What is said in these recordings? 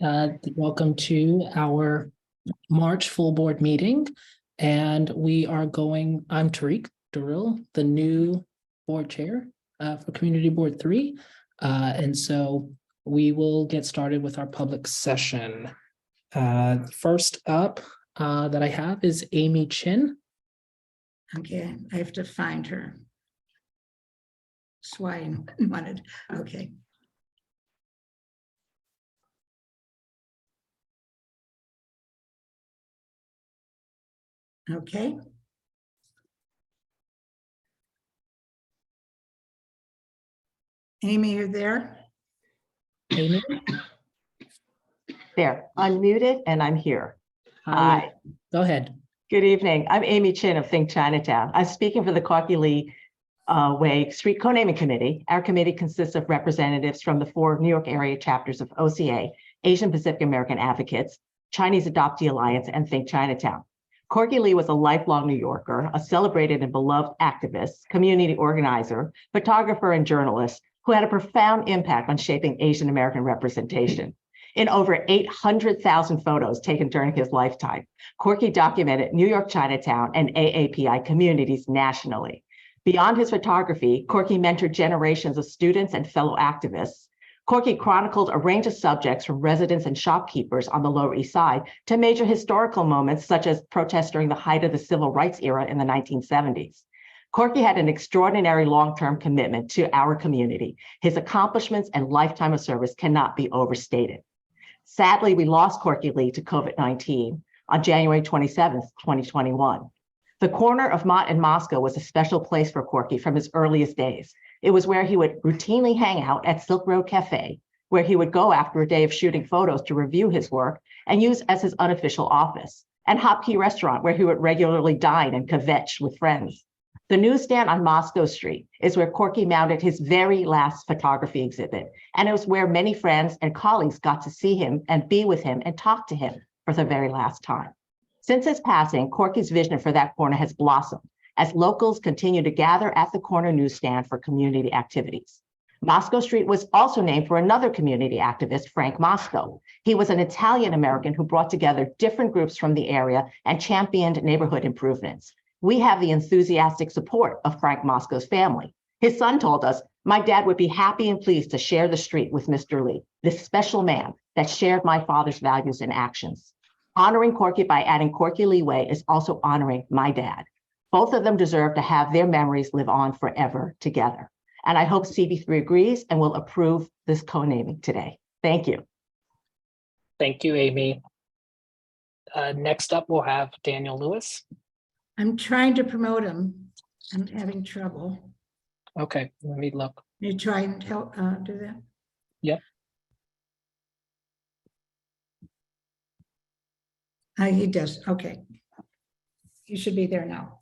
Welcome to our March full board meeting. And I'm Tariq Durrell, the new board chair for Community Board 3. And so we will get started with our public session. First up that I have is Amy Chin. Okay, I have to find her. Swine wanted, okay. Okay. Amy, you're there? Amy? There, unmuted, and I'm here. Hi. Go ahead. Good evening. I'm Amy Chin of Think Chinatown. I'm speaking for the Corky Lee Way Street Co-Naming Committee. Our committee consists of representatives from the 4 New York area chapters of OCA, Asian Pacific American Advocates, Chinese Adoptee Alliance, and Think Chinatown. Corky Lee was a lifelong New Yorker, a celebrated and beloved activist, community organizer, photographer, and journalist who had a profound impact on shaping Asian American representation. In over 800,000 photos taken during his lifetime, Corky documented New York Chinatown and AAPI communities nationally. Beyond his photography, Corky mentored generations of students and fellow activists. Corky chronicled a range of subjects from residents and shopkeepers on the Lower East Side to major historical moments such as protests during the height of the civil rights era in the 1970s. Corky had an extraordinary long-term commitment to our community. His accomplishments and lifetime of service cannot be overstated. Sadly, we lost Corky Lee to COVID-19 on January 27th, 2021. The corner of Mott and Moscow was a special place for Corky from his earliest days. It was where he would routinely hang out at Silk Road Cafe, where he would go after a day of shooting photos to review his work and use as his unofficial office, and Hop Key Restaurant, where he would regularly dine and kvetch with friends. The newsstand on Moscow Street is where Corky mounted his very last photography exhibit, and it was where many friends and colleagues got to see him and be with him and talk to him for the very last time. Since his passing, Corky's vision for that corner has blossomed as locals continue to gather at the corner newsstand for community activities. Moscow Street was also named for another community activist, Frank Moscow. He was an Italian-American who brought together different groups from the area and championed neighborhood improvements. We have the enthusiastic support of Frank Moscow's family. His son told us, "My dad would be happy and pleased to share the street with Mr. Lee, this special man that shared my father's values and actions." Honoring Corky by adding Corky Lee Way is also honoring my dad. Both of them deserve to have their memories live on forever together. And I hope CB3 agrees and will approve this co-naming today. Thank you. Thank you, Amy. Next up, we'll have Daniel Lewis. I'm trying to promote him. I'm having trouble. Okay, let me look. You try and help do that? Yep. He does, okay. You should be there now.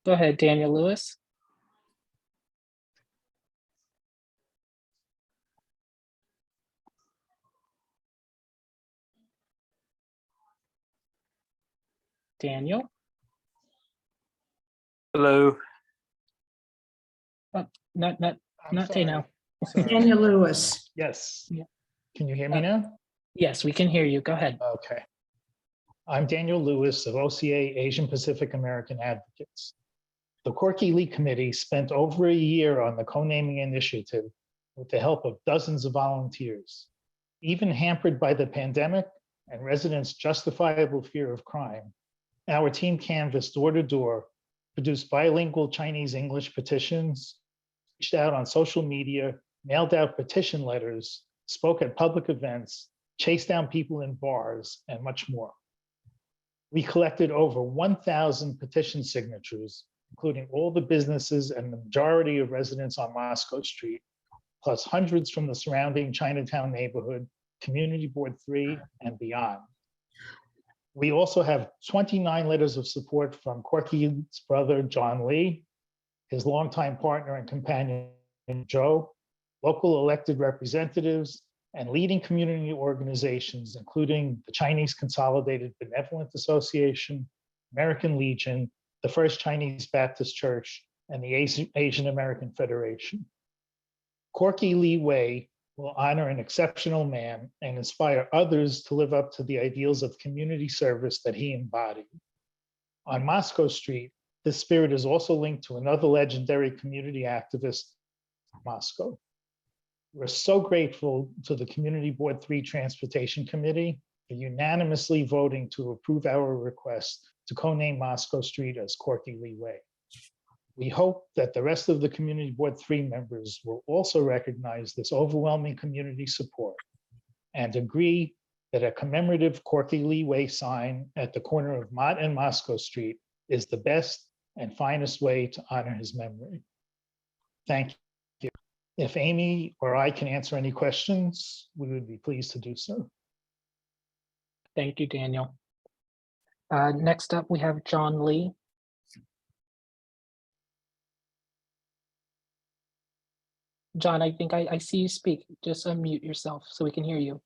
Go ahead, Daniel Lewis. Daniel? Hello. Oh, not now. Daniel Lewis. Yes. Yeah. Can you hear me now? Yes, we can hear you. Go ahead. Okay. I'm Daniel Lewis of OCA Asian Pacific American Advocates. The Corky Lee Committee spent over a year on the co-naming initiative with the help of dozens of volunteers. Even hampered by the pandemic and residents' justifiable fear of crime, our team canvassed door to door, produced bilingual Chinese-English petitions, reached out on social media, mailed out petition letters, spoke at public events, chased down people in bars, and much more. We collected over 1,000 petition signatures, including all the businesses and the majority of residents on Moscow Street, plus hundreds from the surrounding Chinatown neighborhood, Community Board 3, and beyond. We also have 29 letters of support from Corky's brother, John Lee, his longtime partner and companion, Joe, local elected representatives, and leading community organizations, including the Chinese Consolidated Benevolent Association, American Legion, the First Chinese Baptist Church, and the Asian American Federation. Corky Lee Way will honor an exceptional man and inspire others to live up to the ideals of community service that he embodied. On Moscow Street, this spirit is also linked to another legendary community activist, Moscow. We're so grateful to the Community Board 3 Transportation Committee for unanimously voting to approve our request to co-name Moscow Street as Corky Lee Way. We hope that the rest of the Community Board 3 members will also recognize this overwhelming community support and agree that a commemorative Corky Lee Way sign at the corner of Mott and Moscow Street is the best and finest way to honor his memory. Thank you. If Amy or I can answer any questions, we would be pleased to do so. Thank you, Daniel. Next up, we have John Lee. John, I think I see you speak. Just unmute yourself so we can hear you.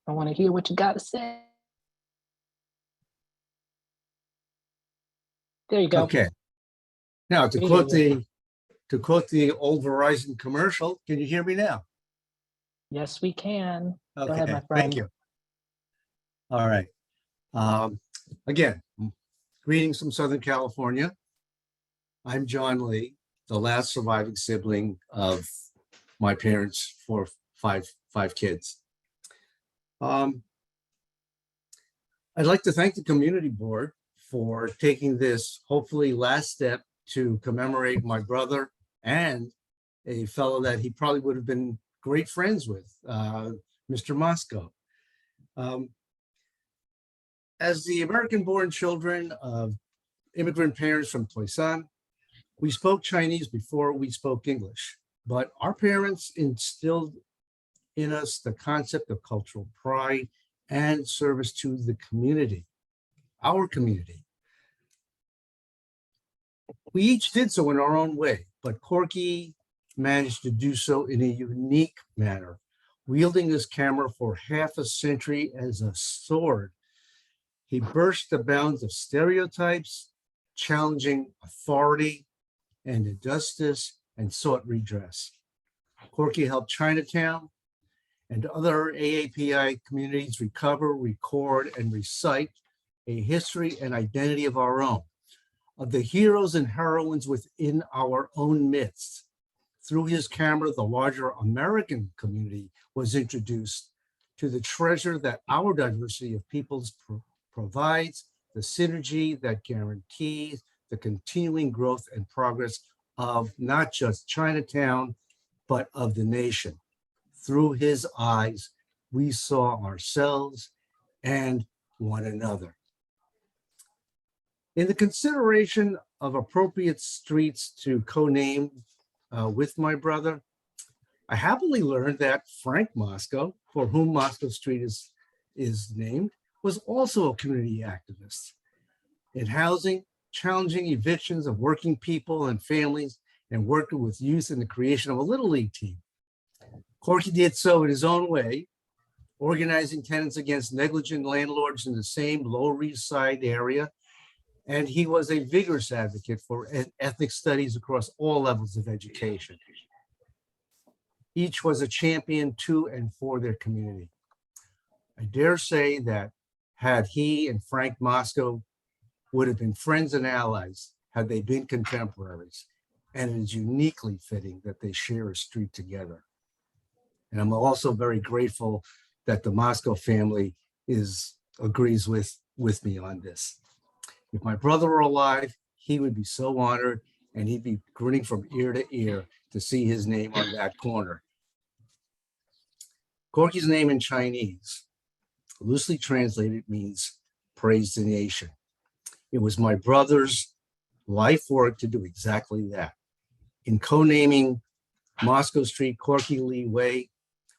I want to hear what you got to say. There you go. Okay. Now, to We quote hear the old Verizon commercial, can you hear me now? Yes, we can. Okay, Go ahead, my friend. thank you. All right. Again, greetings from Southern California. I'm John Lee, the last surviving sibling of my parents' five kids. I'd like to thank the community board for taking this hopefully last step to commemorate my brother and a fellow that he probably would have been great friends with, Mr. Moscow. As the American-born children of immigrant parents from Toisan, we spoke Chinese before we spoke English, but our parents instilled in us the concept of cultural pride and service to the community, our community. We each did so in our own way, but Corky managed to do so in a unique manner, wielding his camera for half a century as a sword. He burst the bounds of stereotypes, challenging authority and injustice, and sought redress. Corky helped Chinatown and other AAPI communities recover, record, and recite a history and identity of our own, of the heroes and heroines within our own midst. Through his camera, the larger American community was introduced to the treasure that our diversity of peoples provides, the synergy that guarantees the continuing growth and progress of not just Chinatown, but of the nation. Through his eyes, we saw ourselves and one another. In the consideration of appropriate streets to co-name with my brother, I happily learned that Frank Moscow, for whom Moscow Street is named, was also a community activist in housing, challenging evictions of working people and families, and working with youth in the creation of a Little League team. Corky did so in his own way, organizing tenants against negligent landlords in the same Lower East Side area, and he was a vigorous advocate for ethnic studies across all levels of education. Each was a champion to and for their community. I dare say that had he and Frank Moscow would have been friends and allies had they been contemporaries, and it is uniquely fitting that they share a street together. And I'm also very grateful that the Moscow family agrees with me on this. If my brother were alive, he would be so honored, and he'd be grinning from ear to ear to see his name on that corner. Corky's name in Chinese, loosely translated, means praise the nation. It was my brother's life work to do exactly that. In co-naming Moscow Street, Corky Lee Way,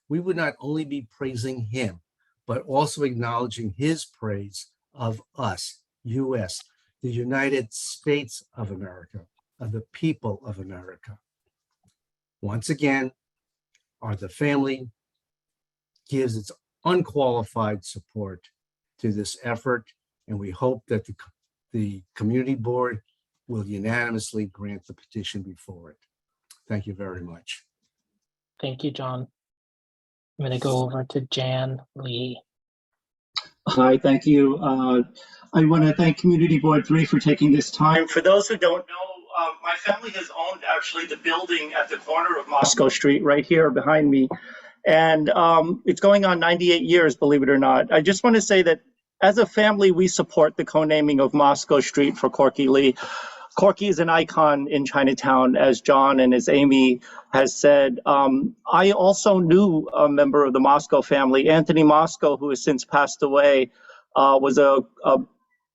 we would not only be praising him, but also acknowledging his praise of us, US, the United States of America, of the people of America. Once again, the family gives its unqualified support to this effort, and we hope that the community board will unanimously grant the petition before it. Thank you very much. Thank you, John. I'm going to go over to Jan Lee. Hi, thank you. I want to thank Community Board 3 for taking this time. For those who don't know, my family has owned actually the building at the corner of Moscow Street right here behind me. And it's going on 98 years, believe it or not. I just want to say that as a family, we support the co-naming of Moscow Street for Corky Lee. Corky is an icon in Chinatown, as John and as Amy has said. I also knew a member of the Moscow family, Anthony Moscow, who has since passed away, was a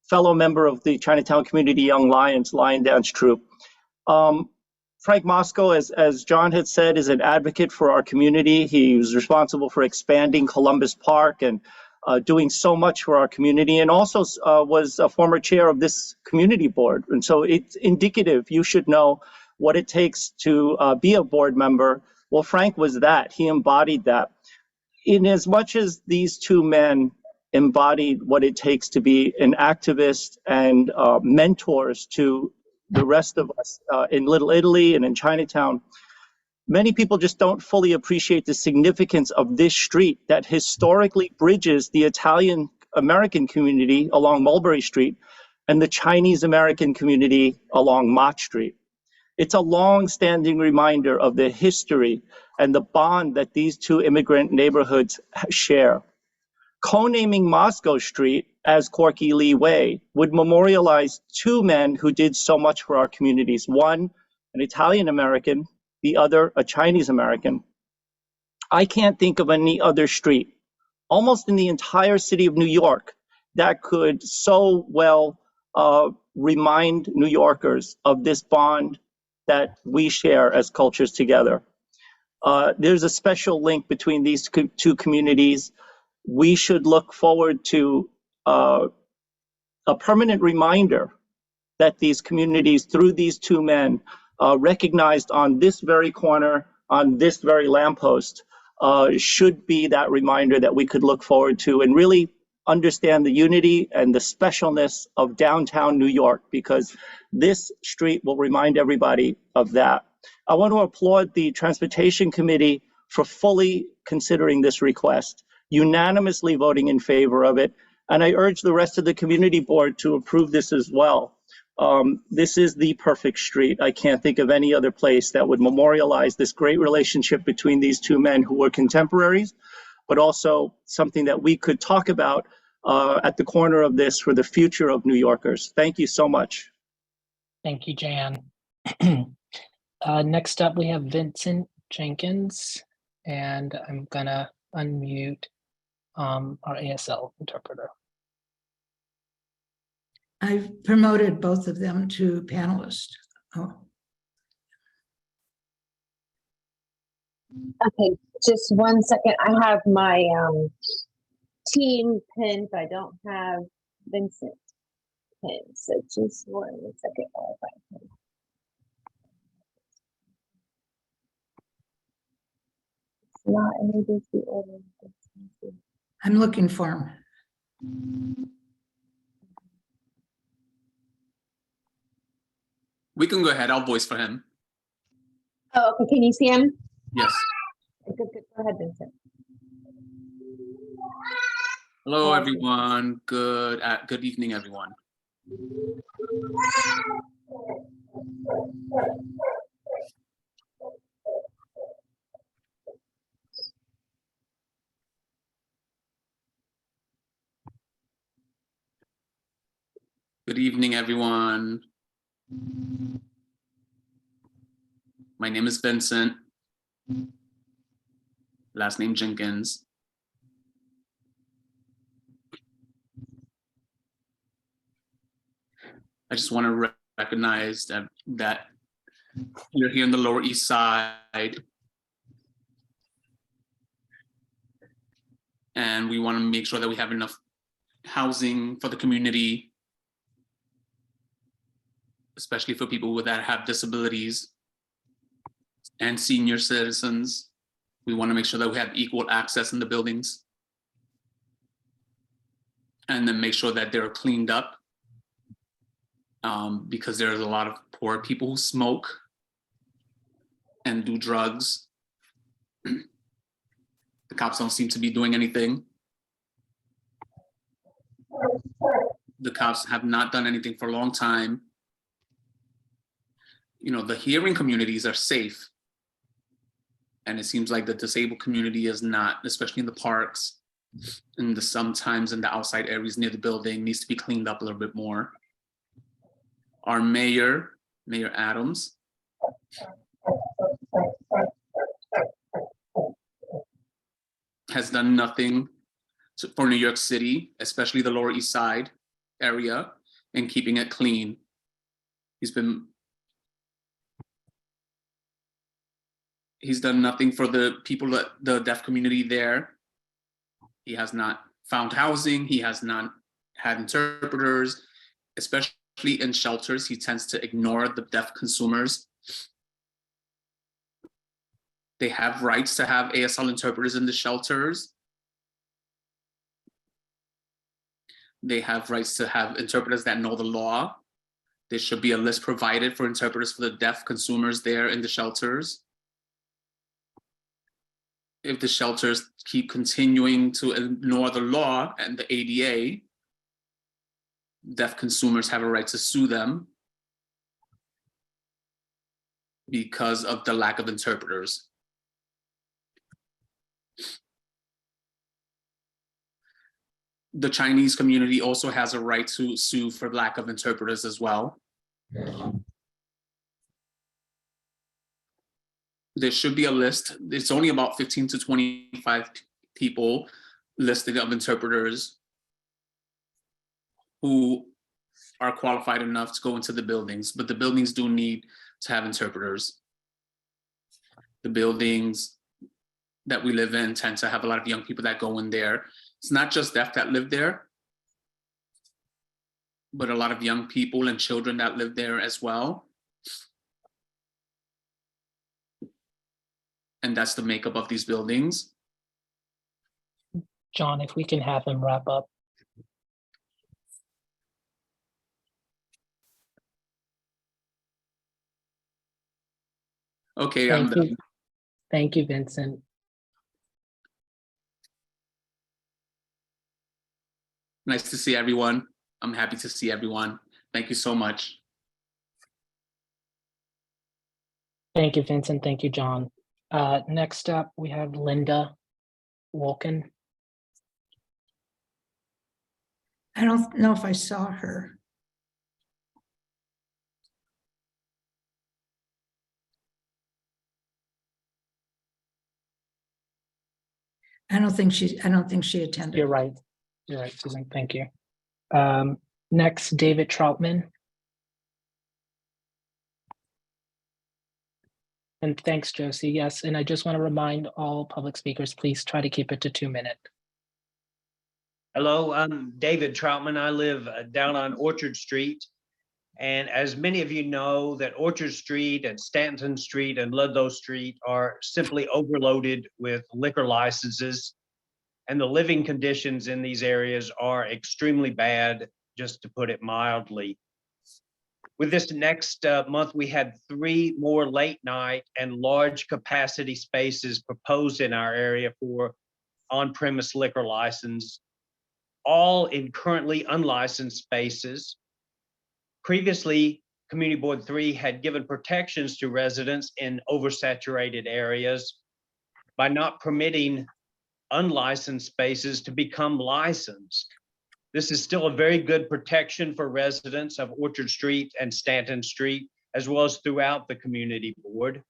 fellow member of the Chinatown Community Young Lions Lion Dance Troupe. Frank Moscow, as John had said, is an advocate for our community. He was responsible for expanding Columbus Park and doing so much for our community, and also was a former chair of this community board. And so it's indicative. You should know what it takes to be a board member. Well, Frank was that. He embodied that. In as much as these two men embodied what it takes to be an activist and mentors to the rest of us in Little Italy and in Chinatown, many people just don't fully appreciate the significance of this street that historically bridges the Italian American community along Mulberry Street and the Chinese American community along Mott Street. It's a long-standing reminder of the history and the bond that these two immigrant neighborhoods share. Co-naming Moscow Street as Corky Lee Way would memorialize two men who did so much for our communities. One, an Italian American, the other, a Chinese American. I can't think of any other street, almost in the entire city of New York, that could so well remind New Yorkers of this bond that we share as cultures together. There's a special link between these two communities. We should look forward to a permanent reminder that these communities, through these two men, recognized on this very corner, on this very lamppost, should be that reminder that we could look forward to and really understand the unity and the specialness of downtown New York, because this street will remind everybody of that. I want to applaud the Transportation Committee for fully considering this request, unanimously voting in favor of it, and I urge the rest of the community board to approve this as well. This is the perfect street. I can't think of any other place that would memorialize this great relationship between these two men who were contemporaries, but also something that we could talk about at the corner of this for the future of New Yorkers. Thank you so much. Thank you, Jan. Next up, we have Vincent Jenkins, and I'm gonna unmute our ASL interpreter. I've promoted both of them to panelists. Oh, Okay, just 1 second. I have my team pin, but I don't have Vincent pin. So just 1 second while I find him. It's not in ABC order. I'm looking for him. We can go ahead. I'll voice for him. Oh, okay. Can you see him? Yes. Good. Go ahead, Vincent. Hello, everyone. Good evening, everyone. Good evening, everyone. My name is Vincent. Last name Jenkins. I just want to recognize that you're here in the Lower East Side, and we want to make sure that we have enough housing for the community, especially for people that have disabilities and senior citizens. We want to make sure that we have equal access in the buildings, and then make sure that they're cleaned up because there's a lot of poor people who smoke and do drugs. The cops don't seem to be doing anything. The cops have not done anything for a long time. You know, the hearing communities are safe. And it seems like the disabled community is not, especially in the parks and sometimes in the outside areas near the building, needs to be cleaned up a little bit more. Our Mayor Adams, has done nothing for New York City, especially the Lower East Side area, and keeping it clean. He's done nothing for the people, the deaf community there. He has not found housing. He has not had interpreters, especially in shelters. He tends to ignore the deaf consumers. They have rights to have ASL interpreters in the shelters. They have rights to have interpreters that know the law. There should be a list provided for interpreters for the deaf consumers there in the shelters. If the shelters keep continuing to ignore the law and the ADA, deaf consumers have a right to sue them because of the lack of interpreters. The Chinese community also has a right to sue for lack of interpreters as well. There should be a list. It's only about 15 to 25 people listed of interpreters who are qualified enough to go into the buildings, but the buildings do need to have interpreters. The buildings that we live in tend to have a lot of young people that go in there. It's not just deaf that live there, but a lot of young people and children that live there as well. And that's the makeup of these buildings. John, if we can have him wrap up. Okay, I'm Thank done. you. Thank you, Vincent. Nice to see everyone. I'm happy to see everyone. Thank you so much. Thank you, Vincent. Thank you, John. Next up, we have Linda Wolken. I don't know if I saw her. I don't think she attended. You're right. You're right, Susan. Thank you. Next, David Troutman. And thanks, Josie. Yes, and I just want to remind all public speakers, please try to keep it to 2 minutes. Hello, I'm David Troutman. I live down on Orchard Street. And as many of you know, that Orchard Street and Stanton Street and Ludlow Street are simply overloaded with liquor licenses. And the living conditions in these areas are extremely bad, just to put it mildly. With this next month, we had 3 more late night and large capacity spaces proposed in our area for on-premise liquor license, all in currently unlicensed spaces. Previously, Community Board 3 had given protections to residents in oversaturated areas by not permitting unlicensed spaces to become licensed. This is still a very good protection for residents of Orchard Street and Stanton Street, as well as throughout the Community Board.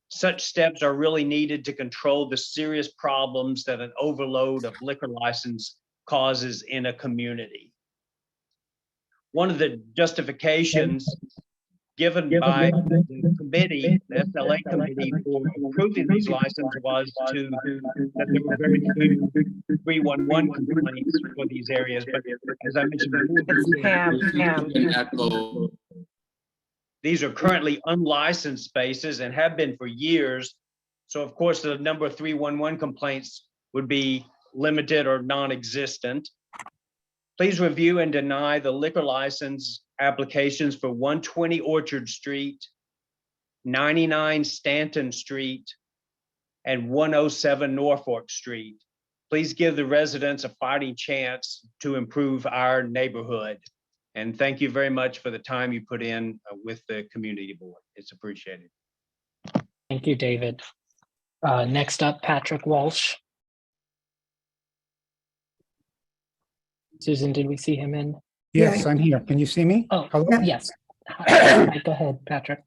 Such steps are really needed to control the serious problems that an overload of liquor license causes in a community. One of the justifications given by the committee, the SLA committee, for approving these licenses was that there were very few 311 complaints for these areas. But as I mentioned before, these are currently unlicensed spaces and have been for years. So of course, the number of 311 complaints would be limited or non-existent. Please review and deny the liquor license applications for 120 Orchard Street, 99 Stanton Street, and 107 Norfolk Street. Please give the residents a fighting chance to improve our neighborhood. And thank you very much for the time you put in with the community board. It's appreciated. Thank you, David. Next up, Patrick Walsh. Susan, did we see him in? Yes, Yeah. I'm here. Can you see me? Oh, Hello? yes. Hi, go ahead, Patrick.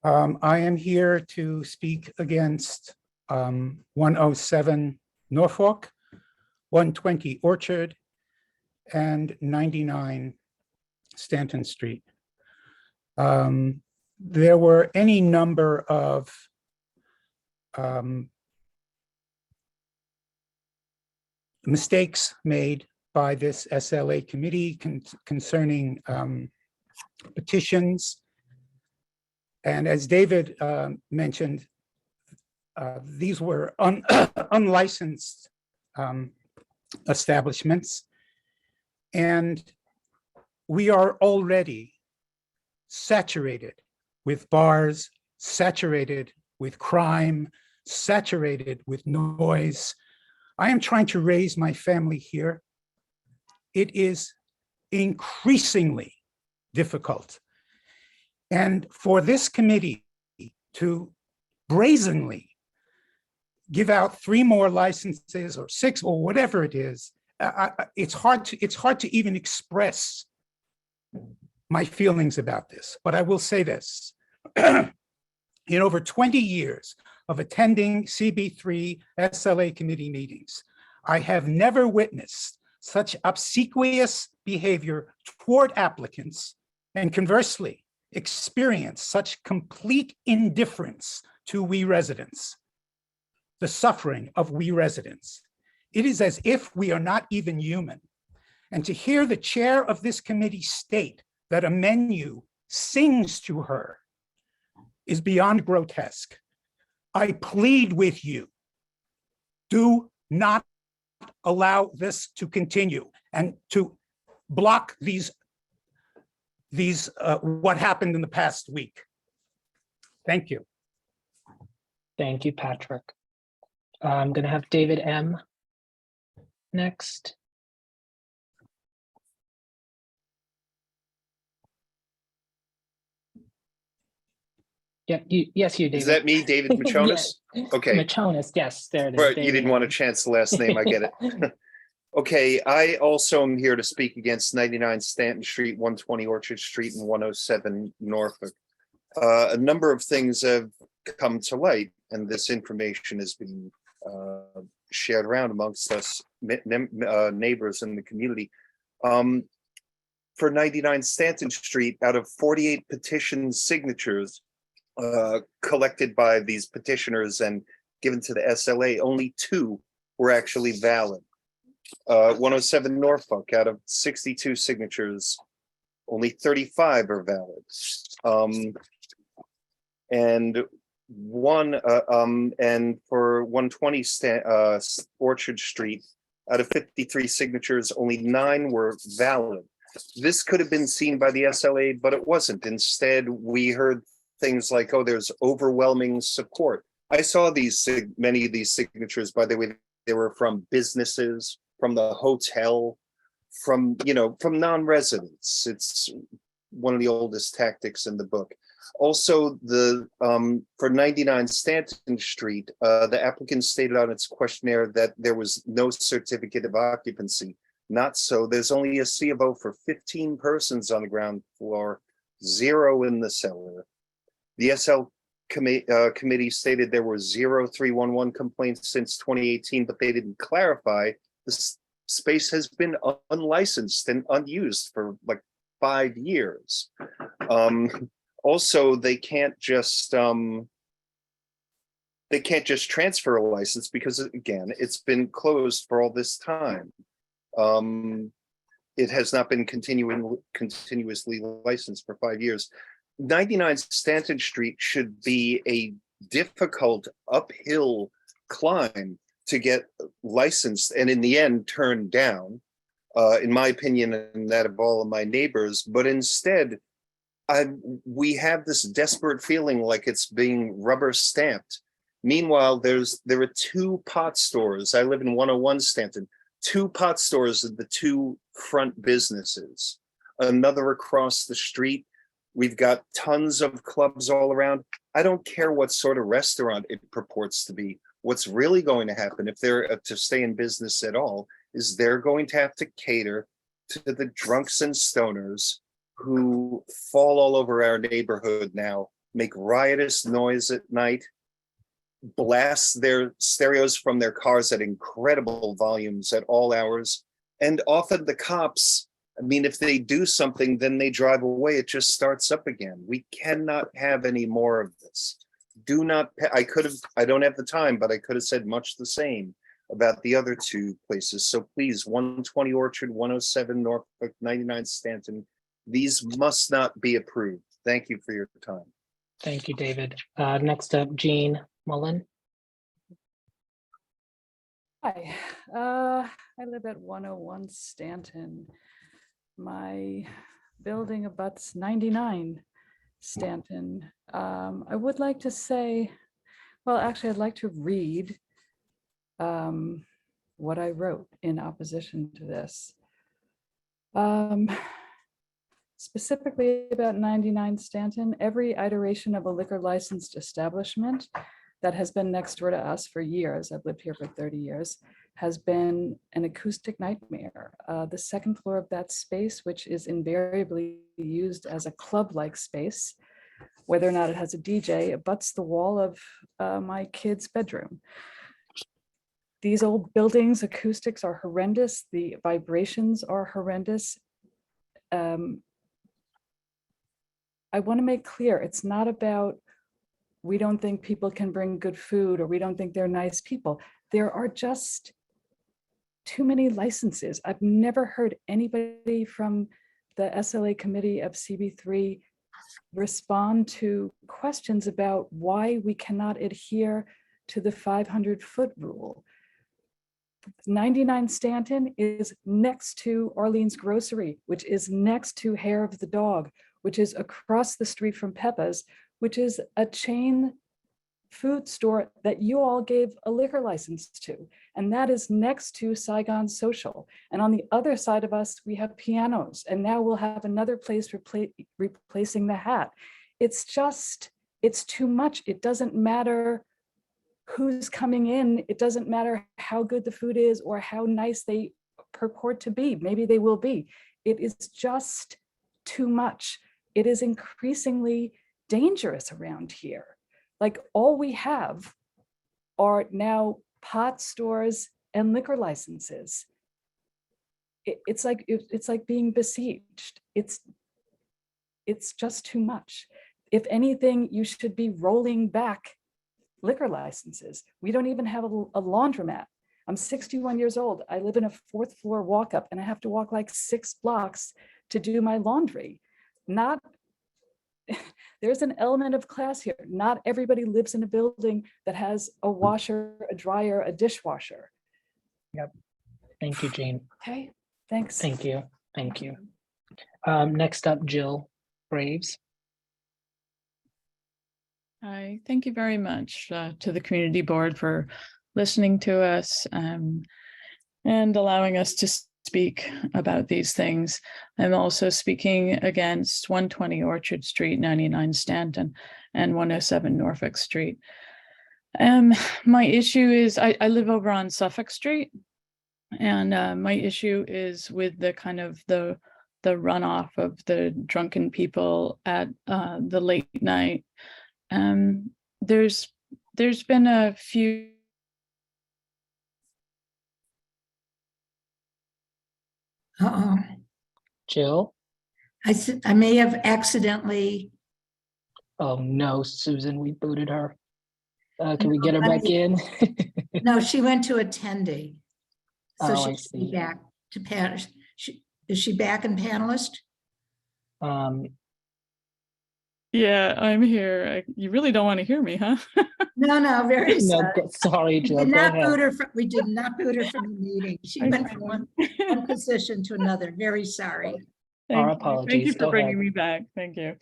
I am here to speak against 107 Norfolk, 120 Orchard, and 99 Stanton Street. There were any number of mistakes made by this SLA committee concerning petitions. And as David mentioned, these were unlicensed establishments. And we are already saturated with bars, saturated with crime, saturated with noise. I am trying to raise my family here. It is increasingly difficult. And for this committee to brazenly give out 3 more licenses or 6 or whatever it is, it's hard to even express my feelings about this. But I will say this. In over 20 years of attending CB3 SLA committee meetings, I have never witnessed such obsequious behavior toward applicants, and conversely, experience such complete indifference to we residents, the suffering of we residents. It is as if we are not even human. And to hear the chair of this committee state that a menu sings to her is beyond grotesque. I plead with you, do not allow this to continue and to block these what happened in the past week. Thank you. Thank you, Patrick. I'm going to have David M. next. Yeah, yes, you, David. Is that me, David Machonis? Yes. Okay. Machonis, yes, there it is. Right, you David didn't M. want to chance the last name, I get it. Okay, I also am here to speak against 99 Stanton Street, 120 Orchard Street, and 107 Norfolk. A number of things have come to light, and this information has been shared around amongst us neighbors in the community. For 99 Stanton Street, out of 48 petition signatures collected by these petitioners and given to the SLA, only 2 were actually valid. 107 Norfolk, out of 62 signatures, only 35 are valid. And for 120 Orchard Street, out of 53 signatures, only 9 were valid. This could have been seen by the SLA, but it wasn't. Instead, we heard things like, oh, there's overwhelming support. I saw many of these signatures, by the way, they were from businesses, from the hotel, from non-residents. It's one of the oldest tactics in the book. Also, for 99 Stanton Street, the applicant stated on its questionnaire that there was no certificate of occupancy. Not so. There's only a C of O for 15 persons on the ground floor, 0 in the cellar. The SL committee stated there were 0 311 complaints since 2018, but they didn't clarify the space has been unlicensed and unused for like 5 years. Also, they can't just transfer a license because, again, it's been closed for all this time. It has not been continuously licensed for 5 years. 99 Stanton Street should be a difficult uphill climb to get licensed and in the end turned down. in my opinion, and that of all of my neighbors, but instead, we have this desperate feeling like it's being rubber stamped. Meanwhile, there are 2 pot stores. I live in 101 Stanton. 2 pot stores at the 2 front businesses. Another across the street. We've got tons of clubs all around. I don't care what sort of restaurant it purports to be. What's really going to happen if they're to stay in business at all is they're going to have to cater to the drunks and stoners who fall all over our neighborhood now, make riotous noise at night, blast their stereos from their cars at incredible volumes at all hours. And often the cops, I mean, if they do something, then they drive away. It just starts up again. We cannot have any more of this. I don't have the time, but I could have said much the same about the other 2 places. So please, 120 Orchard, 107 Norfolk, 99 Stanton, these must not be approved. Thank you for your time. Thank you, David. Next up, Jean Mullen. Hi, I live at 101 Stanton. My building abuts 99 Stanton. I would like to say, well, actually, I'd like to read what I wrote in opposition to this. Specifically about 99 Stanton, every iteration of a liquor licensed establishment that has been next door to us for years, I've lived here for 30 years, has been an acoustic nightmare. The second floor of that space, which is invariably used as a club-like space, whether or not it has a DJ, abuts the wall of my kid's bedroom. These old buildings, acoustics are horrendous. The vibrations are horrendous. I want to make clear, it's not about we don't think people can bring good food or we don't think they're nice people. There are just too many licenses. I've never heard anybody from the SLA committee of CB3 respond to questions about why we cannot adhere to the 500-foot rule. 99 Stanton is next to Arlene's Grocery, which is next to Hair of the Dog, which is across the street from Peppa's, which is a chain food store that you all gave a liquor license to. And that is next to Saigon Social. And on the other side of us, we have pianos. And now we'll have another place replacing the Hat. It's too much. It doesn't matter who's coming in. It doesn't matter how good the food is or how nice they purport to be. Maybe they will be. It is just too much. It is increasingly dangerous around here. Like all we have are now pot stores and liquor licenses. It's like being besieged. It's just too much. If anything, you should be rolling back liquor licenses. We don't even have a laundromat. I'm 61 years old. I live in a 4th floor walk up and I have to walk like 6 blocks to do my laundry. There's an element of class here. Not everybody lives in a building that has a washer, a dryer, a dishwasher. Yep. Thank you, Jean. Okay, thanks. Thank you. Thank you. Next up, Jill Graves. Hi, thank you very much to the community board for listening to us and allowing us to speak about these things. I'm also speaking against 120 Orchard Street, 99 Stanton, and 107 Norfolk Street. My issue is I live over on Suffolk Street, and my issue is with the kind of the runoff of the drunken people at the late night. There's been a few. Uh-oh. Jill? I may have accidentally. Oh no, Susan, we booted her. Can we get her back in? No, she went to attendee. So Oh, I she's see. back to panelist. Is she back in panelist? Yeah, I'm here. You really don't want to hear me, huh? No, very No, sorry. sorry, We Jill, did go not ahead. boot her from, we did not boot her from the meeting. She went from one position to another. Very sorry. Our Thank you. Thank apologies. you for Go bringing ahead. me back. Thank you.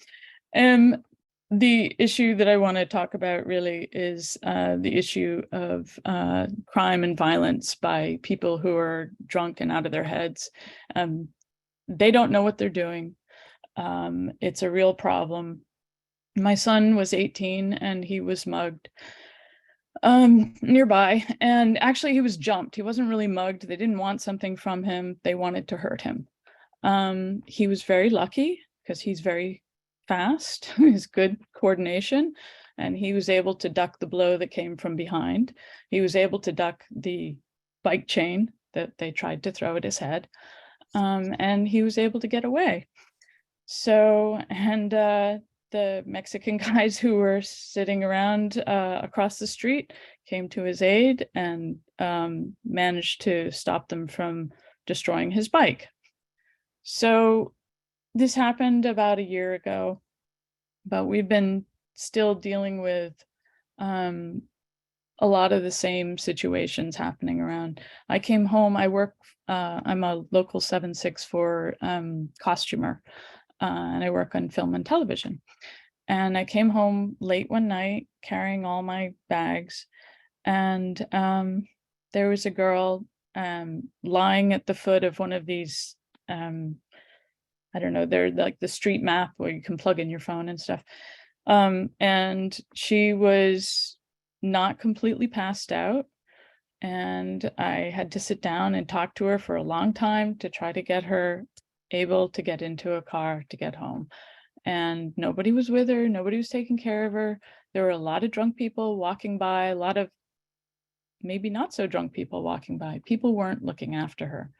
The issue that I want to talk about really is the issue of crime and violence by people who are drunk and out of their heads. They don't know what they're doing. It's a real problem. My son was 18 and he was mugged nearby, and actually he was jumped. He wasn't really mugged. They didn't want something from him. They wanted to hurt him. He was very lucky because he's very fast, he's good coordination, and he was able to duck the blow that came from behind. He was able to duck the bike chain that they tried to throw at his head, and he was able to get away. So, and the Mexican guys who were sitting around across the street came to his aid and managed to stop them from destroying his bike. So this happened about a year ago, but we've been still dealing with a lot of the same situations happening around. I came home, I'm a local 764 costumer, and I work on film and television. And I came home late one night carrying all my bags, and there was a girl lying at the foot of one of these, I don't know, they're like the street map where you can plug in your phone and stuff. And she was not completely passed out. And I had to sit down and talk to her for a long time to try to get her able to get into a car to get home. And nobody was with her. Nobody was taking care of her. There were a lot of drunk people walking by, a lot of maybe not so drunk people walking by. People weren't looking after her.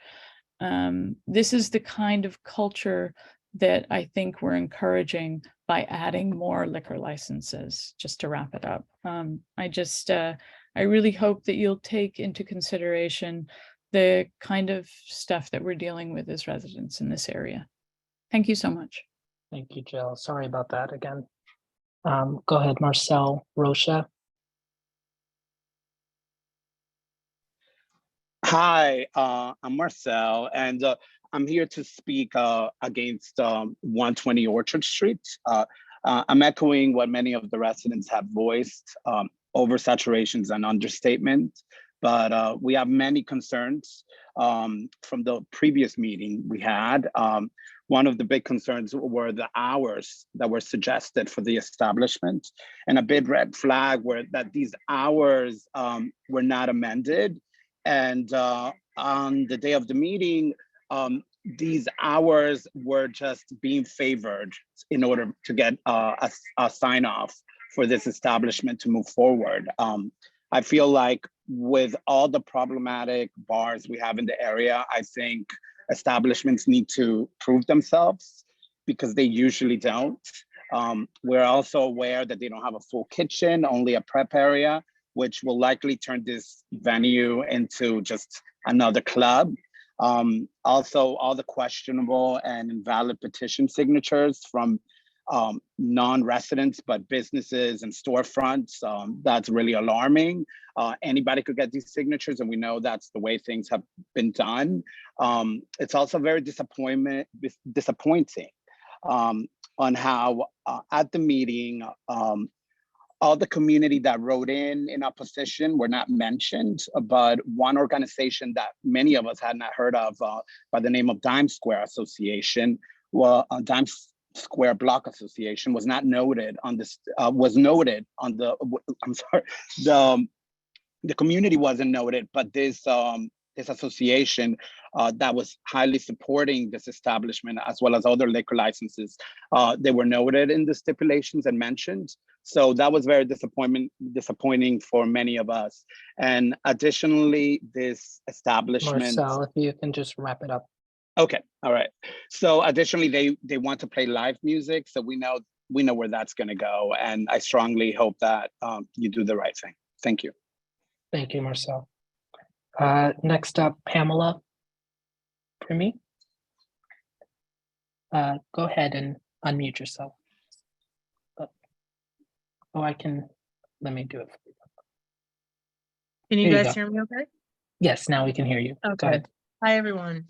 This is the kind of culture that I think we're encouraging by adding more liquor licenses, just to wrap it up. I really hope that you'll take into consideration the kind of stuff that we're dealing with as residents in this area. Thank you so much. Thank you, Jill. Sorry about that again. Go ahead, Marcel Rocha. Hi, I'm Marcel, and I'm here to speak against 120 Orchard Street. I'm echoing what many of the residents have voiced. Oversaturation is an understatement, but we have many concerns from the previous meeting we had. One of the big concerns were the hours that were suggested for the establishment, and a big red flag were that these hours were not amended. And on the day of the meeting, these hours were just being favored in order to get a sign off for this establishment to move forward. I feel like with all the problematic bars we have in the area, I think establishments need to prove themselves because they usually don't. We're also aware that they don't have a full kitchen, only a prep area, which will likely turn this venue into just another club. Also, all the questionable and invalid petition signatures from non-residents, but businesses and storefronts, that's really alarming. Anybody could get these signatures, and we know that's the way things have been done. It's also very disappointing on how at the meeting, all the community that wrote in opposition were not mentioned, but one organization that many of us had not heard of by the name of Dime Square Association, Dime Square Block Association was not noted on this, was noted on the, I'm sorry, the community wasn't noted, but this association that was highly supporting this establishment as well as other liquor licenses, they were noted in the stipulations and mentioned. So that was very disappointing for many of us. And additionally, this establishment— Marcel, if you can just wrap it up. Okay, all right. So additionally, they want to play live music. So we know where that's gonna go. And I strongly hope that you do the right thing. Thank you. Thank you, Marcel. Next up, Pamela Primi. Go ahead and unmute yourself. Oh, I can let me do it. Can you There you guys go. hear me okay? Yes, now we can hear you. Go Okay. ahead. Hi, everyone.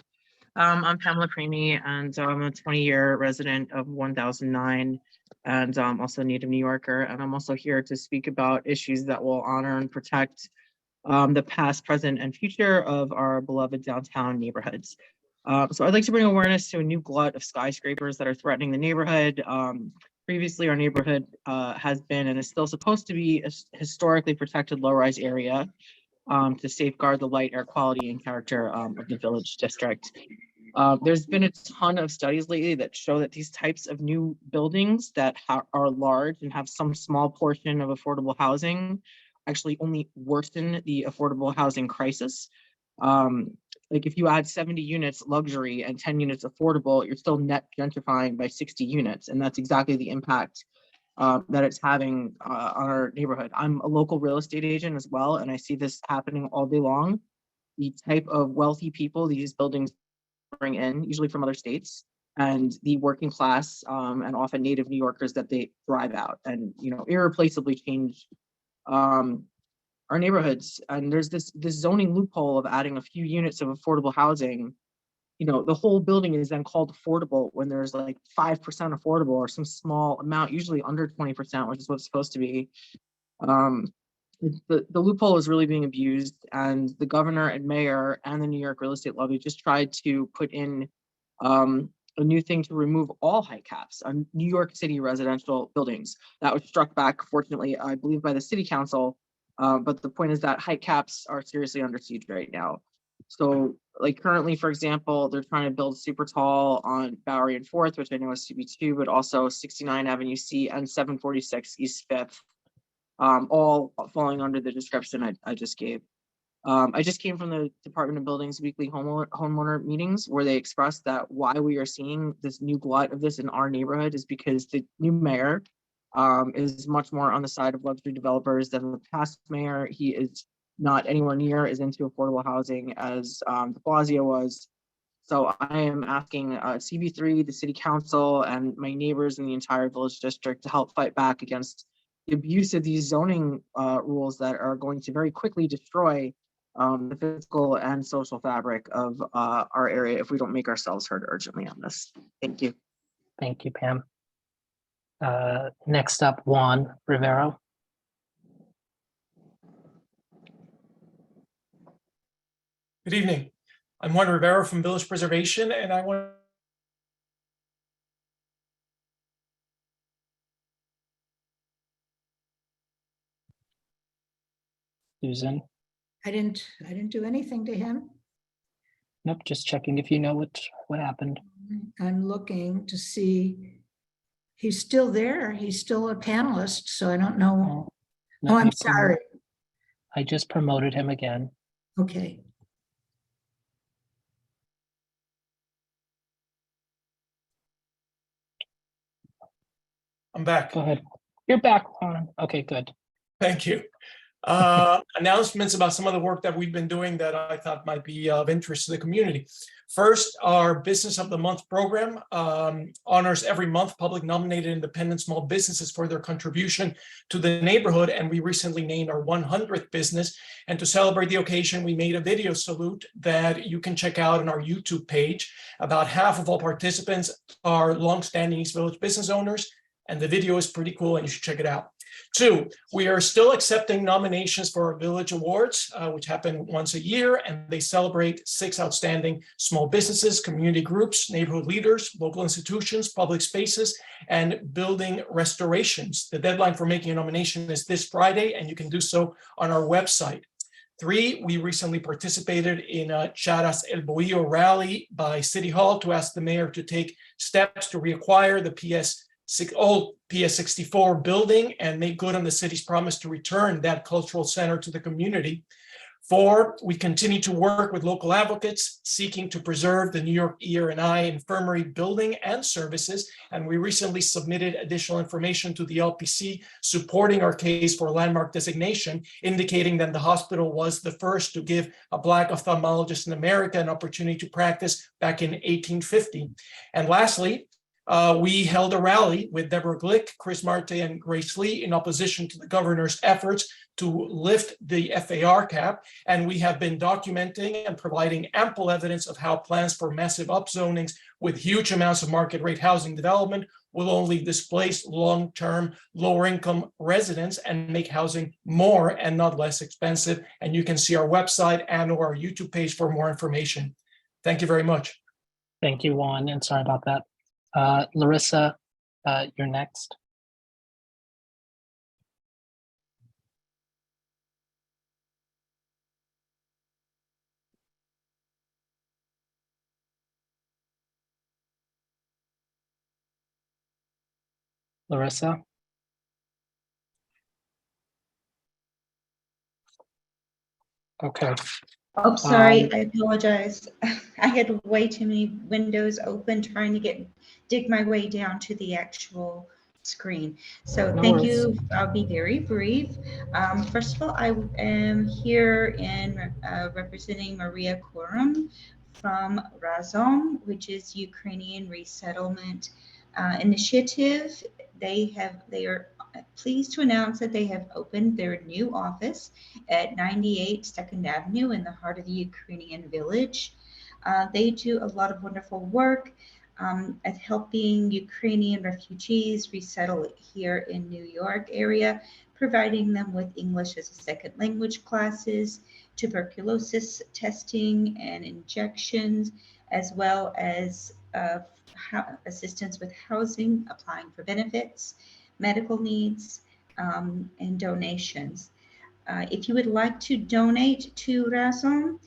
I'm Pamela Creamy, and I'm a 20-year resident of 1009, and I'm also a native New Yorker. And I'm also here to speak about issues that will honor and protect the past, present, and future of our beloved downtown neighborhoods. So I'd like to bring awareness to a new glut of skyscrapers that are threatening the neighborhood. Previously, our neighborhood has been and is still supposed to be a historically protected low-rise area to safeguard the light, air quality, and character of the village district. There's been a ton of studies lately that show that these types of new buildings that are large and have some small portion of affordable housing actually only worsen the affordable housing crisis. Like if you add 70 units luxury and 10 units affordable, you're still net gentrifying by 60 units. And that's exactly the impact that it's having on our neighborhood. I'm a local real estate agent as well, and I see this happening all day long. The type of wealthy people these buildings bring in, usually from other states, and the working class and often native New Yorkers that they drive out and, you know, irreplaceably change our neighborhoods. And there's this zoning loophole of adding a few units of affordable housing. You know, the whole building is then called affordable when there's like 5% affordable or some small amount, usually under 20%, which is what it's supposed to be. The loophole is really being abused, and the governor and mayor and the New York real estate lobby just tried to put in a new thing to remove all height caps on New York City residential buildings. That was struck back, fortunately, I believe, by the city council. But the point is that height caps are seriously under siege right now. So like currently, for example, they're trying to build super tall on Bowery and 4th, which I know is CB2, but also 69 Avenue C and 746 East 5th, all falling under the description I just gave. I just came from the Department of Buildings weekly homeowner meetings where they expressed that why we are seeing this new glut of this in our neighborhood is because the new mayor is much more on the side of luxury developers than the past mayor. He is not anywhere near as into affordable housing as de Blasio was. So I am asking CB3, the city council, and my neighbors in the entire village district to help fight back against the abuse of these zoning rules that are going to very quickly destroy the physical and social fabric of our area if we don't make ourselves heard urgently on this. Thank you. Thank you, Pam. Next up, Juan Rivero. Good evening. I'm Juan Rivero from Village Preservation, and I want Susan. I didn't do anything to him. Nope, just checking if you know what happened. I'm looking to see. He's still there. He's still a panelist, so I don't know. Oh, I'm sorry. I just promoted him again. Okay. I'm back. Go ahead. You're back, Juan. Okay, good. Thank you. Announcements about some of the work that we've been doing that I thought might be of interest to the community. First, our Business of the Month program honors every month public nominated independent small businesses for their contribution to the neighborhood, and we recently named our 100th business. And to celebrate the occasion, we made a video salute that you can check out on our YouTube page. About half of all participants are longstanding East Village business owners, and the video is pretty cool and you should check it out. 2, we are still accepting nominations for our Village Awards, which happen once a year, and they celebrate 6 outstanding small businesses, community groups, neighborhood leaders, local institutions, public spaces, and building restorations. The deadline for making a nomination is this Friday, and you can do so on our website. 3, we recently participated in a Charas El Bohío rally by City Hall to ask the mayor to take steps to reacquire the old PS 64 building and make good on the city's promise to return that cultural center to the community. 4, we continue to work with local advocates seeking to preserve the New York Ear and Eye Infirmary building and services, and we recently submitted additional information to the LPC supporting our case for landmark designation, indicating that the hospital was the first to give a Black ophthalmologist in America an opportunity to practice back in 1850. And lastly, We held a rally with Deborah Glick, Chris Marte, and Grace Lee in opposition to the governor's efforts to lift the FAR cap. And we have been documenting and providing ample evidence of how plans for massive upzonings with huge amounts of market rate housing development will only displace long-term, lower-income residents and make housing more and not less expensive. And you can see our website and or our YouTube page for more information. Thank you very much. Thank you, Juan, and sorry about that. Larissa, you're next. Larissa? Okay. Oh, sorry, I apologize. I had way too many windows open trying to dig my way down to the actual screen. So No thank worries. you. I'll be very brief. First of all, I am here in representing Maria Korum from Razom, which is Ukrainian resettlement initiative. They are pleased to announce that they have opened their new office at 98 2nd Avenue in the heart of the Ukrainian village. They do a lot of wonderful work at helping Ukrainian refugees resettle here in New York area, providing them with English as a second language classes, tuberculosis testing and injections, as well as assistance with housing, applying for benefits, medical needs, and donations. If you would like to donate to Razom,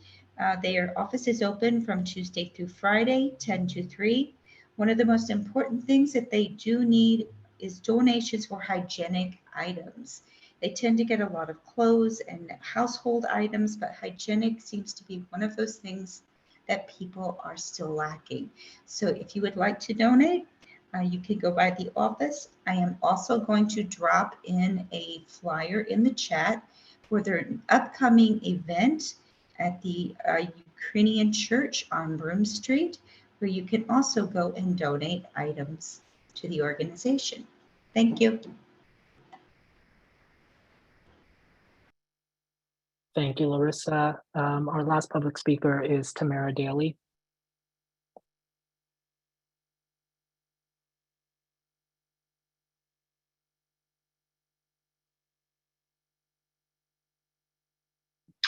their office is open from Tuesday through Friday, 10 to 3. One of the most important things that they do need is donations for hygienic items. They tend to get a lot of clothes and household items, but hygienic seems to be one of those things that people are still lacking. So if you would like to donate, you can go by the office. I am also going to drop in a flyer in the chat for their upcoming event at the Ukrainian Church on Broome Street, where you can also go and donate items to the organization. Thank you. Thank you, Larissa. Our last public speaker is Tamara Daly.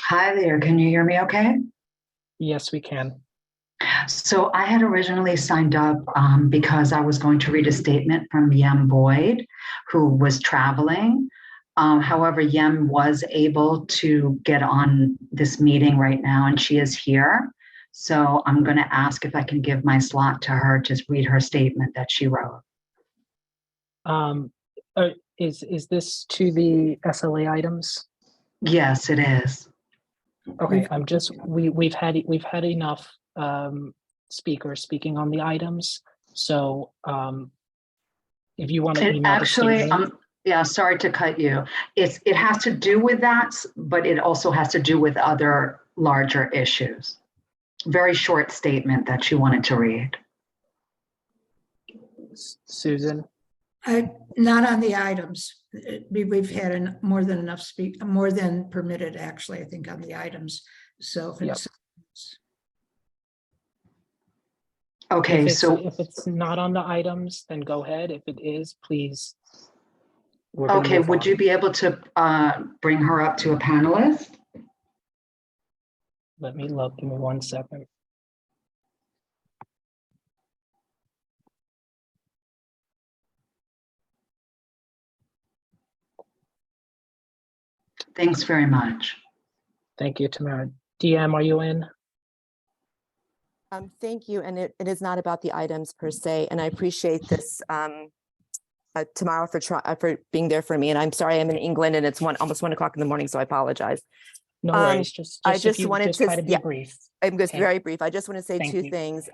Hi there, can you hear me okay? Yes, we can. So I had originally signed up because I was going to read a statement from Yem Boyd, who was traveling. However, Yem was able to get on this meeting right now, and she is here. So I'm going to ask if I can give my slot to her to read her statement that she wrote. Is this to the SLA items? Yes, it is. Okay, we've had enough speakers speaking on the items. So if you want to email actually, the statement. Yeah, sorry to cut you. It has to do with that, but it also has to do with other larger issues. Very short statement that she wanted to read. Susan? Not on the items. We've had more than more than permitted, actually, I think, on the items. So if it's, okay, if it's not on the items, then go ahead. If it is, please. Okay, would you be able to bring her up to a panelist? Let me look, give me 1 second. Thanks very much. Thank you, Tamara. DM, are you in? Thank you, and it is not about the items per se, and I appreciate this tomorrow for being there for me. And I'm sorry I'm in England and it's almost 1 o'clock in the morning, so I apologize. No worries. I just wanted to try to be brief. I'm just very brief. I just want to say two things.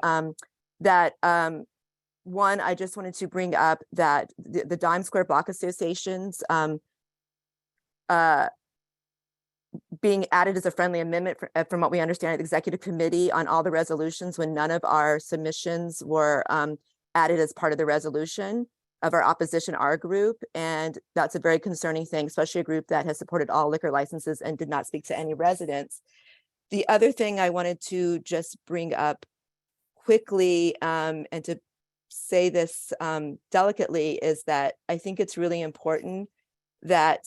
One, I just wanted to bring up that the Dime Square Block Associations being added as a friendly amendment from what we understand at the executive committee on all the resolutions when none of our submissions were added as part of the resolution of our opposition R group. And that's a very concerning thing, especially a group that has supported all liquor licenses and did not speak to any residents. The other thing I wanted to just bring up quickly and to say this delicately is that I think it's really important that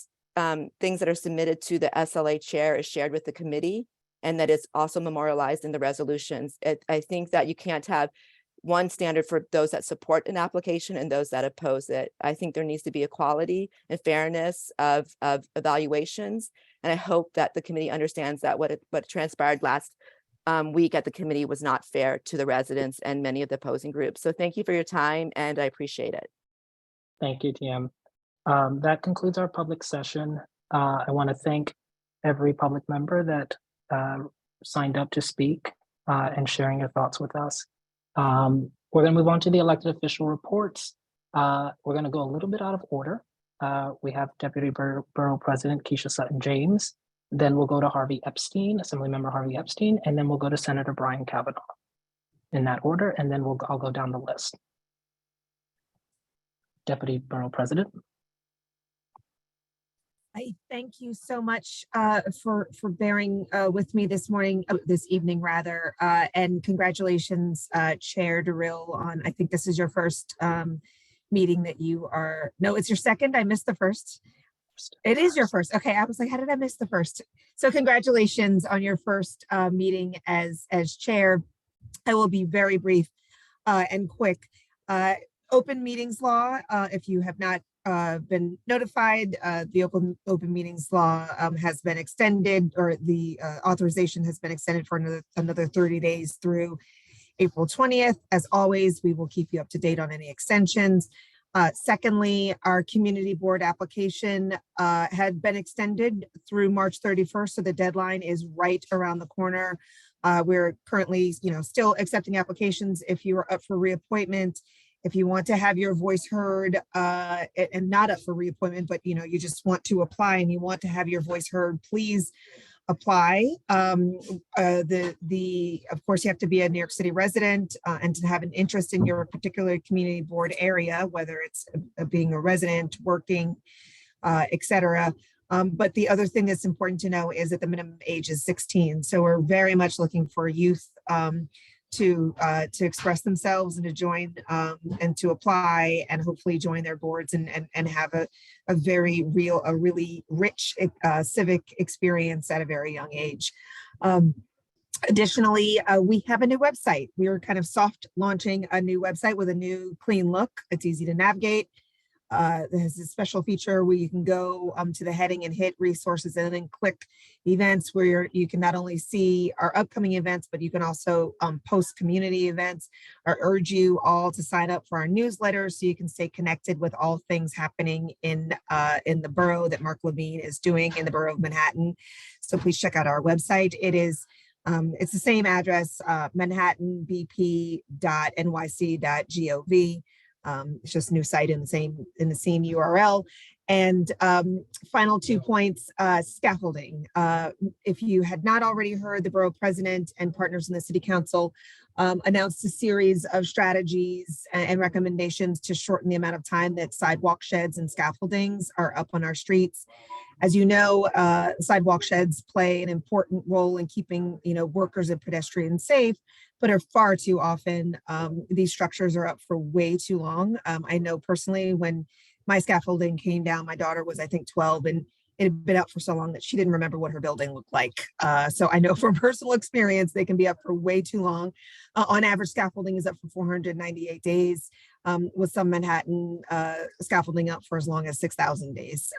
things that are submitted to the SLA chair is shared with the committee and that it's also memorialized in the resolutions. I think that you can't have one standard for those that support an application and those that oppose it. I think there needs to be equality and fairness of evaluations. And I hope that the committee understands that what transpired last week at the committee was not fair to the residents and many of the opposing groups. So thank you for your time and I appreciate it. Thank you, TM. That concludes our public session. I want to thank every public member that signed up to speak and sharing your thoughts with us. We're going to move on to the elected official reports. We're going to go a little bit out of order. We have Deputy Borough President Keisha Sutton James. Then we'll go to Harvey Epstein, Assemblymember Harvey Epstein, and then we'll go to Senator Brian Kavanaugh in that order, and then I'll go down the list. Deputy Borough President. I thank you so much for bearing with me this evening rather, and congratulations, Chair Durrill, on, I think this is your first meeting that you are, no, it's your second, I missed the first. It is your first, okay, I was like, how did I miss the first? So congratulations on your first meeting as chair. I will be very brief and quick. Open meetings law, if you have not been notified, the open meetings law has been extended, or the authorization has been extended for another 30 days through April 20th. As always, we will keep you up to date on any extensions. Secondly, our community board application had been extended through March 31st, so the deadline is right around the corner. We're currently, still accepting applications if you are up for reappointment. If you want to have your voice heard and not up for reappointment, but you just want to apply and you want to have your voice heard, please apply. Of course, you have to be a New York City resident and to have an interest in your particular community board area, whether it's being a resident, working, etc. But the other thing that's important to know is that the minimum age is 16. So we're very much looking for youth to express themselves and to join and to apply and hopefully join their boards and have a really rich civic experience at a very young age. Additionally, we have a new website. We are kind of soft launching a new website with a new clean look. It's easy to navigate. There's a special feature where you can go to the heading and hit resources and then click events, where you can not only see our upcoming events, but you can also post community events. I urge you all to sign up for our newsletter so you can stay connected with all things happening in the borough that Mark Levine is doing in the borough of Manhattan. So please check out our website. It is it's the same address, manhattanbp.nyc.gov. It's just a new site in the same URL. And final 2 points, scaffolding. If you had not already heard, the borough president and partners in the city council announced a series of strategies and recommendations to shorten the amount of time that sidewalk sheds and scaffoldings are up on our streets. As you know, sidewalk sheds play an important role in keeping workers and pedestrians safe, but are far too often, these structures are up for way too long. I know personally when my scaffolding came down, my daughter was, I think, 12, and it had been up for so long that she didn't remember what her building looked like. So I know from personal experience, they can be up for way too long. On average, scaffolding is up for 498 days, with some Manhattan scaffolding up for as long as 6,000 days.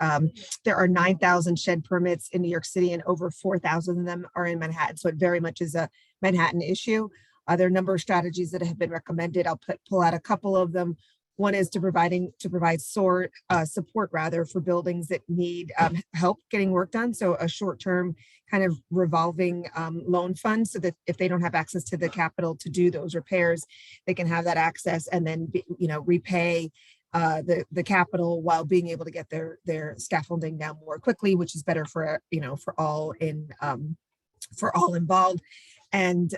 There are 9,000 shed permits in New York City, and over 4,000 of them are in Manhattan. So it very much is a Manhattan issue. There are a number of strategies that have been recommended. I'll pull out a couple of them. One is to provide support rather for buildings that need help getting work done. So a short-term kind of revolving loan fund, so that if they don't have access to the capital to do those repairs, they can have that access and then repay the capital while being able to get their scaffolding down more quickly, which is better for all involved. And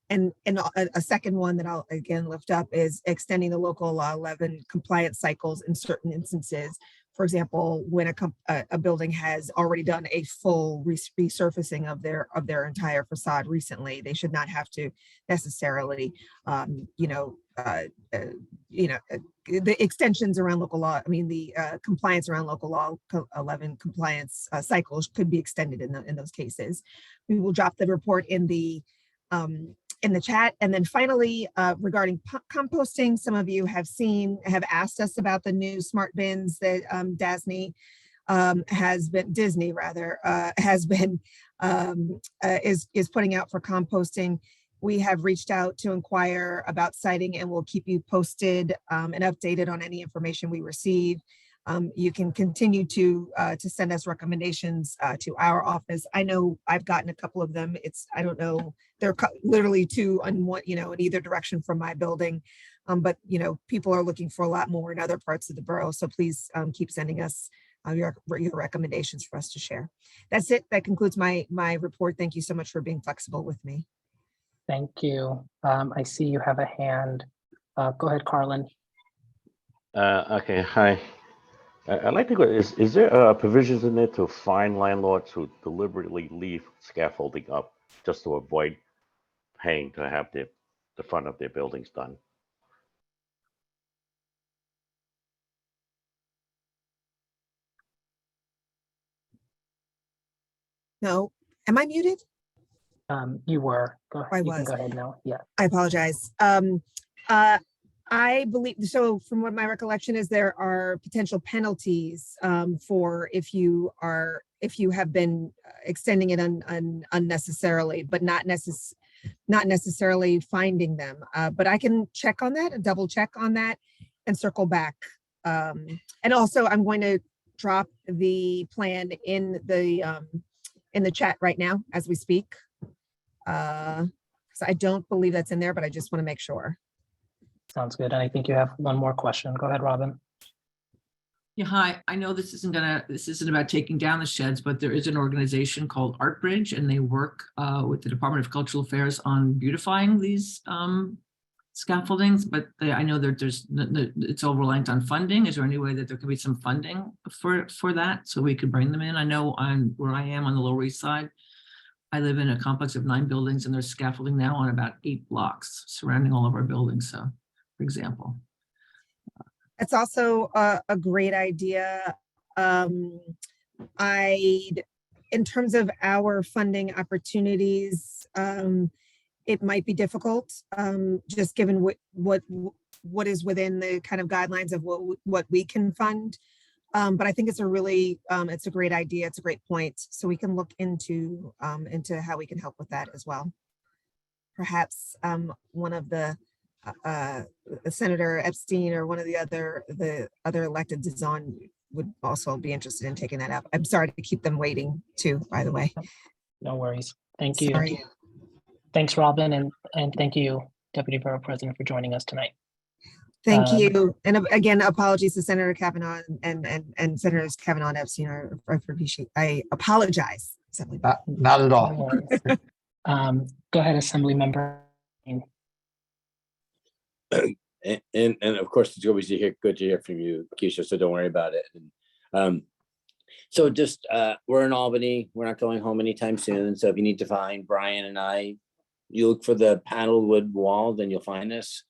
And a second one that I'll again lift up is extending the local law 11 compliance cycles in certain instances. For example, when a building has already done a full resurfacing of their entire facade recently, they should not have to necessarily, the extensions around local law. I mean, the compliance around local law 11 compliance cycles could be extended in those cases. We will drop the report in the chat. And then finally, regarding composting, some of you have asked us about the new smart bins that Disney has been is putting out for composting. We have reached out to inquire about siting, and we'll keep you posted and updated on any information we receive. You can continue to send us recommendations to our office. I know I've gotten a couple of them. I don't know, they're literally two on one, in either direction from my building. But people are looking for a lot more in other parts of the borough. So please keep sending us your recommendations for us to share. That's it. That concludes my report. Thank you so much for being flexible with me. Thank you. I see you have a hand. Go ahead, Carlin. Okay, hi. I'd like to go, is there provisions in there to fine landlords who deliberately leave scaffolding up just to avoid paying to have the front of their buildings done? No, am I muted? You were. Go ahead. I You was. can go ahead now. Yeah. I apologize. I believe, so from what my recollection is, there are potential penalties for if you have been extending it unnecessarily, but not necessarily finding them. But I can check on that and double check on that and circle back. And also I'm going to drop the plan in the chat right now as we speak. So I don't believe that's in there, but I just want to make sure. Sounds good. And I think you have one more question. Go ahead, Robin. Yeah, hi. I know this isn't about taking down the sheds, but there is an organization called Art Bridge, and they work with the Department of Cultural Affairs on beautifying these scaffoldings. But I know that it's all reliant on funding. Is there any way that there could be some funding for that so we could bring them in? I know where I am on the Lower East Side, I live in a complex of 9 buildings, and there's scaffolding now on about 8 blocks surrounding all of our buildings. So, for example. It's also a great idea. In terms of our funding opportunities, it might be difficult, just given what is within the kind of guidelines of what we can fund. But I think it's it's a great idea. It's a great point. So we can look into how we can help with that as well. Perhaps one of the Senator Epstein or one of the other electeds is on would also be interested in taking that up. I'm sorry to keep them waiting too, by the way. No worries. Thank you. Sorry. Thanks, Robin. And thank you, Deputy Borough President, for joining us tonight. Thank you. And again, apologies to Senator Kavanaugh and Senators Kavanaugh and Epstein. I apologize. Not at all. No worries. Go ahead, Assembly Member. And of course, it's always good to hear from you, Keisha, so don't worry about it. So just, we're in Albany. We're not going home anytime soon. So if you need to find Brian and I, you look for the panel wood wall, then you'll find us.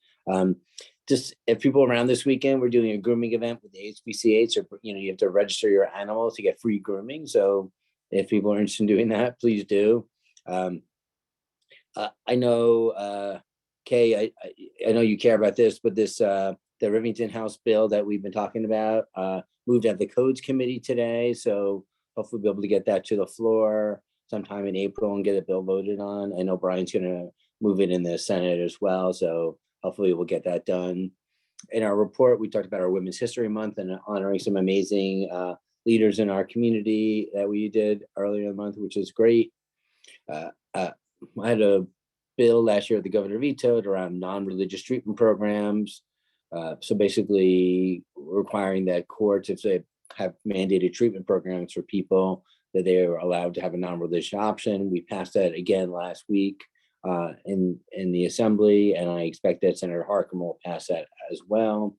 Just if people around this weekend, we're doing a grooming event with the HBCH, so you have to register your animal to get free grooming. So if people are interested in doing that, please do. I know, Kay, I know you care about this, but the Rivington House bill that we've been talking about moved out of the Codes Committee today. So hopefully we'll be able to get that to the floor sometime in April and get a bill voted on. I know Brian's going to move it in the Senate as well. So hopefully we'll get that done. In our report, we talked about our Women's History Month and honoring some amazing leaders in our community that we did earlier in the month, which is great. I had a bill last year the governor vetoed around non-religious treatment programs. So basically requiring that courts, if they have mandated treatment programs for people, that they are allowed to have a non-religious option. We passed that again last week. in the assembly, and I expect that Senator Harkin will pass that as well.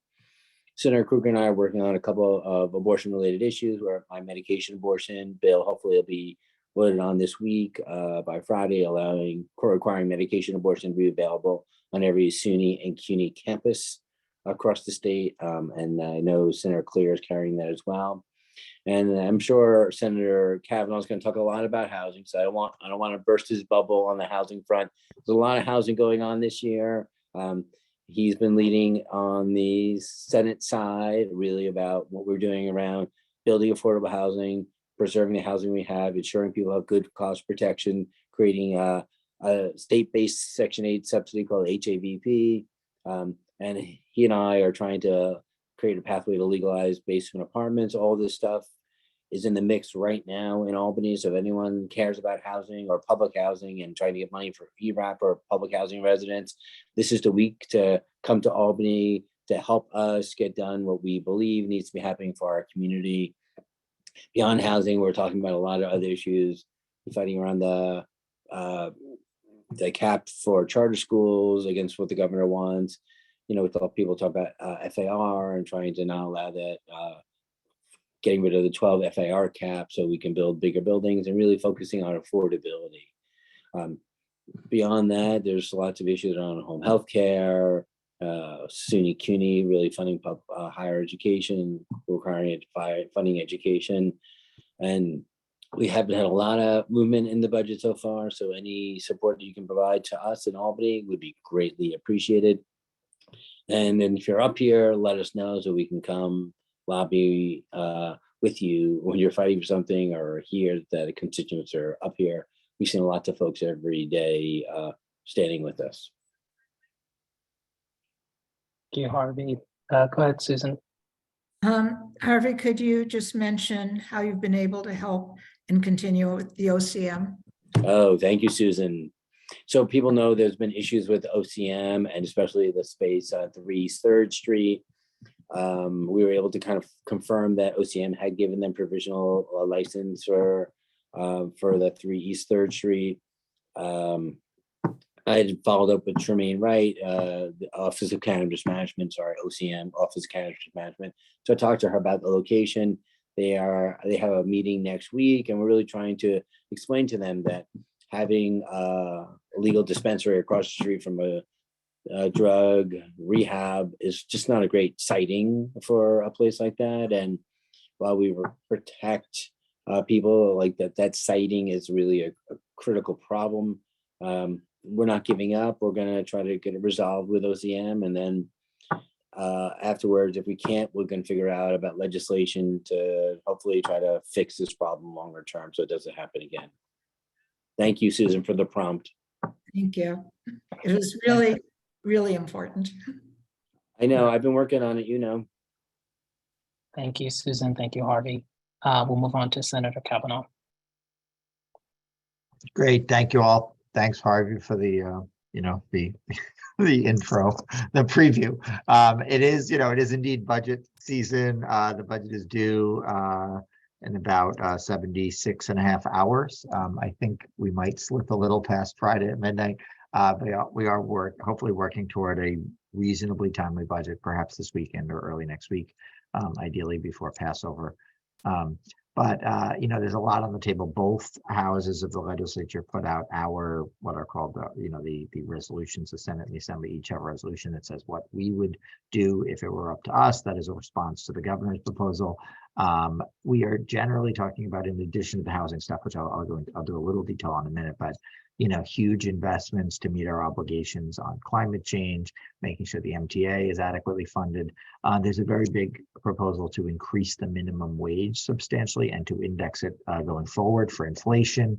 Senator Kruger and I are working on a couple of abortion-related issues where my medication abortion bill hopefully will be voted on this week by Friday, requiring medication abortion to be available on every SUNY and CUNY campus across the state. And I know Senator Clear is carrying that as well. And I'm sure Senator Kavanaugh is going to talk a lot about housing. So I don't want to burst his bubble on the housing front. There's a lot of housing going on this year. He's been leading on the Senate side, really about what we're doing around building affordable housing, preserving the housing we have, ensuring people have good cost protection, creating a state-based Section 8 subsidy called HAVP. And he and I are trying to create a pathway to legalize basement apartments. All this stuff is in the mix right now in Albany. So if anyone cares about housing or public housing and trying to get money for ERAP or public housing residents, this is the week to come to Albany to help us get done what we believe needs to be happening for our community. Beyond housing, we're talking about a lot of other issues, fighting around the cap for charter schools against what the governor wants. You know, people talk about FAR and trying to not allow that, getting rid of the 12 FAR cap so we can build bigger buildings and really focusing on affordability. Beyond that, there's lots of issues around home health care, SUNY CUNY really funding higher education, requiring funding education. And we haven't had a lot of movement in the budget so far. So any support that you can provide to us in Albany would be greatly appreciated. And then if you're up here, let us know so we can come lobby with you when you're fighting for something, or hear that the constituents are up here. We've seen lots of folks every day standing with us. Thank you, Harvey. Go ahead, Susan. Harvey, could you just mention how you've been able to help and continue with the OCM? Oh, thank you, Susan. So people know there's been issues with OCM and especially the space at 3 East 3rd Street. We were able to kind of confirm that OCM had given them provisional license for the 3 East 3rd Street. I had followed up with Tremaine Wright, the Office of Cannabis Management, OCM, Office of Cannabis Management. So I talked to her about the location. They have a meeting next week, and we're really trying to explain to them that having a legal dispensary across the street from a drug rehab is just not a great siting for a place like that. And while we protect people like that siting is really a critical problem. We're not giving up. We're going to try to get it resolved with OCM. And then afterwards, if we can't, we're going to figure out about legislation to hopefully try to fix this problem longer term so it doesn't happen again. Thank you, Susan, for the prompt. Thank you. It was really, really important. I know, I've been working on it, you know. Thank you, Susan. Thank you, Harvey. We'll move on to Senator Kavanaugh. Great, thank you all. Thanks, Harvey, for the the intro, the preview. It is indeed budget season. The budget is due in about 76 and a half hours. I think we might slip a little past Friday at midnight. But we are hopefully working toward a reasonably timely budget, perhaps this weekend or early next week, ideally before Passover. But there's a lot on the table. Both houses of the legislature put out what are called the resolutions. The Senate and the Assembly each have a resolution that says what we would do if it were up to us. That is a response to the governor's proposal. We are generally talking about, in addition to the housing stuff, which I'll do a little detail on in a minute, but huge investments to meet our obligations on climate change, making sure the MTA is adequately funded. There's a very big proposal to increase the minimum wage substantially and to index it going forward for inflation,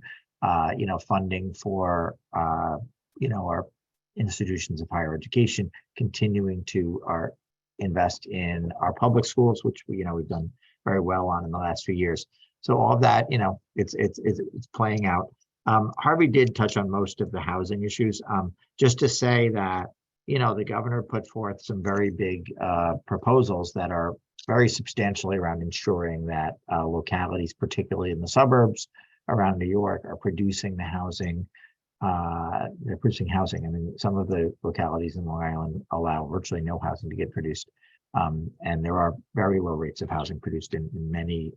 funding for, our institutions of higher education, continuing to invest in our public schools, which we've done very well on in the last few years. So all of that, it's playing out. Harvey did touch on most of the housing issues. Just to say that, the governor put forth some very big proposals that are very substantially around ensuring that localities, particularly in the suburbs around New York, are producing the housing they're producing housing. I mean, some of the localities in Long Island allow virtually no housing to get produced. And there are very low rates of housing produced in many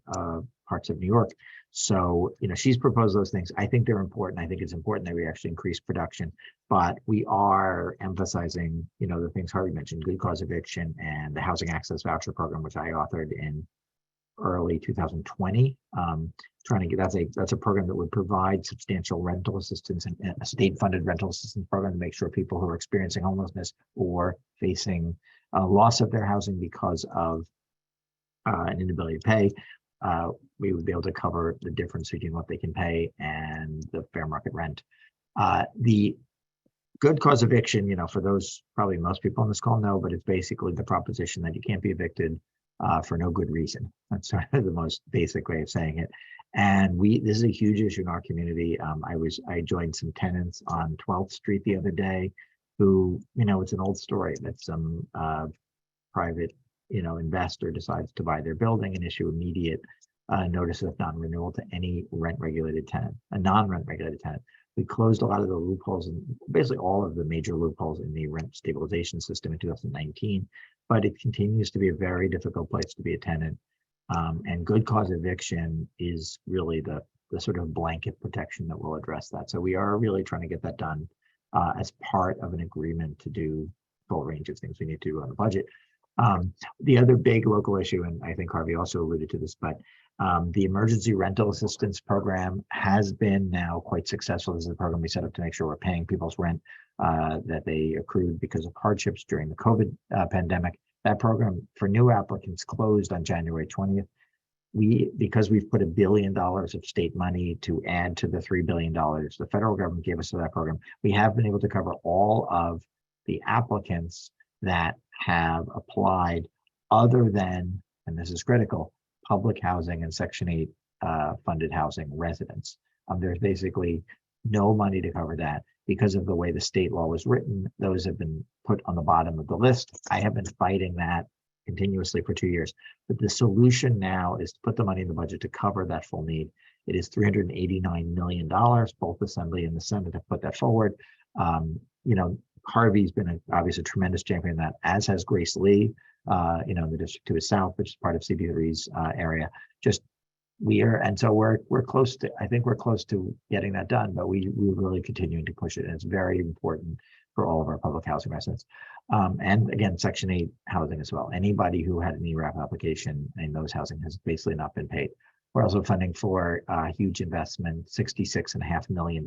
parts of New York. So, she's proposed those things. I think they're important. I think it's important that we actually increase production, but we are emphasizing, the things Harvey mentioned, good cause eviction and the housing access voucher program, which I authored in early 2020. Trying to get, that's a program that would provide substantial rental assistance and a state-funded rental assistance program to make sure people who are experiencing homelessness or facing loss of their housing because of an inability to pay, we would be able to cover the difference between what they can pay and the fair market rent. The good cause eviction, for those, probably most people on this call know, but it's basically the proposition that you can't be evicted for no good reason. That's sort of the most basic way of saying it. And this is a huge issue in our community. I joined some tenants on 12th Street the other day who, it's an old story that some private, investor decides to buy their building and issue immediate notice of non-renewal to any rent-regulated tenant, a non-rent regulated tenant. We closed a lot of the loopholes and basically all of the major loopholes in the rent stabilization system in 2019, but it continues to be a very difficult place to be a tenant. And good cause eviction is really the sort of blanket protection that will address that. So we are really trying to get that done as part of an agreement to do full range of things we need to do on the budget. The other big local issue, and I think Harvey also alluded to this, but the emergency rental assistance program has been now quite successful. This is a program we set up to make sure we're paying people's rent that they accrued because of hardships during the COVID pandemic. That program for new applicants closed on January 20th. Because we've put $1 billion of state money to add to the $3 billion the federal government gave us for that program, we have been able to cover all of the applicants that have applied other than, and this is critical, public housing and Section 8 funded housing residents. There's basically no money to cover that because of the way the state law was written. Those have been put on the bottom of the list. I have been fighting that continuously for 2 years, but the solution now is to put the money in the budget to cover that full need. It is $389 million. Both Assembly and the Senate have put that forward. Harvey's been obviously a tremendous champion of that, as has Grace Lee, in the district to his south, which is part of CB3's area. We're close to, I think we're close to getting that done, but we're really continuing to push it. And it's very important for all of our public housing residents. And again, Section 8 housing as well. Anybody who had an ERAP application and those housing has basically not been paid. We're also funding for a huge investment, $66.5 million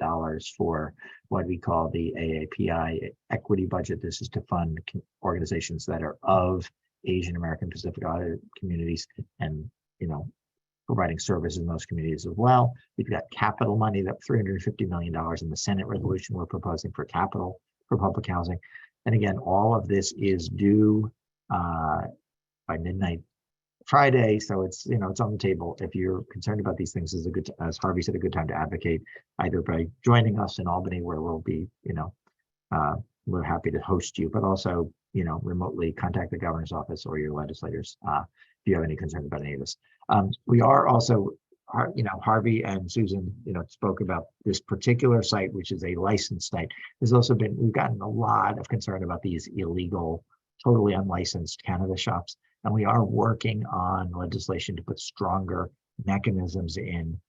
for what we call the AAPI equity budget. This is to fund organizations that are of Asian American Pacific Islander communities and, providing services in those communities as well. We've got capital money, that $350 million in the Senate resolution we're proposing for capital for public housing. And again, all of this is due by midnight Friday, so it's on the table. If you're concerned about these things, is a good, as Harvey said, a good time to advocate, either by joining us in Albany, where we'll be, we're happy to host you, but also, remotely contact the governor's office or your legislators if you have any concerns about any of this. We are also, Harvey and Susan, spoke about this particular site, which is a licensed site. There's also been, we've gotten a lot of concern about these illegal, totally unlicensed cannabis shops. And we are working on legislation to put stronger mechanisms in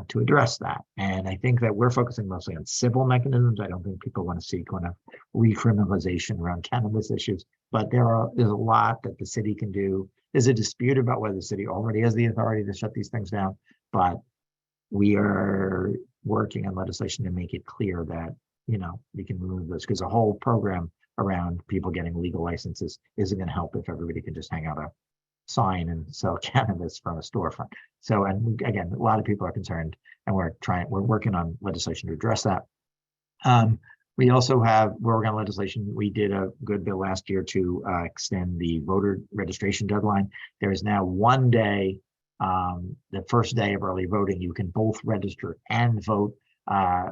to address that. And I think that we're focusing mostly on civil mechanisms. I don't think people want to see kind of recriminalization around cannabis issues, but there's a lot that the city can do. There's a dispute about whether the city already has the authority to shut these things down, but we are working on legislation to make it clear that, we can remove those, because the whole program around people getting legal licenses isn't going to help if everybody can just hang out a sign and sell cannabis from a storefront. So, and again, a lot of people are concerned, and we're working on legislation to address that. We're working on legislation. We did a good bill last year to extend the voter registration deadline. There is now one day, the first day of early voting, you can both register and vote.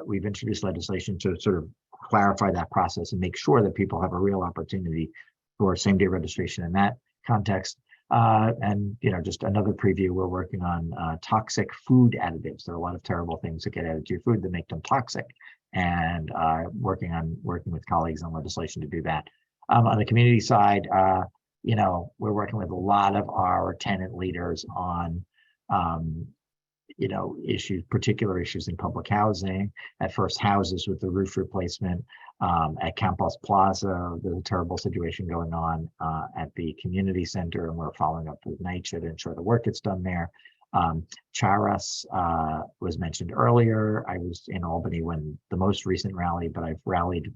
We've introduced legislation to sort of clarify that process and make sure that people have a real opportunity for same-day registration in that context. And just another preview, we're working on toxic food additives. There are a lot of terrible things that get added to your food that make them toxic. and working with colleagues on legislation to do that. On the community side, you know, we're working with a lot of our tenant leaders on, you know, particular issues in public housing, at First Houses with the roof replacement, at Campos Plaza, there's a terrible situation going on at the community center, and we're following up with NYCHA to ensure the work gets done there. Charas was mentioned earlier. I was in Albany when the most recent rally, but I've rallied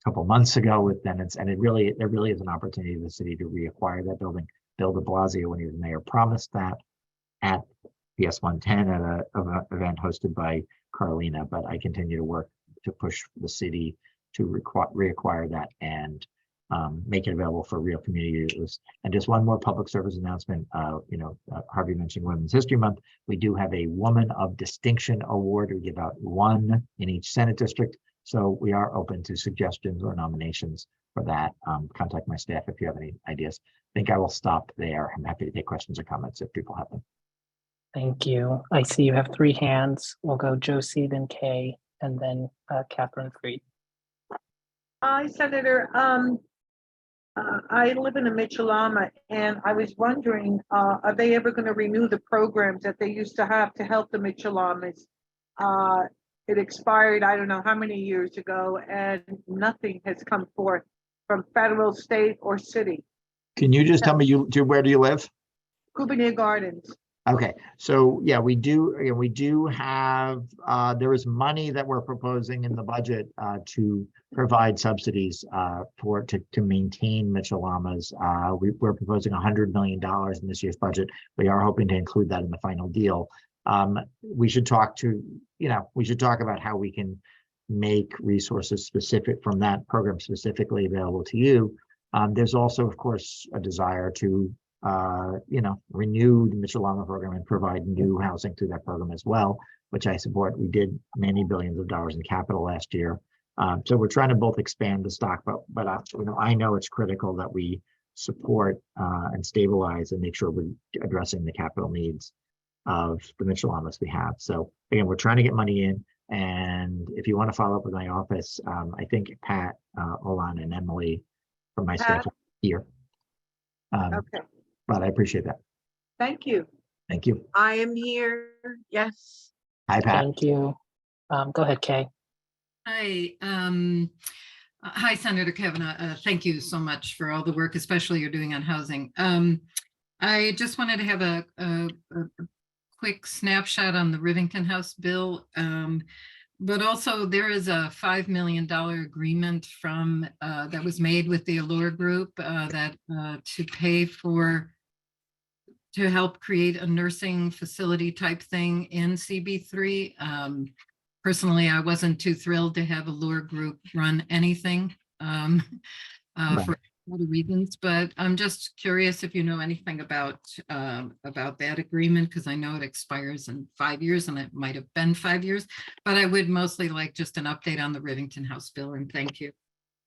couple months ago with tenants, and there really is an opportunity for the city to reacquire that building. Bill de Blasio, when he was mayor, promised that at PS 110 at an event hosted by Carlina, but I continue to work to push the city to reacquire that and make it available for real community use. And just one more public service announcement. You know, Harvey mentioned Women's History Month. We do have a Woman of Distinction Award. We give out one in each Senate district. So we are open to suggestions or nominations for that. Contact my staff if you have any ideas. I think I will stop there. I'm happy to take questions or comments if people have them. Thank you. I see you have 3 hands. We'll go Josie, then Kay, and then Catherine Freed. Hi, Senator. I live in a Mitchell-Lama, and I was wondering, are they ever going to renew the programs that they used to have to help the Mitchell-Lamas? It expired, I don't know how many years ago, and nothing has come forth from federal, state, or city. Can you just tell me where do you live? Coubinier Gardens. Okay, so yeah, we do have, there is money that we're proposing in the budget to provide subsidies to maintain Mitchell-Lamas. We're proposing $100 million in this year's budget. We are hoping to include that in the final deal. We should talk about how we can make resources specific from that program specifically available to you. There's also, of course, a desire to renew the Mitchell-Lama program and provide new housing through that program as well, which I support. We did many billions of dollars in capital last year. So we're trying to both expand the stock, but I know it's critical that we support and stabilize and make sure we're addressing the capital needs of the Mitchell-Lamas we have. So again, we're trying to get money in. And if you want to follow up with my office, I think Pat, Olan, and Emily from my staff are here. Okay. But I appreciate that. Thank you. Thank you. I am here. Yes. Hi, Pat. Thank you. Go ahead, Kay. Hi. Hi, Senator Kavanaugh. Thank you so much for all the work, especially you're doing on housing. I just wanted to have a quick snapshot on the Rivington House bill. But also there is a $5 million agreement from that was made with the Allure Group to help create a nursing facility type thing in CB3. Personally, I wasn't too thrilled to have Allure Group run anything for other reasons, but I'm just curious if you know anything about that agreement, because I know it expires in 5 years, and it might have been 5 years, but I would mostly like just an update on the Rivington House bill, and thank you.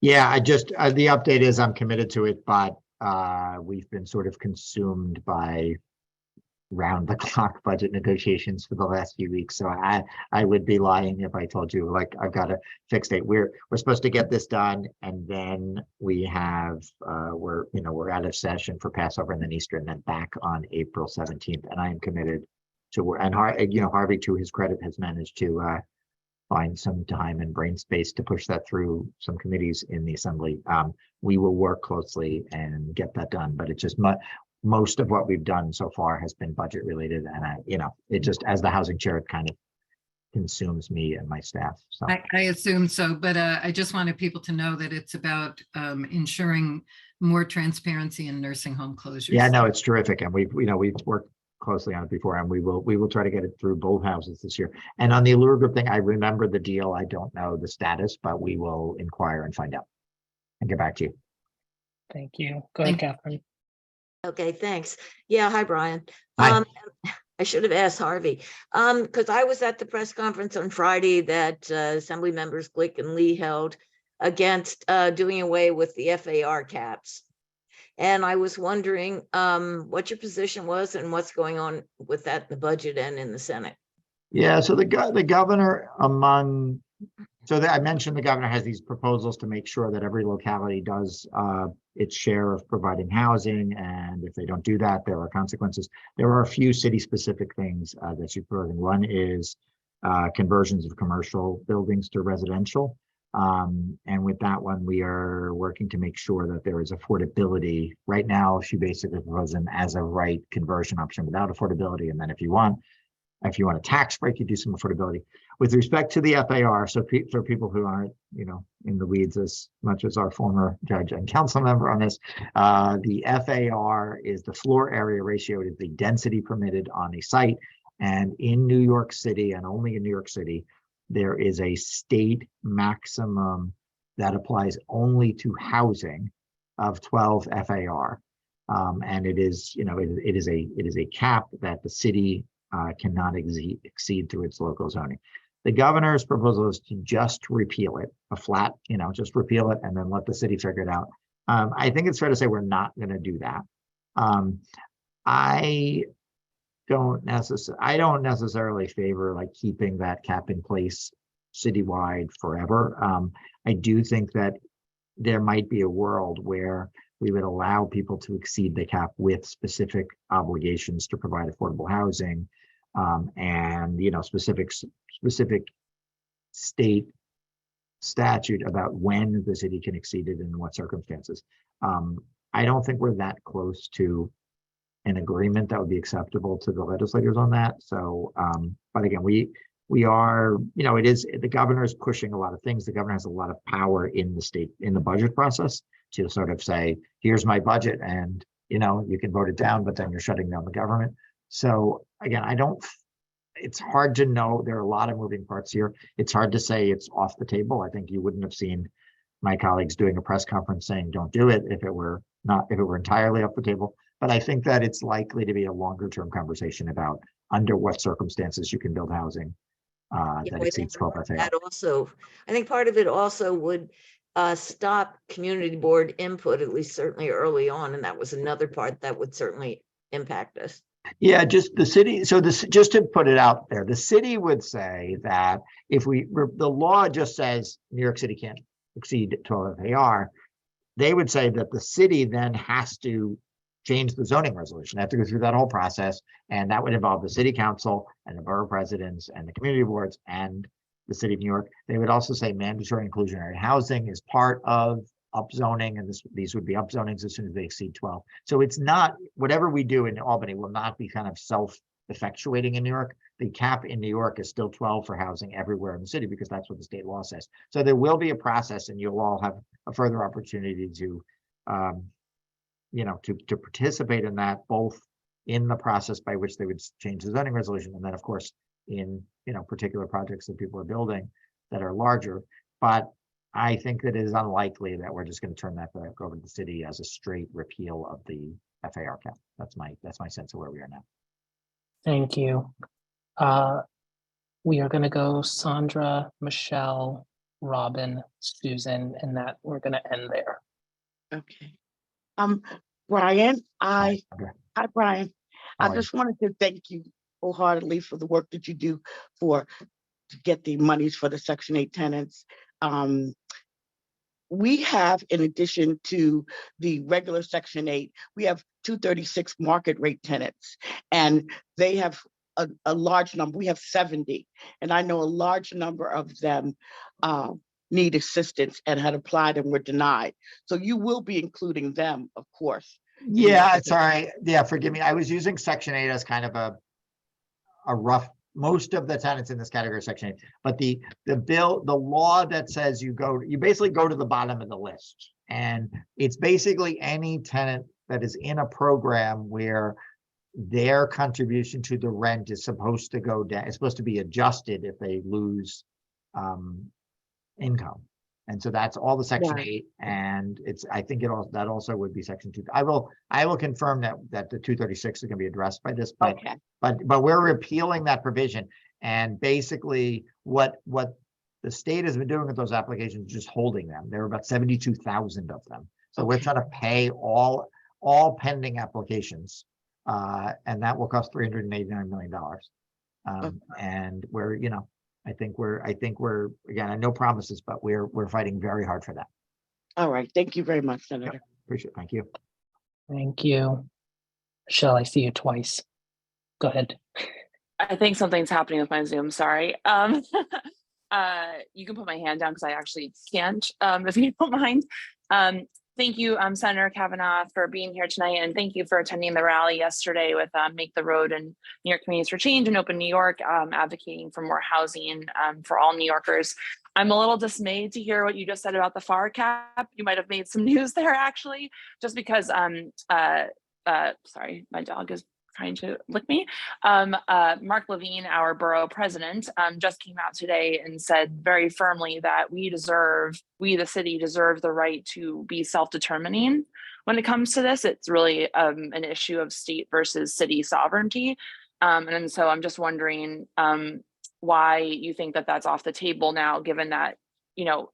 Yeah, I just the update is I'm committed to it, but we've been sort of consumed by round the clock budget negotiations for the last few weeks. So I would be lying if I told you like I've got a fixed date. We're supposed to get this done, and then we have we're out of session for Passover and then Easter, and then back on April 17th. And I am committed to Harvey, to his credit, has managed to find some time and brain space to push that through some committees in the assembly. We will work closely and get that done, but it's just most of what we've done so far has been budget related, and it just, as the housing chair, it kind of consumes me and my staff. So I assume so, but I just wanted people to know that it's about ensuring more transparency in nursing home closures. Yeah, no, it's terrific, and we've worked closely on it before, and we will try to get it through both houses this year. And on the Allure Group thing, I remember the deal. I don't know the status, but we will inquire and find out and get back to you. Thank you. Go ahead, Catherine. Okay, thanks. Yeah, hi, Brian. Hi. I should have asked Harvey, because I was at the press conference on Friday that Assembly members Glick and Lee held against doing away with the FAR caps. And I was wondering what your position was and what's going on with that in the budget and in the Senate. Yeah, so the governor, among So I mentioned the governor has these proposals to make sure that every locality does its share of providing housing, and if they don't do that, there are consequences. There are a few city-specific things that she's proposing. One is conversions of commercial buildings to residential. And with that one, we are working to make sure that there is affordability. Right now, she basically proposes an as a right conversion option without affordability. And then if you want a tax break, you do some affordability. With respect to the FAR, so for people who aren't, in the weeds as much as our former judge and council member on this, the FAR is the floor area ratio. It is the density permitted on a site. And in New York City, and only in New York City, there is a state maximum that applies only to housing of 12 FAR. And it is, it is a cap that the city cannot exceed through its local zoning. The governor's proposal is to just repeal it, a flat, just repeal it and then let the city figure it out. I think it's fair to say we're not going to do that. I don't necessarily favor like keeping that cap in place citywide forever. I do think that there might be a world where we would allow people to exceed the cap with specific obligations to provide affordable housing, and specific state statute about when the city can exceed it and in what circumstances. I don't think we're that close to an agreement that would be acceptable to the legislators on that. So, but again, we are, it is, the governor is pushing a lot of things. The governor has a lot of power in the state, in the budget process to sort of say, here's my budget and, you can vote it down, but then you're shutting down the government. So again, it's hard to know. There are a lot of moving parts here. It's hard to say it's off the table. I think you wouldn't have seen my colleagues doing a press conference saying, don't do it if it were entirely off the table. But I think that it's likely to be a longer term conversation about under what circumstances you can build housing that exceeds 12 FAR. That also, I think part of it also would stop community board input, at least certainly early on. And that was another part that would certainly impact us. Yeah, just the city. So just to put it out there, the city would say that if the law just says New York City can't exceed 12 FAR, they would say that the city then has to change the zoning resolution. They have to go through that whole process, and that would involve the city council and the borough presidents and the community boards and the city of New York. They would also say mandatory inclusionary housing is part of upzoning, and these would be upzonings as soon as they exceed 12. So it's not, whatever we do in Albany will not be kind of self-effectuating in New York. The cap in New York is still 12 for housing everywhere in the city because that's what the state law says. So there will be a process, and you'll all have a further opportunity to to participate in that, both in the process by which they would change the zoning resolution, and then of course in particular projects that people are building that are larger. But I think that it is unlikely that we're just going to turn that back over to the city as a straight repeal of the FAR cap. That's my sense of where we are now. Thank you. We are going to go Sandra, Michelle, Robin, Susan, and that we're going to end there. Okay. Brian, hi, Brian. I just wanted to thank you wholeheartedly for the work that you do to get the monies for the Section 8 tenants. We have, in addition to the regular Section 8, we have 236 market rate tenants, and they have a large number. We have 70, and I know a large number of them need assistance and had applied and were denied. So you will be including them, of course. Yeah, sorry. Yeah, forgive me. I was using Section 8 as kind of a rough, most of the tenants in this category are Section 8, but the law that says you basically go to the bottom of the list, and it's basically any tenant that is in a program where their contribution to the rent is supposed to go down. It's supposed to be adjusted if they lose income. And so that's all the Section 8, and I think that also would be Section 2. I will confirm that the 236 is going to be addressed by this, but we're repealing that provision, and basically what the state has been doing with those applications is just holding them. There are about 72,000 of them, so we're trying to pay all pending applications, and that will cost $389 million. And we're I think we're, again, no promises, but we're fighting very hard for that. All right, thank you very much, Senator. Appreciate it. Thank you. Thank you. Michelle, I see you twice. Go ahead. I think something's happening with my Zoom, sorry. You can put my hand down because I actually can't, if you don't mind. Thank you, Senator Kavanaugh, for being here tonight, and thank you for attending the rally yesterday with Make the Road and New York Communities for Change and Open New York, advocating for more housing for all New Yorkers. I'm a little dismayed to hear what you just said about the FAR cap. You might have made some news there, actually, just because, sorry, my dog is trying to lick me. Mark Levine, our borough president, just came out today and said very firmly that we, the city, deserve the right to be self-determining. When it comes to this, it's really an issue of state versus city sovereignty. And so I'm just wondering why you think that that's off the table now, given that, you know,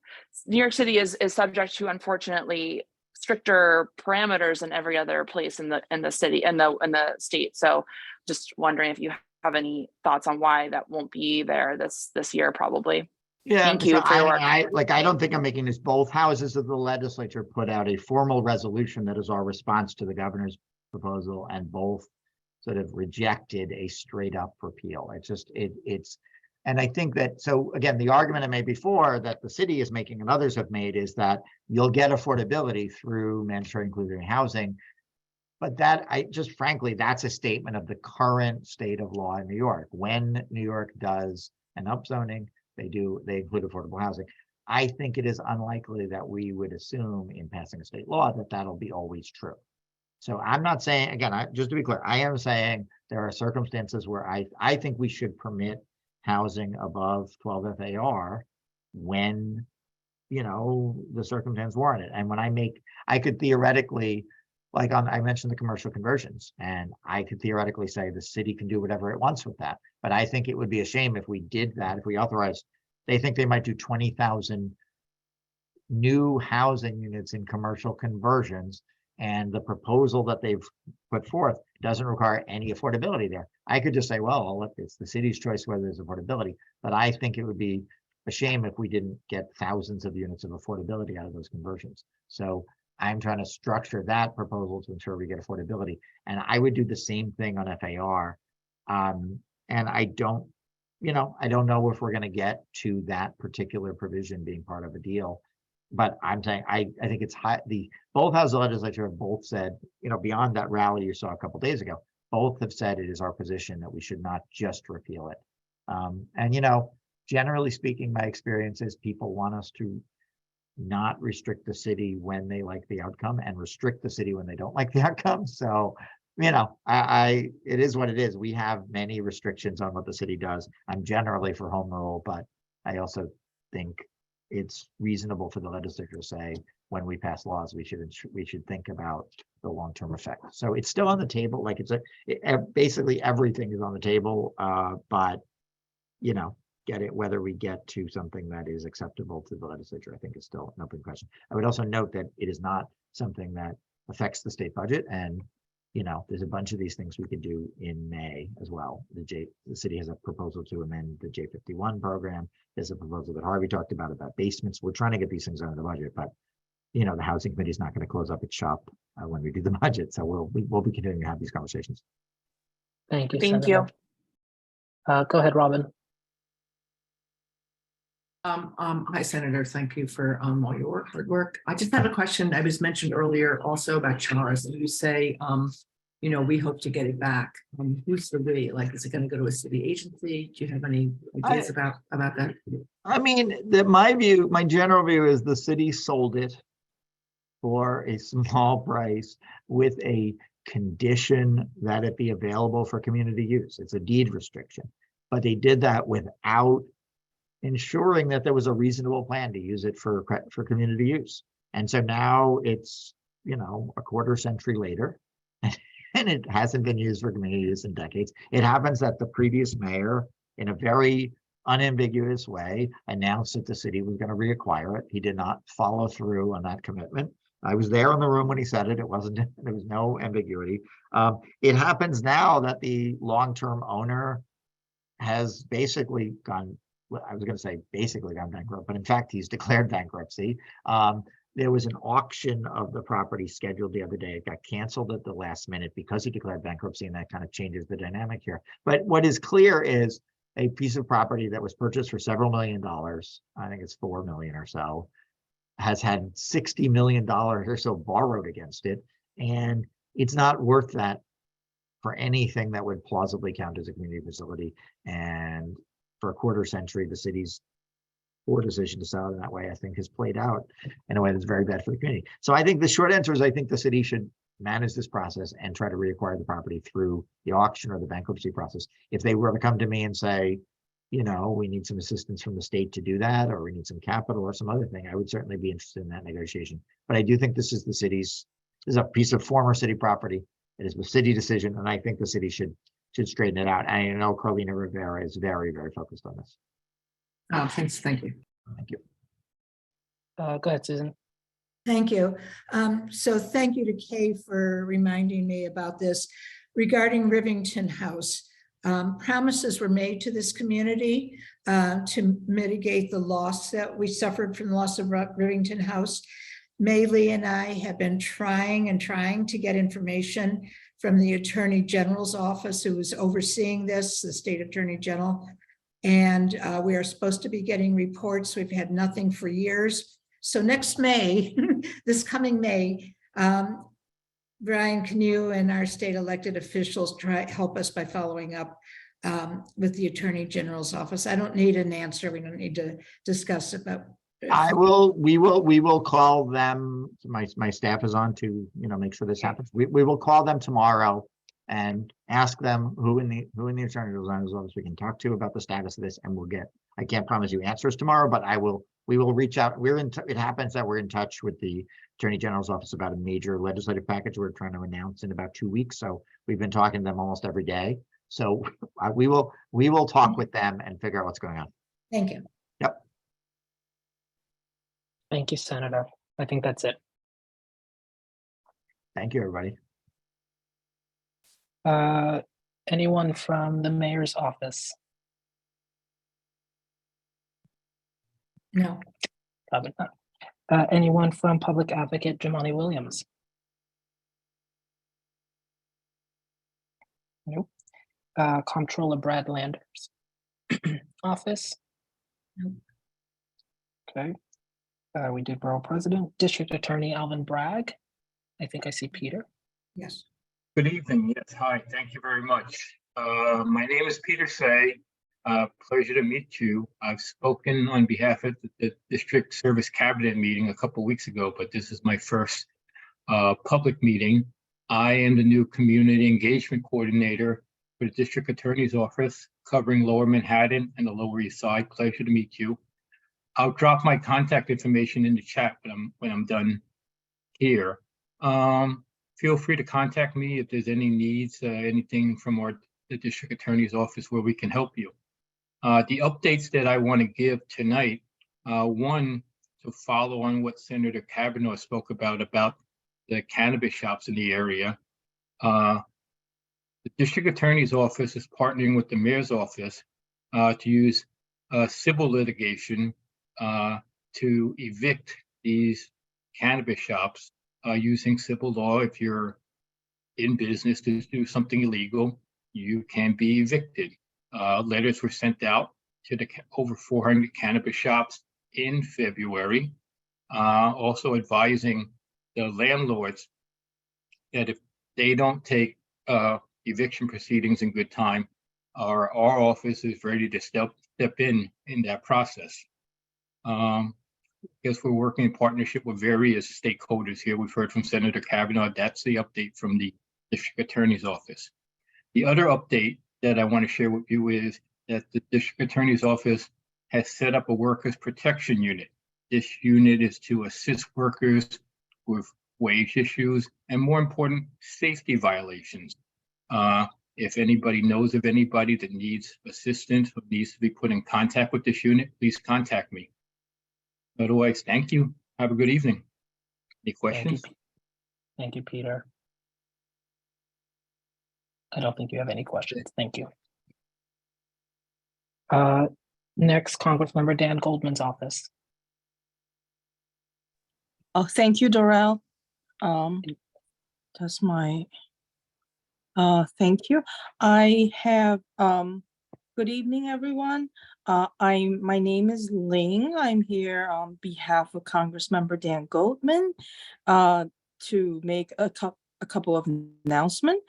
New York City is subject to, unfortunately, stricter parameters than every other place in the city and the state. So just wondering if you have any thoughts on why that won't be there this year, probably. Yeah, Thank you so for your work. I don't think I'm making this. Both houses of the legislature put out a formal resolution that is our response to the governor's proposal, and both sort of rejected a straight up repeal. It's just, and I think that, so again, the argument I made before that the city is making and others have made is that you'll get affordability through mandatory inclusionary housing. But that, frankly, that's a statement of the current state of law in New York. When New York does an upzoning, they include affordable housing. I think it is unlikely that we would assume in passing a state law that that'll be always true. So I'm not saying, again, just to be clear, I am saying there are circumstances where I think we should permit housing above 12 FAR when, you know, the circumstance warranted. And when I could theoretically, like I mentioned the commercial conversions, and I could theoretically say the city can do whatever it wants with that. But I think it would be a shame if we did that, if we authorized, they think they might do 20,000 new housing units in commercial conversions. And the proposal that they've put forth doesn't require any affordability there. I could just say, well, look, it's the city's choice whether there's affordability, but I think it would be a shame if we didn't get thousands of units of affordability out of those conversions. So I'm trying to structure that proposal to ensure we get affordability. And I would do the same thing on FAR. And I don't know if we're going to get to that particular provision being part of a deal. But I'm saying, I think it's high. Both houses of the legislature have both said, you know, beyond that rally you saw a couple of days ago, both have said it is our position that we should not just repeal it. And, you know, generally speaking, my experience is people want us to not restrict the city when they like the outcome and restrict the city when they don't like the outcome. So, you know, it is what it is. We have many restrictions on what the city does. I'm generally for home rule, but I also think it's reasonable for the legislature to say when we pass laws, we should think about the long-term effect. So it's still on the table. Like basically everything is on the table, but you know, whether we get to something that is acceptable to the legislature, I think is still an open question. I would also note that it is not something that affects the state budget, and you know, there's a bunch of these things we could do in May as well. The city has a proposal to amend the J51 program. There's a proposal that Harvey talked about basements. We're trying to get these things under the budget, but you know, the housing committee is not going to close up its shop when we do the budget. So we'll be continuing to have these conversations. Thank you. Thank Senator. Go ahead, Robin. Hi, Senator. Thank you for all your hard work. I just had a question. I was mentioned earlier also about Charles, and you say, you know, we hope to get it back. Who's the we? Like, is it going to go to a city agency? Do you have any ideas about that? I mean, my general view is the city sold it for a small price with a condition that it be available for community use. It's a deed restriction, but they did that without ensuring that there was a reasonable plan to use it for community use. And so now it's, you know, a quarter century later, and it hasn't been used for community use in decades. It happens that the previous mayor, in a very unambiguous way, announced that the city was going to reacquire it. He did not follow through on that commitment. I was there in the room when he said it. There was no ambiguity. It happens now that the long-term owner has basically gone well, I was going to say basically gone bankrupt, but in fact, he's declared bankruptcy. There was an auction of the property scheduled the other day. It got canceled at the last minute because he declared bankruptcy, and that kind of changes the dynamic here. But what is clear is a piece of property that was purchased for several $1 million, I think it's 4 million or so, has had $60 million or so borrowed against it. And it's not worth that for anything that would plausibly count as a community facility. And for a quarter century, the city's poor decision to sell it in that way, I think, has played out in a way that's very bad for the community. So I think the short answer is I think the city should manage this process and try to reacquire the property through the auction or the bankruptcy process. If they were to come to me and say, you know, we need some assistance from the state to do that, or we need some capital or some other thing, I would certainly be interested in that negotiation. But I do think this is this is a piece of former city property. It is a city decision, and I think the city should straighten it out. And I know Carlina Rivera is very, very focused on this. Thanks. Thank you. Thank you. Go ahead, Susan. Thank you. So thank you to Kay for reminding me about this. Regarding Rivington House, promises were made to this community to mitigate the loss that we suffered from the loss of Rivington House. Maylee and I have been trying to get information from the Attorney General's office, who is overseeing this, the State Attorney General. And we are supposed to be getting reports. We've had nothing for years. So next May, this coming May, Brian, can you and our state elected officials help us by following up with the Attorney General's office? I don't need an answer. We don't need to discuss it, but we will call them. My staff is on to, make sure this happens. We will call them tomorrow and ask them who in the Attorney General's office we can talk to about the status of this, and we'll get, I can't promise you answers tomorrow, but we will reach out. It happens that we're in touch with the Attorney General's office about a major legislative package we're trying to announce in about 2 weeks. So we've been talking to them almost every day. So we will talk with them and figure out what's going on. Thank you. Yep. Thank you, Senator. I think that's it. Thank you, everybody. Anyone from the mayor's office? No. Probably not. Anyone from Public Advocate Jamani Williams? Nope. Comptroller Brad Landers. Office? Nope. Okay. We did Borough President. District Attorney Alvin Bragg. I think I see Peter. Yes. Good evening. Yes, hi. Thank you very much. My name is Peter Say. Pleasure to meet you. I've spoken on behalf of the District Service Cabinet meeting a couple weeks ago, but this is my first public meeting. I am the new Community Engagement Coordinator for the District Attorney's Office, covering Lower Manhattan and the Lower East Side. Pleasure to meet you. I'll drop my contact information in the chat when I'm done here. Feel free to contact me if there's any needs, anything from the District Attorney's Office where we can help you. The updates that I want to give tonight, one, to follow on what Senator Kavanaugh spoke about the cannabis shops in the area. The District Attorney's Office is partnering with the Mayor's Office to use civil litigation to evict these cannabis shops using civil law. If you're in business to do something illegal, you can be evicted. Letters were sent out to the over 400 cannabis shops in February, also advising the landlords that if they don't take eviction proceedings in good time, our office is ready to step in that process. Guess we're working in partnership with various stakeholders here. We've heard from Senator Kavanaugh. That's the update from the District Attorney's Office. The other update that I want to share with you is that the District Attorney's Office has set up a workers' protection unit. This unit is to assist workers with wage issues and, more important, safety violations. If anybody knows of anybody that needs assistance or needs to be put in contact with this unit, please contact me. Otherwise, thank you. Have a good evening. Any questions? Thank you, Peter. I don't think you have any questions. Thank you. Next, Congressmember Dan Goldman's office. Oh, thank you, Dorel. That's my, thank you. I have, good evening, everyone. My name is Ling. I'm here on behalf of Congressmember Dan Goldman to make a couple of announcements.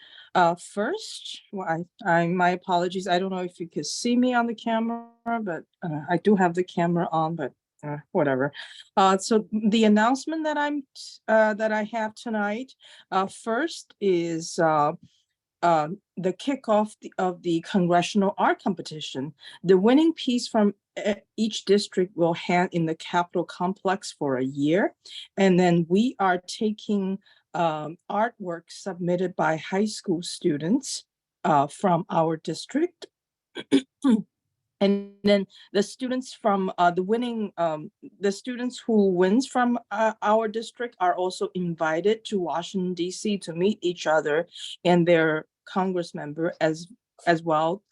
First, well, my apologies. I don't know if you could see me on the camera, but I do have the camera on, but whatever. So the announcement that that I have tonight, first is the kickoff of the congressional art competition. The winning piece from each district will hang in the Capitol complex for a year. And then we are taking artwork submitted by high school students from our district. And then the students from the students who wins from our district are also invited to Washington, D.C. to meet each other and their Congress member as well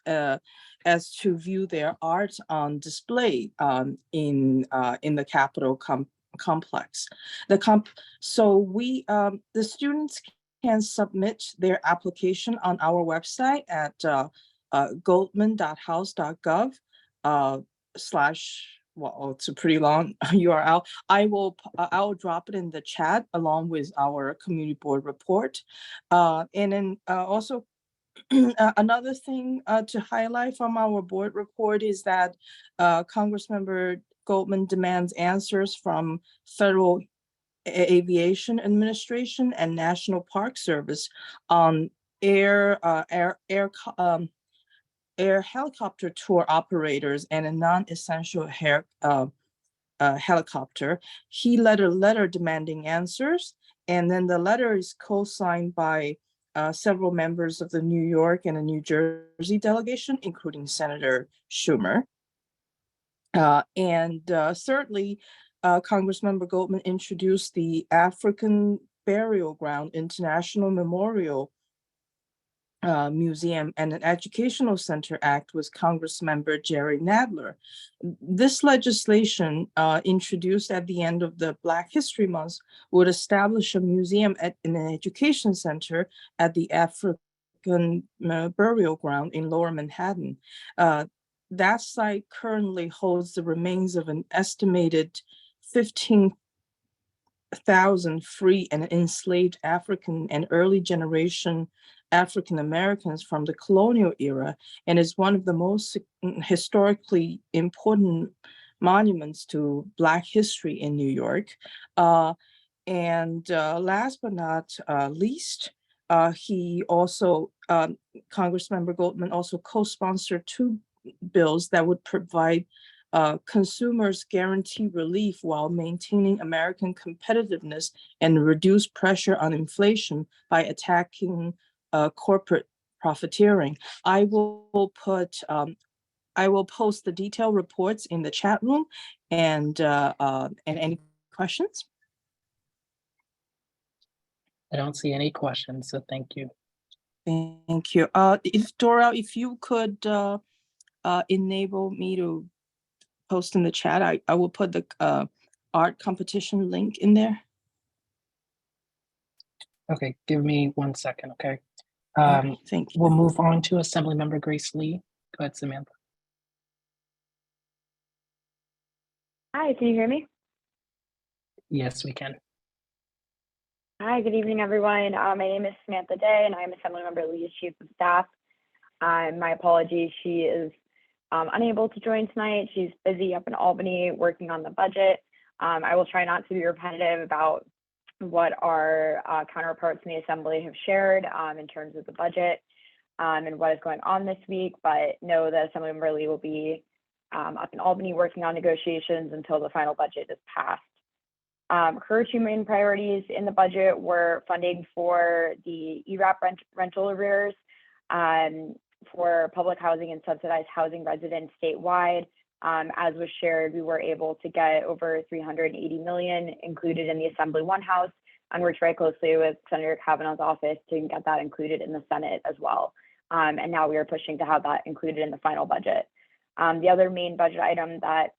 as to view their art on display in the Capitol complex. So the students can submit their application on our website at goldman.house.gov / well, it's a pretty long URL. I'll drop it in the chat along with our community board report. And then also another thing to highlight from our board report is that Congressmember Goldman demands answers from Federal Aviation Administration and National Park Service on air helicopter tour operators and a non-essential helicopter. He led a letter demanding answers, and then the letter is co-signed by several members of the New York and the New Jersey delegation, including Senator Schumer. Thirdly, Congressmember Goldman introduced the African Burial Ground International Memorial Museum and an Educational Center Act with Congressmember Jerry Nadler. This legislation, introduced at the end of the Black History Month, would establish a museum in an education center at the African Burial Ground in Lower Manhattan. That site currently holds the remains of an estimated 15,000 free and enslaved African and early generation African Americans from the colonial era, and is one of the most historically important monuments to Black history in New York. Last but not least, Congressmember Goldman also co-sponsored 2 bills that would provide consumers guarantee relief while maintaining American competitiveness and reduce pressure on inflation by attacking corporate profiteering. I will post the detailed reports in the chat room and any questions? I don't see any questions, so thank you. Thank you. If you could enable me to post in the chat, I will put the art competition link in there. Okay, give me 1 second, okay? Thank you. We'll move on to Assemblymember Grace Lee. Go ahead, Samantha. Hi, can you hear me? Yes, we can. Hi, good evening, everyone. My name is Samantha Day, and I'm Assemblymember Lee's Chief of Staff. My apologies, she is unable to join tonight. She's busy up in Albany working on the budget. I will try not to be repetitive about what our counterparts in the Assembly have shared in terms of the budget and what is going on this week, but know that Assemblymember Lee will be up in Albany working on negotiations until the final budget is passed. Her 2 main priorities in the budget were funding for the ERAP rental arrears for public housing and subsidized housing residents statewide. As was shared, we were able to get over $380 million included in the Assembly One House, and worked very closely with Senator Kavanaugh's office to get that included in the Senate as well. And now we are pushing to have that included in the final budget. The other main budget item that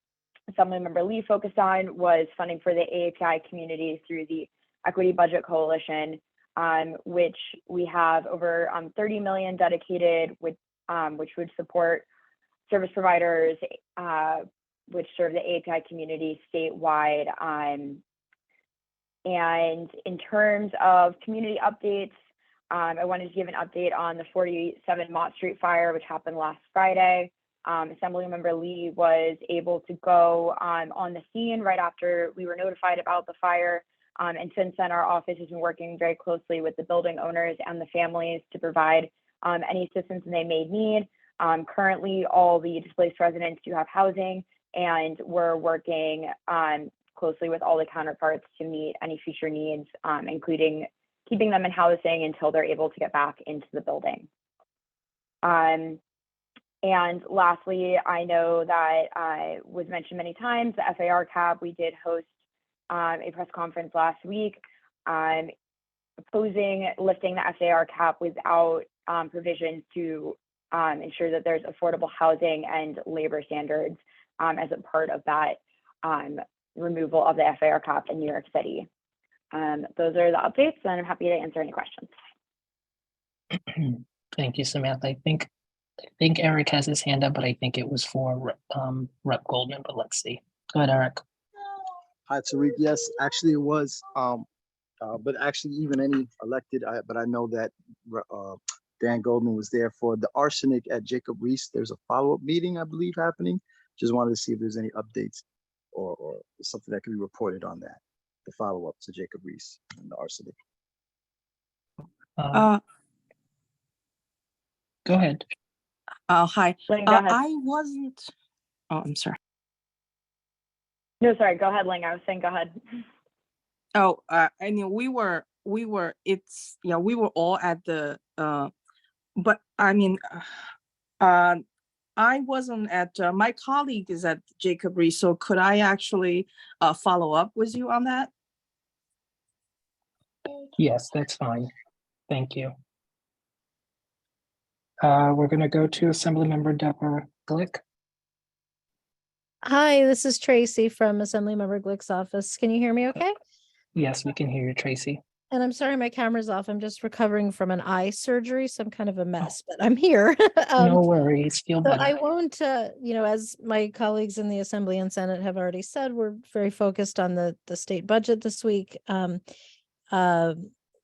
Assemblymember Lee focused on was funding for the AAPI community through the Equity Budget Coalition, which we have over 30 million dedicated, which would support service providers which serve the AAPI community statewide. And in terms of community updates, I wanted to give an update on the 47 Mott Street fire, which happened last Friday. Assemblymember Lee was able to go on the scene right after we were notified about the fire. And since then, our office has been working very closely with the building owners and the families to provide any assistance they may need. Currently, all the displaced residents do have housing, and we're working closely with all the counterparts to meet any future needs, including keeping them in housing until they're able to get back into the building. And lastly, I know that was mentioned many times, the FAR cap. We did host a press conference last week opposing lifting the FAR cap without provisions to ensure that there's affordable housing and labor standards as a part of that removal of the FAR cap in New York City. Those are the updates, and I'm happy to answer any questions. Thank you, Samantha. I think Eric has his hand up, but I think it was for Rep. Goldman, but let's see. Go ahead, Eric. Hi, Tariq. Yes, actually it was, but actually even any elected, but I know that Dan Goldman was there for the arsenic at Jacob Riis. There's a follow-up meeting, I believe, happening. Just wanted to see if there's any updates or something that could be reported on that, the follow-up to Jacob Riis and the arsenic. Go ahead. Hi. Ling, go ahead. I wasn't, oh, I'm sorry. No, sorry, go ahead, Ling. I was saying go ahead. Oh, I mean, we were, it's, yeah, we were all at the, but I mean, I wasn't at, my colleague is at Jacob Riis, so could I actually follow up with you on that? Yes, that's fine. Thank you. We're going to go to Assemblymember Deborah Glick. Hi, this is Tracy from Assemblymember Glick's office. Can you hear me okay? Yes, we can hear you, Tracy. And I'm sorry, my camera's off. I'm just recovering from an eye surgery, so I'm kind of a mess, but I'm here. No worries, feel So better. I won't, as my colleagues in the Assembly and Senate have already said, we're very focused on the state budget this week.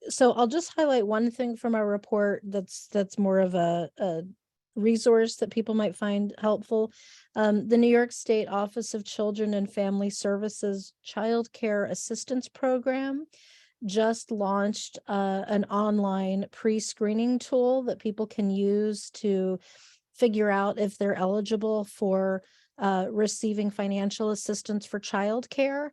So I'll just highlight one thing from our report that's more of a resource that people might find helpful. The New York State Office of Children and Family Services Child Care Assistance Program just launched an online pre-screening tool that people can use to figure out if they're eligible for receiving financial assistance for childcare.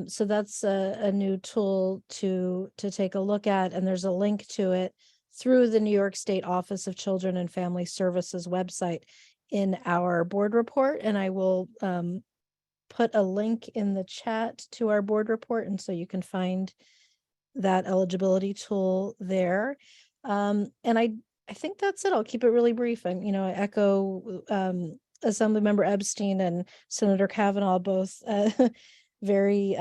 So that's a new tool to take a look at, and there's a link to it through the New York State Office of Children and Family Services website in our board report, and I will put a link in the chat to our board report, and so you can find that eligibility tool there. And I think that's it. I'll keep it really brief. I echo Assemblymember Epstein and Senator Kavanaugh both very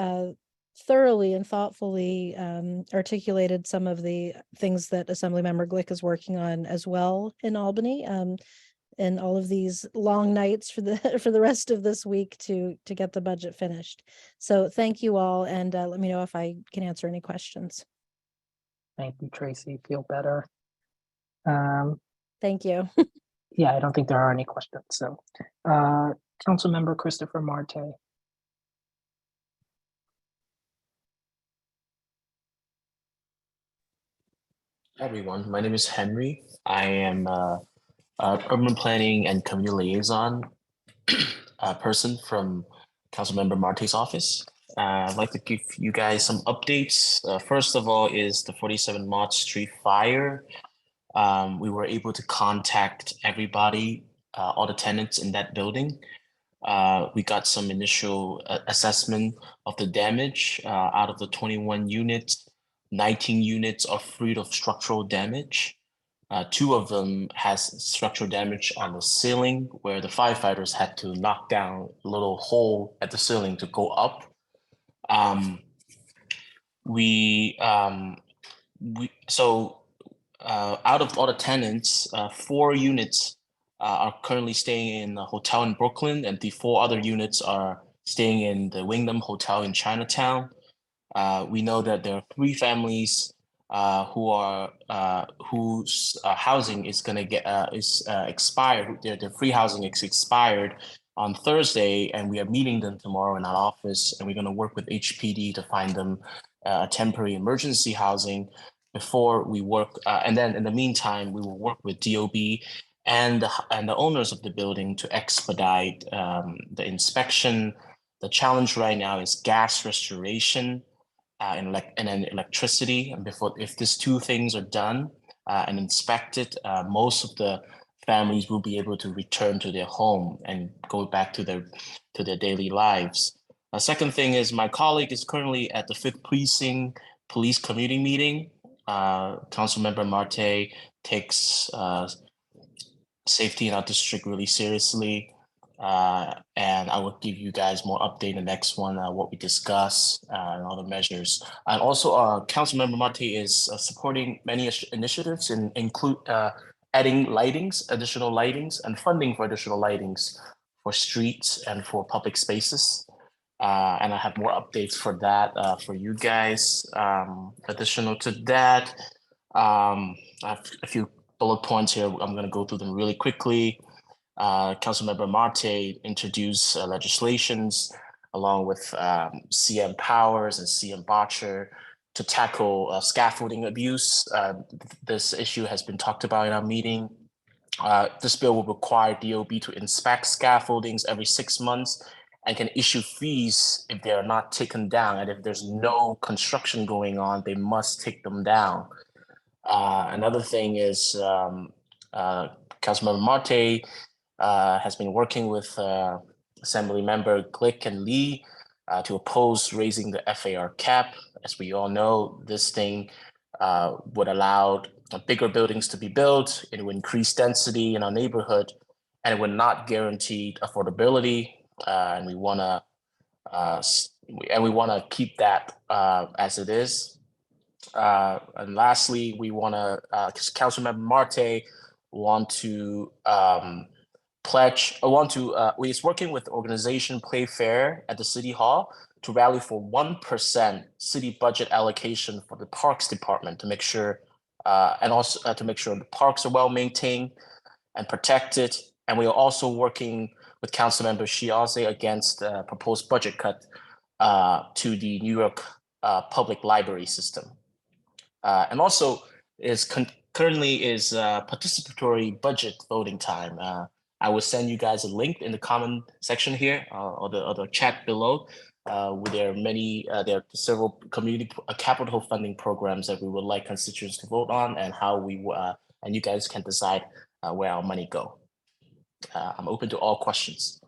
thoroughly and thoughtfully articulated some of the things that Assemblymember Glick is working on as well in Albany, and all of these long nights for the rest of this week to get the budget finished. So thank you all, and let me know if I can answer any questions. Thank you, Tracy. Feel better. Thank you. Yeah, I don't think there are any questions. So, Councilmember Christopher Marte. Everyone, my name is Henry. I am urban planning and community liaison person from Councilmember Marte's office. I'd like to give you guys some updates. First of all is the 47 Mott Street fire. We were able to contact everybody, all the tenants in that building. We got some initial assessment of the damage. Out of the 21 units, 19 units are free of structural damage. Two of them has structural damage on the ceiling where the firefighters had to knock down a little hole at the ceiling to go up. Out of all the tenants, 4 units are currently staying in a hotel in Brooklyn, and the 4 other units are staying in the Wyndham Hotel in Chinatown. We know that there are 3 families whose housing is going to get expired. Their free housing is expired on Thursday, and we are meeting them tomorrow in our office, and we're going to work with HPD to find them a temporary emergency housing before we work. And then in the meantime, we will work with DOB and the owners of the building to expedite the inspection. The challenge right now is gas restoration and then electricity. And if these 2 things are done and inspected, most of the families will be able to return to their home and go back to their daily lives. The second thing is my colleague is currently at the 5th Precinct Police Community Meeting. Councilmember Marte takes safety in our district really seriously. And I will give you guys more update in the next one, what we discuss and all the measures. And also, Councilmember Marte is supporting many initiatives and include adding additional lightings and funding for additional lightings for streets and for public spaces. And I have more updates for that for you guys. Additional to that, I have a few bullet points here. I'm going to go through them really quickly. Councilmember Marte introduced legislations along with CM Powers and CM Botcher to tackle scaffolding abuse. This issue has been talked about in our meeting. This bill will require DOB to inspect scaffoldings every 6 months and can issue fees if they are not taken down. And if there's no construction going on, they must take them down. Another thing is Councilmember Marte has been working with Assembly Member Glick and Lee to oppose raising the FAR cap. As we all know, this thing would allow bigger buildings to be built. It would increase density in our neighborhood, and it would not guarantee affordability. And we want to keep that as it is. And lastly, we want to Councilmember Marte is working with the organization Playfair at the City Hall to rally for 1% city budget allocation for the Parks Department to make sure, and also to make sure the parks are well maintained and protected. And we are also working with Councilmember Shiaze against the proposed budget cut to the New York public library system. And also currently is participatory budget voting time. I will send you guys a link in the comment section here or the chat below. There are several community capital funding programs that we would like constituents to vote on, and how and you guys can decide where our money go. I'm open to all questions.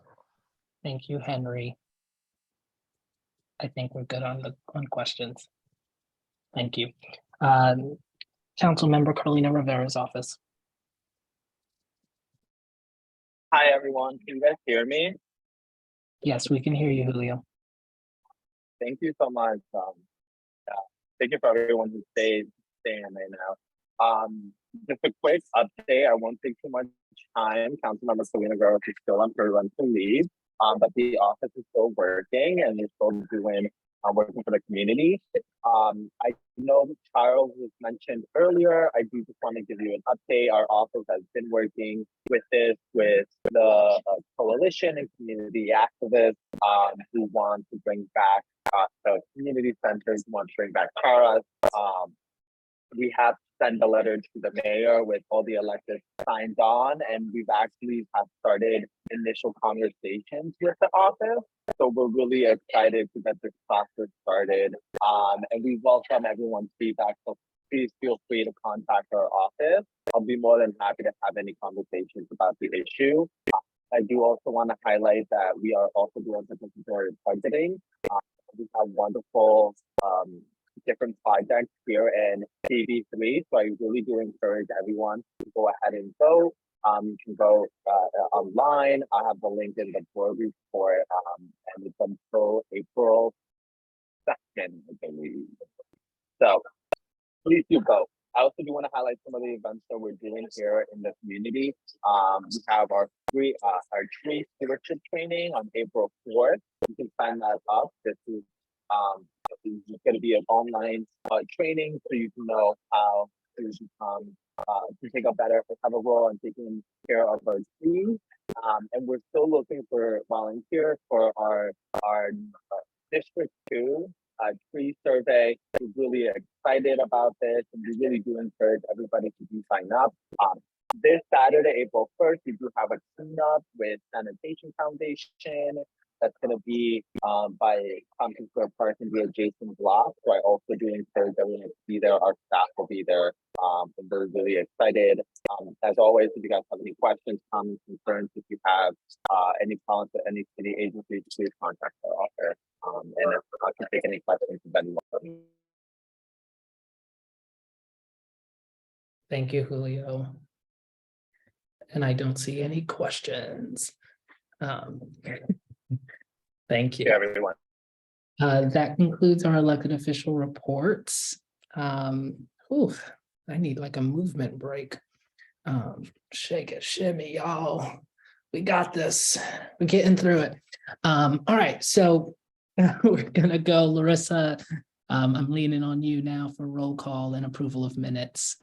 Thank you, Henry. I think we're good on questions. Thank you. Councilmember Carlina Rivera's office. Hi, everyone. Can you guys hear me? Yes, we can hear you, Julio. Thank you so much. Thank you for everyone who's staying right now. Just a quick update. I won't take too much time. Councilmember Selena Gross is still on parental leave, but the office is still working, and they're still working for the community. I know Charles was mentioned earlier. I do just want to give you an update. Our office has been working with the coalition and community activists who want to bring back the community centers, who want to bring back Paras. We have sent a letter to the mayor with all the elected signs on, and we've actually have started initial conversations with the office. So we're really excited to get this process started. And we welcome everyone's feedback. So please feel free to contact our office. I'll be more than happy to have any conversations about the issue. I do also want to highlight that we are also doing participatory budgeting. We have wonderful different projects here in CB3. So I really do encourage everyone to go ahead and vote. You can go online. I have the link in the board report, and it's until April 2nd, I believe. So please do vote. I also do want to highlight some of the events that we're doing here in the community. We have our tree stewardship training on April 4th. You can sign that up. This is going to be an online training, so you can know how to become to take a better, have a role in taking care of our trees. And we're still looking for volunteers for our District 2 tree survey. We're really excited about this, and we really do encourage everybody to do sign up. This Saturday, April 1st, we do have a cleanup with Sanitation Foundation. That's going to be by Tompkins Square Park and the adjacent block. So I also do encourage everyone to be there. Our staff will be there. And we're really excited. As always, if you guys have any questions, comments, concerns, if you have any problems with any city agencies, please contact our office. And if I can take any questions from anyone. Thank you, Julio. And I don't see any questions. Thank you. Yeah, everyone. That concludes our elected official reports. I need like a movement break. Shake it, shimmy, y'all. We got this. We're getting through it. All right, so we're gonna go, Larissa. I'm leaning on you now for roll call and approval of minutes.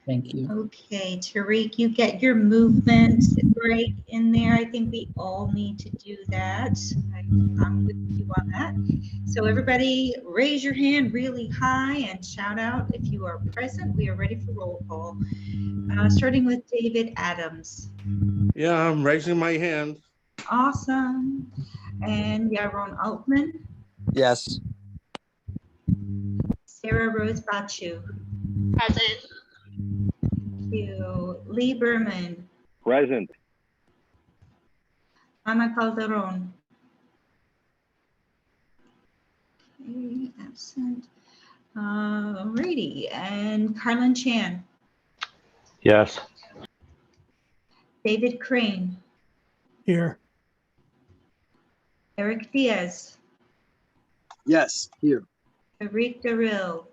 Thank you. Okay, Tariq, you get your movement break in there. I think we all need to do that. I'm with you on that. So everybody raise your hand really high and shout out if you are present. We are ready for roll call. Starting with David Adams. Yeah, I'm raising my hand. Awesome. And Yaron Altman. Yes. Sarah Rose Bachu. Present. Thank you. Lee Berman. Present. Ana Calderon. Okay, absent. Alrighty, and Carlin Chan. Yes. David Crane. Here. Eric Diaz. Yes, here. Tariq Darrell.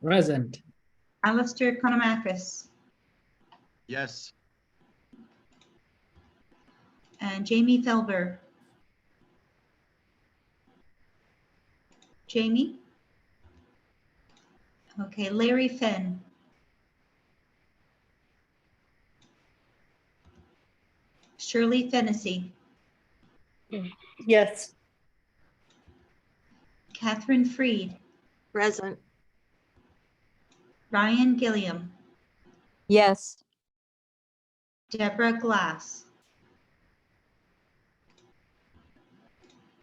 Present. Alistair Konomakis. Yes. And Jamie Felber. Jamie? Okay, Larry Finn. Shirley Fennessy. Yes. Catherine Freed. Present. Ryan Gilliam. Yes. Deborah Glass.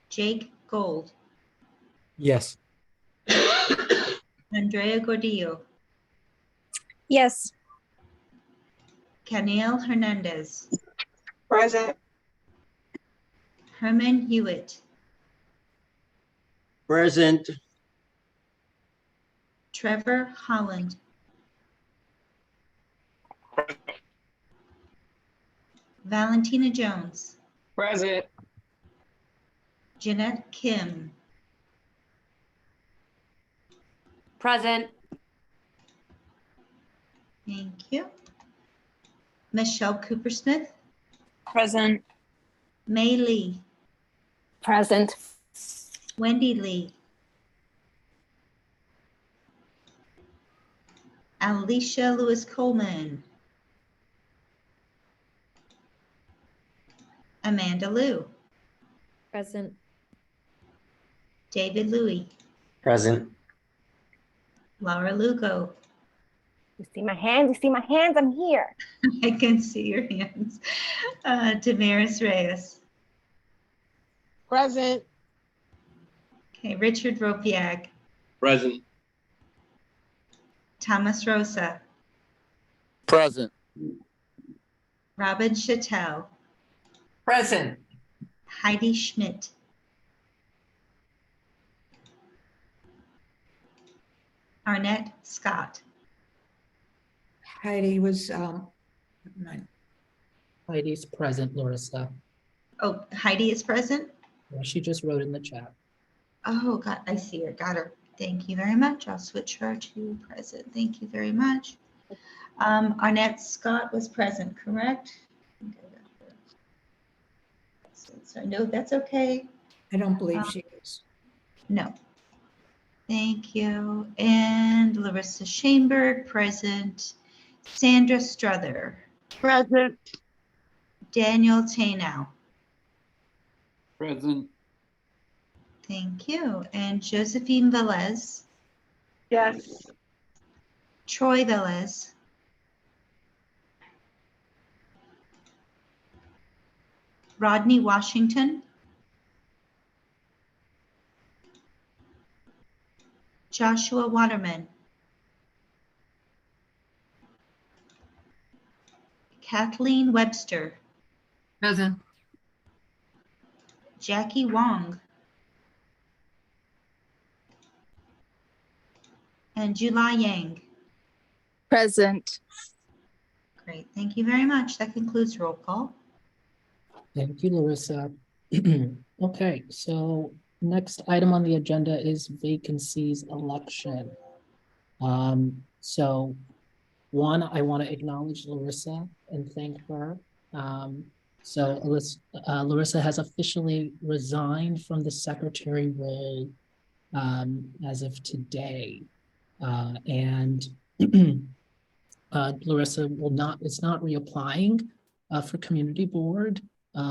Jake Gold. Yes. Andrea Gordillo. Yes. Caniel Hernandez. Present. Herman Hewitt. Present. Trevor Holland. Valentina Jones. Present. Jeanette Kim. Present. Thank you. Michelle Coopersmith. Present. May Lee. Present. Wendy Lee. Alicia Lewis Coleman. Amanda Liu. Present. David Louie. Present. Laura Lugo. You see my hands? You see my hands? I'm here. I can see your hands. Damaris Reyes. Present. Okay, Richard Ropiak. Present. Thomas Rosa. Present. Robin Chattel. Present. Heidi Schmidt. Arnett Scott. Heidi was, mine. Heidi's present, Larissa. Oh, Heidi is present? Yeah, she just wrote in the chat. Oh, God, I see her. Got her. Thank you very much. I'll switch her to present. Thank you very much. Arnett Scott was present, correct? So no, that's okay. I don't believe she is. No. Thank you. And Larissa Shainberg, present. Sandra Struther. Present. Daniel Tanow. Present. Thank you. And Josephine Velez. Yes. Troy Velez. Rodney Washington. Joshua Waterman. Kathleen Webster. Present. Jackie Wong. And July Yang. Present. Great, thank you very much. That concludes roll call. Thank you, Larissa. Okay, so next item on the agenda is vacancies election. So one, I want to acknowledge Larissa and thank her. Larissa has officially resigned from the secretary role as of today. Larissa is not reapplying for community board.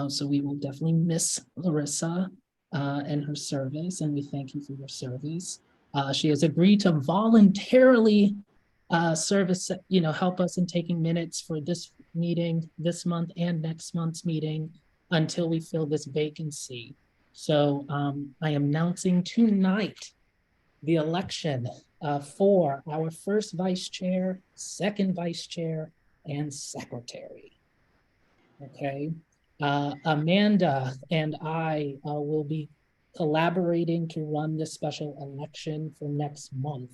So we will definitely miss Larissa and her service, and we thank you for your service. She has agreed to voluntarily help us in taking minutes for this meeting this month and next month's meeting until we fill this vacancy. So I am announcing tonight the election for our first vice chair, second vice chair, and secretary. Okay. Amanda and I will be collaborating to run this special election for next month.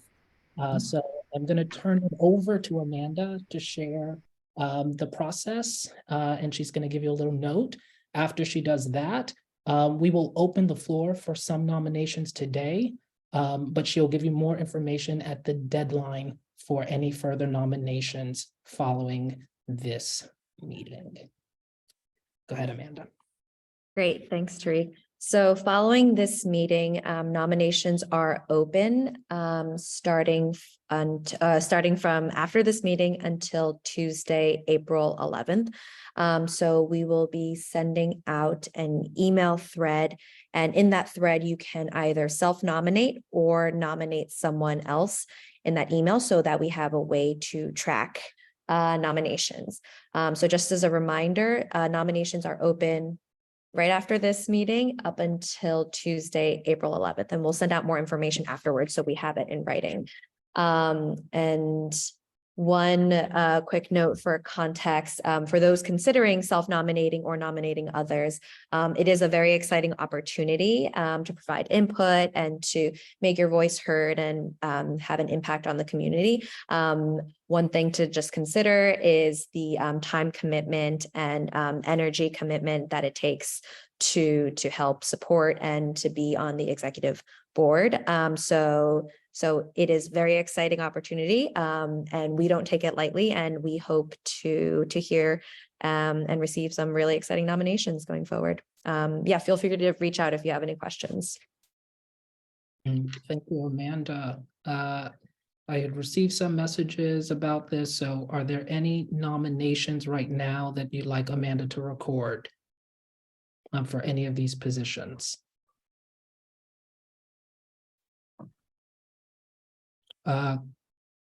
So I'm going to turn it over to Amanda to share the process, and she's going to give you a little note. After she does that, we will open the floor for some nominations today, but she'll give you more information at the deadline for any further nominations following this meeting. Go ahead, Amanda. Great, thanks, Tariq. So following this meeting, nominations are open starting from after this meeting until Tuesday, April 11th. So we will be sending out an email thread, and in that thread, you can either self-nominate or nominate someone else in that email so that we have a way to track nominations. So just as a reminder, nominations are open right after this meeting up until Tuesday, April 11th, and we'll send out more information afterwards so we have it in writing. And one quick note for context, for those considering self-nominating or nominating others, it is a very exciting opportunity to provide input and to make your voice heard and have an impact on the community. One thing to just consider is the time commitment and energy commitment that it takes to help support and to be on the executive board. So it is very exciting opportunity, and we don't take it lightly, and we hope to hear and receive some really exciting nominations going forward. Yeah, feel free to reach out if you have any questions. Thank you, Amanda. I had received some messages about this. So are there any nominations right now that you'd like Amanda to record for any of these positions?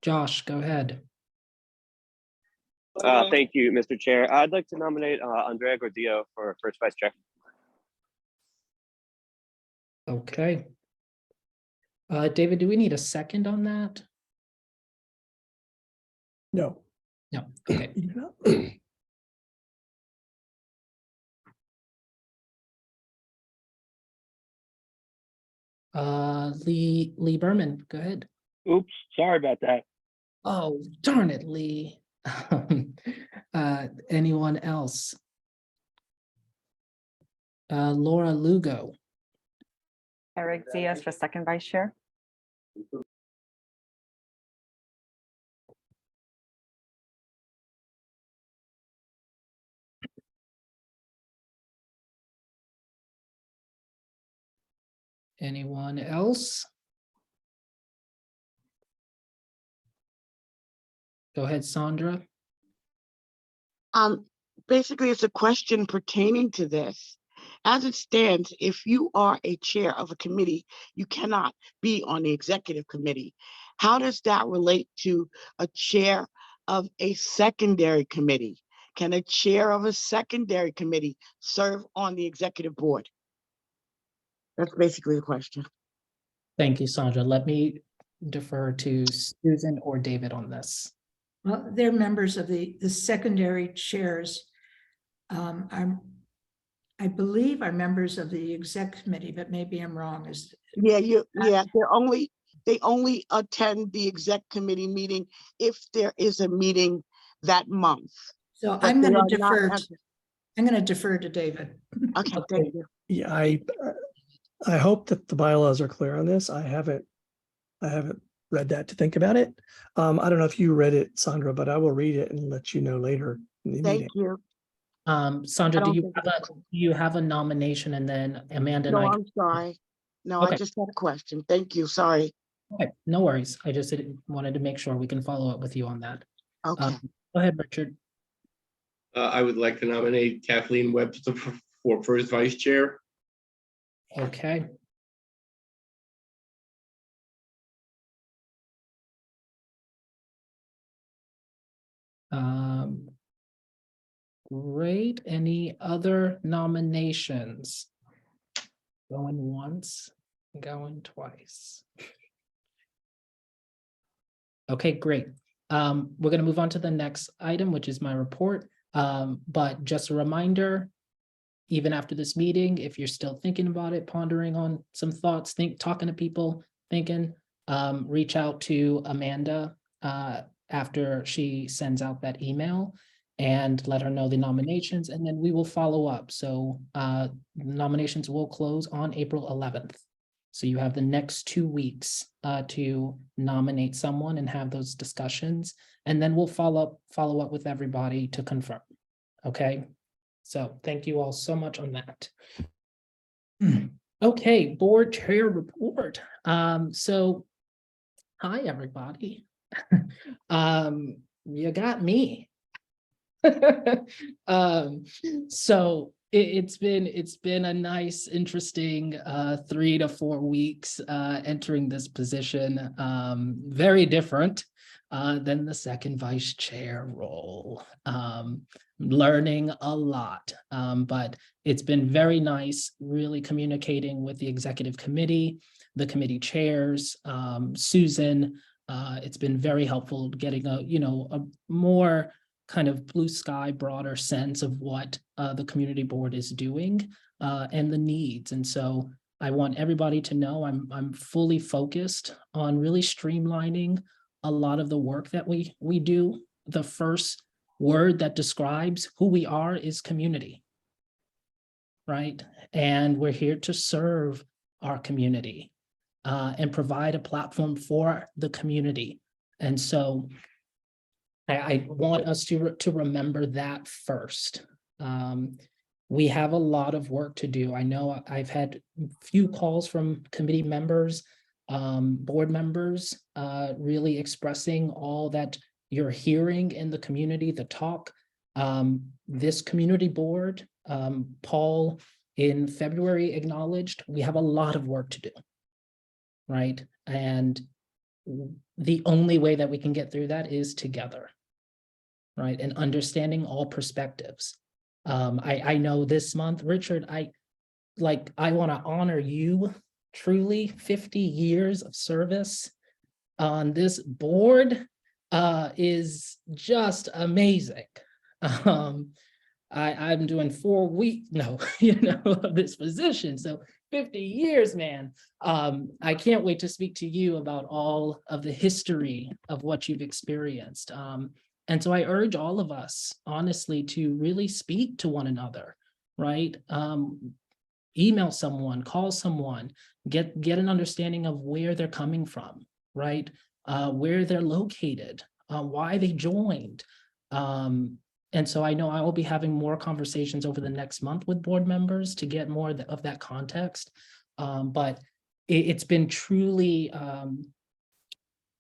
Josh, go ahead. Thank you, Mr. Chair. I'd like to nominate Andrea Gordillo for first vice chair. Okay. David, do we need a second on that? No. No. Okay. Lee Berman, go ahead. Oops, sorry about that. Oh, darn it, Lee. Anyone else? Laura Lugo. Eric Diaz for second vice chair. Anyone else? Go ahead, Sandra. Basically, it's a question pertaining to this. As it stands, if you are a chair of a committee, you cannot be on the executive committee. How does that relate to a chair of a secondary committee? Can a chair of a secondary committee serve on the executive board? That's basically the question. Thank you, Sandra. Let me defer to Susan or David on this. Well, they're members of the secondary chairs. I believe are members of the exec committee, but maybe I'm wrong. Yeah, they only attend the exec committee meeting if there is a meeting that month. So But I'm they going to are not defer. members. I'm going to defer to David. Okay, thank you. Yeah, I hope that the bylaws are clear on this. I haven't read that to think about it. I don't know if you read it, Sandra, but I will read it and let you know later in the meeting. Thank you. Sandra, I do don't you have a nomination, and then Amanda and No, I? I'm sorry. No, Okay. I just had a question. Thank you. Sorry. Okay, no worries. I just wanted to make sure we can follow up with you on that. Okay. Go ahead, Richard. I would like to nominate Kathleen Webster for first vice chair. Okay. Great. Any other nominations? Going once, going twice. Okay, great. We're going to move on to the next item, which is my report. But just a reminder, even after this meeting, if you're still thinking about it, pondering on some thoughts, talking to people, thinking, reach out to Amanda after she sends out that email and let her know the nominations, and then we will follow up. So nominations will close on April 11th. So you have the next 2 weeks to nominate someone and have those discussions, and then we'll follow up with everybody to confirm. Okay, so thank you all so much on that. Okay, board chair report. So hi everybody. You got me. So it's been a nice, interesting 3 to 4 weeks entering this position. Very different than the second vice chair role. Learning a lot, but it's been very nice really communicating with the executive committee, the committee chairs, Susan. It's been very helpful getting a more kind of blue sky, broader sense of what the community board is doing and the needs. And so I want everybody to know I'm fully focused on really streamlining a lot of the work that we do. The first word that describes who we are is community, right? And we're here to serve our community and provide a platform for the community. And so I want us to remember that first. We have a lot of work to do. I know I've had a few calls from committee members, board members, really expressing all that you're hearing in the community, the talk. This community board, Paul in February acknowledged, we have a lot of work to do, right? And the only way that we can get through that is together, right? And understanding all perspectives. I know this month, Richard, I want to honor you. Truly 50 years of service on this board is just amazing. I'm doing 4 weeks, no, of this position. So 50 years, man. I can't wait to speak to you about all of the history of what you've experienced. And so I urge all of us, honestly, to really speak to one another, right? Email someone, call someone, get an understanding of where they're coming from, right? Where they're located, why they joined. And so I know I will be having more conversations over the next month with board members to get more of that context. But it's been truly,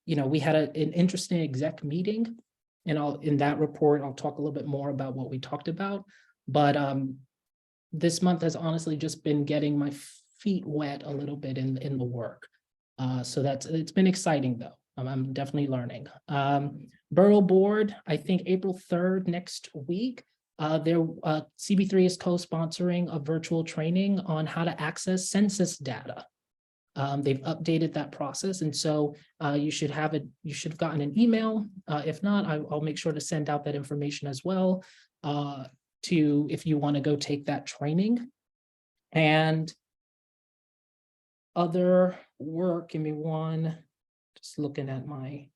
we had an interesting exec meeting, and in that report, I'll talk a little bit more about what we talked about. But this month has honestly just been getting my feet wet a little bit in the work. So it's been exciting though. I'm definitely learning. Borough Board, I think April 3rd next week, CB3 is co-sponsoring a virtual training on how to access census data. They've updated that process, and so you should have gotten an email. If not, I'll make sure to send out that information as well if you want to go take that training. And other work, give me one. Just looking at my.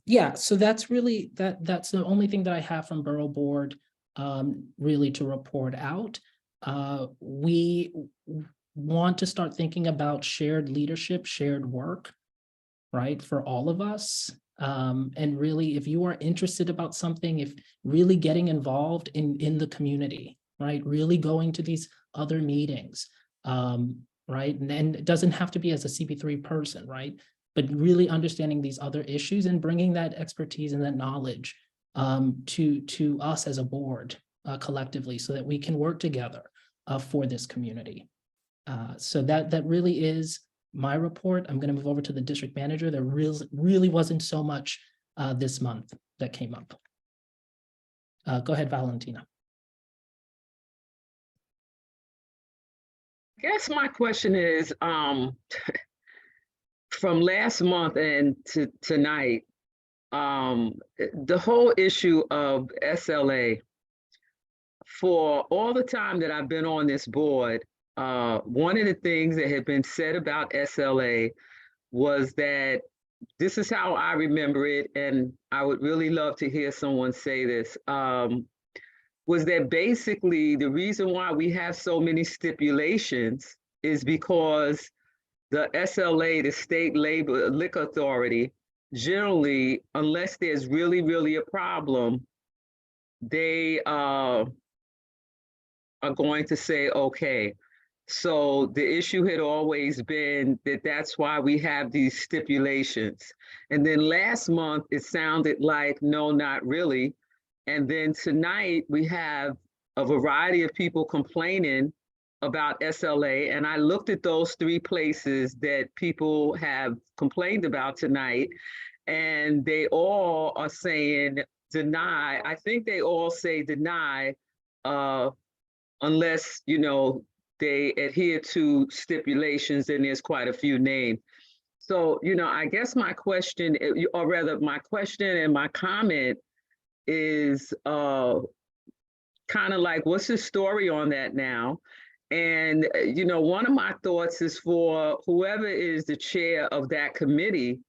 Yeah, so that's really that's the only thing that I have from Borough Board really to report out. We want to start thinking about shared leadership, shared work, right, for all of us. And really, if you are interested about something, if really getting involved in the community, right, really going to these other meetings, right, and it doesn't have to be as a CB3 person, right, but really understanding these other issues and bringing that expertise and that knowledge to us as a board collectively, so that we can work together for this community. So that really is my report. I'm going to move over to the district manager. There really wasn't so much this month that came up. Go ahead, Valentina. I guess my question is, from last month and to tonight, the whole issue of SLA, for all the time that I've been on this board, one of the things that had been said about SLA was that, this is how I remember it, and I would really love to hear someone say this, was that basically the reason why we have so many stipulations is because the SLA, the State Liquor Authority, generally, unless there's really a problem, they are going to say, okay. So the issue had always been that that's why we have these stipulations. And then last month, it sounded like, no, not really. And then tonight, we have a variety of people complaining about SLA. And I looked at those 3 places that people have complained about tonight, and they all are saying deny. I think they all say deny unless, they adhere to stipulations, and there's quite a few names. So, I guess my question, or rather my question and my comment is kind of like, what's the story on that now? And, one of my thoughts is for whoever is the chair of that committee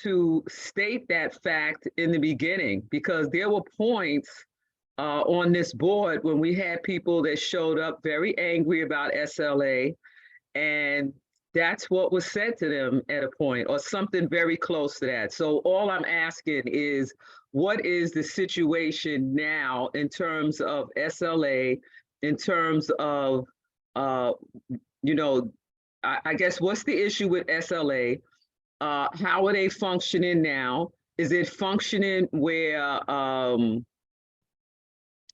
to state that fact in the beginning, because there were points on this board when we had people that showed up very angry about SLA, and that's what was said to them at a point, or something very close to that. So all I'm asking is, what is the situation now in terms of SLA, in terms of, I guess, what's the issue with SLA? How are they functioning now? Is it functioning where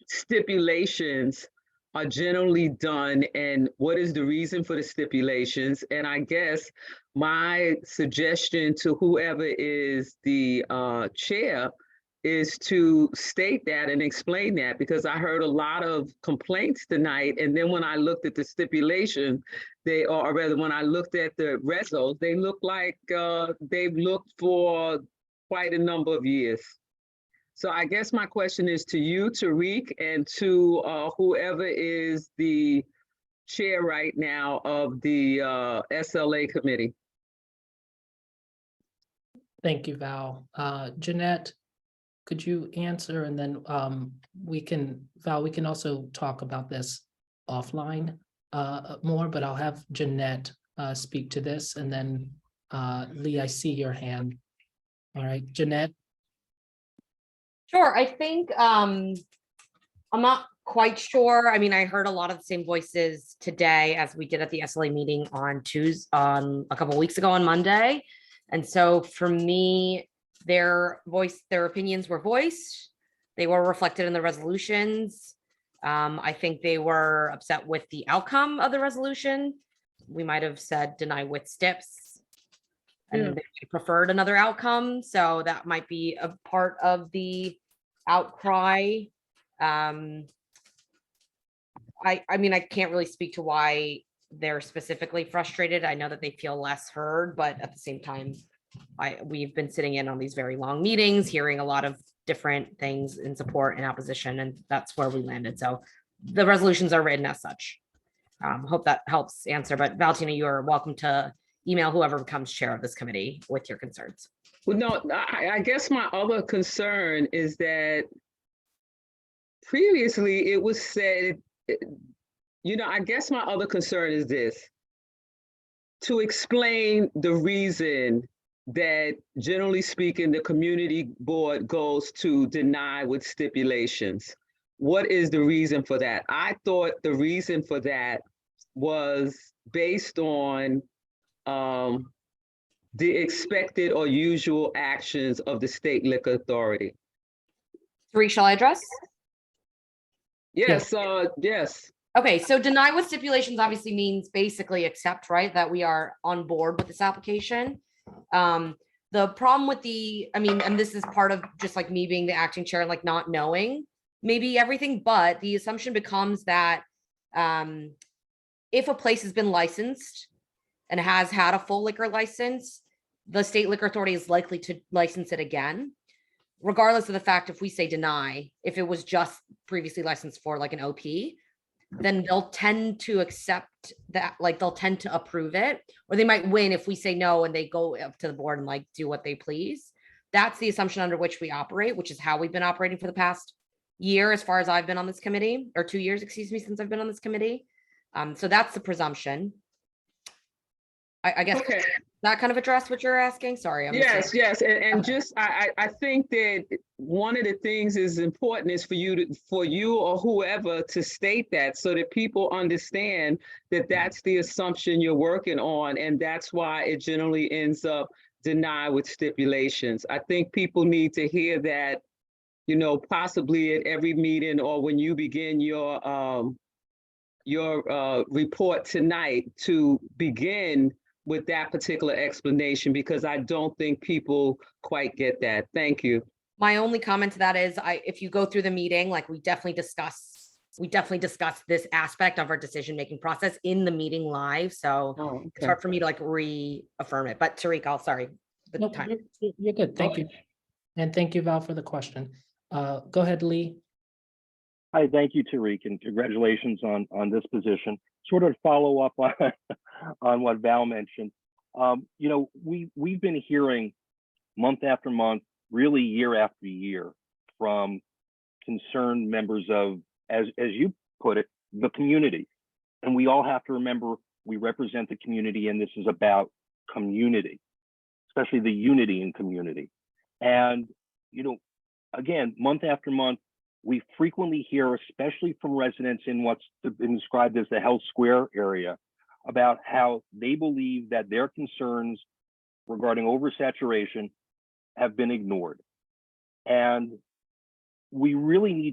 stipulations are generally done, and what is the reason for the stipulations? And I guess my suggestion to whoever is the chair is to state that and explain that, because I heard a lot of complaints tonight. And then when I looked at the stipulation, or rather when I looked at the results, they look like they've looked for quite a number of years. So I guess my question is to you, Tariq, and to whoever is the chair right now of the SLA committee. Thank you, Val. Jeanette, could you answer? And then Val, we can also talk about this offline more, but I'll have Jeanette speak to this. And then Lee, I see your hand. All right, Jeanette. Sure, I think I'm not quite sure. I mean, I heard a lot of the same voices today as we did at the SLA meeting on a couple of weeks ago on Monday. And so for me, their opinions were voiced. They were reflected in the resolutions. I think they were upset with the outcome of the resolution. We might have said deny with steps, and they preferred another outcome. So that might be a part of the outcry. I mean, I can't really speak to why they're specifically frustrated. I know that they feel less heard, but at the same time, we've been sitting in on these very long meetings, hearing a lot of different things in support and opposition, and that's where we landed. So the resolutions are written as such. Hope that helps answer, but Valentina, you are welcome to email whoever becomes chair of this committee with your concerns. Well, no, I guess my other concern is that previously it was said, I guess my other concern is this: to explain the reason that, generally speaking, the community board goes to deny with stipulations. What is the reason for that? I thought the reason for that was based on the expected or usual actions of the state liquor authority. Tariq, shall I address? Yes, yes. Okay, so deny with stipulations obviously means basically accept, right? That we are on board with this application. The problem with and this is part of just like me being the acting chair and like not knowing maybe everything, but the assumption becomes that if a place has been licensed and has had a full liquor license, the state liquor authority is likely to license it again, regardless of the fact if we say deny. If it was just previously licensed for like an OP, then they'll tend to accept that, like they'll tend to approve it, or they might win if we say no and they go up to the board and like do what they please. That's the assumption under which we operate, which is how we've been operating for the past year, as far as I've been on this committee, or 2 years, excuse me, since I've been on this committee. So that's the I guess okay. That kind of address what you're asking. Sorry. Yes. And just, I think that one of the things is important is for you or whoever to state that, so that people understand that that's the assumption you're working on. And that's why it generally ends up denied with stipulations. I think people need to hear that, possibly at every meeting or when you begin your report tonight, to begin with that particular explanation, because I don't think people quite get that. Thank you. My only comment to that is, if you go through the meeting, like we definitely discuss this aspect of our decision-making process in the meeting live. So It's hard for me to like reaffirm it, but Tariq, sorry. You're good. Thank you. And thank you, Val, for the question. Go ahead, Lee. Hi, thank you, Tariq, and congratulations on this position. Sort of follow up on what Val mentioned. We've been hearing month after month, really year after year, from concerned members of, as you put it, the community. And we all have to remember we represent the community, and this is about community, especially the unity in community. And, again, month after month, we frequently hear, especially from residents in what's been described as the Health Square area, about how they believe that their concerns regarding oversaturation have been ignored. And we really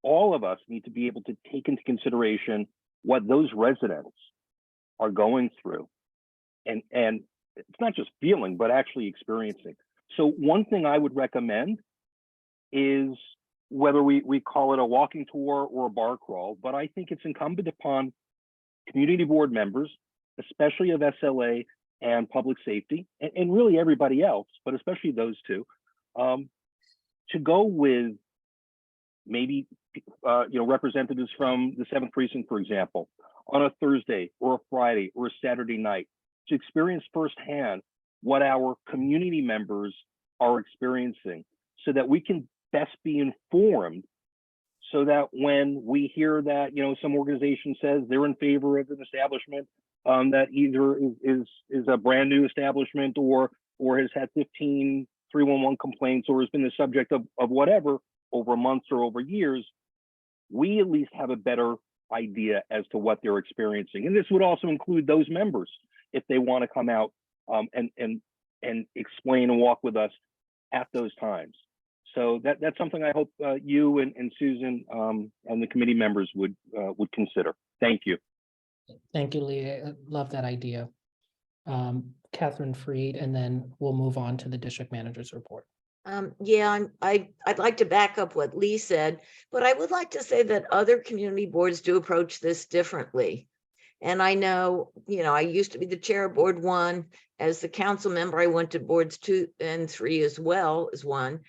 all of us need to be able to take into consideration what those residents are going through. And it's not just feeling, but actually experiencing. So one thing I would recommend is whether we call it a walking tour or a bar crawl, but I think it's incumbent upon community board members, especially of SLA and public safety, and really everybody else, but especially those two, to go with maybe representatives from the 7th Precinct, for example, on a Thursday or a Friday or a Saturday night to experience firsthand what our community members are experiencing so that we can best be informed, so that when we hear that some organization says they're in favor of an establishment that either is a brand new establishment or has had 15 311 complaints or has been the subject of whatever over months or over years, we at least have a better idea as to what they're experiencing. And this would also include those members if they want to come out and explain and walk with us at those times. So that's something I hope you and Susan and the committee members would consider. Thank you. Thank you, Lee. I love that idea. Catherine Freed, and then we'll move on to the district manager's report. Yeah, I'd like to back up what Lee said, but I would like to say that other community boards do approach this differently. And I know, I used to be the chair of board 1. As the council member, I went to boards 2 and 3 as well as 1.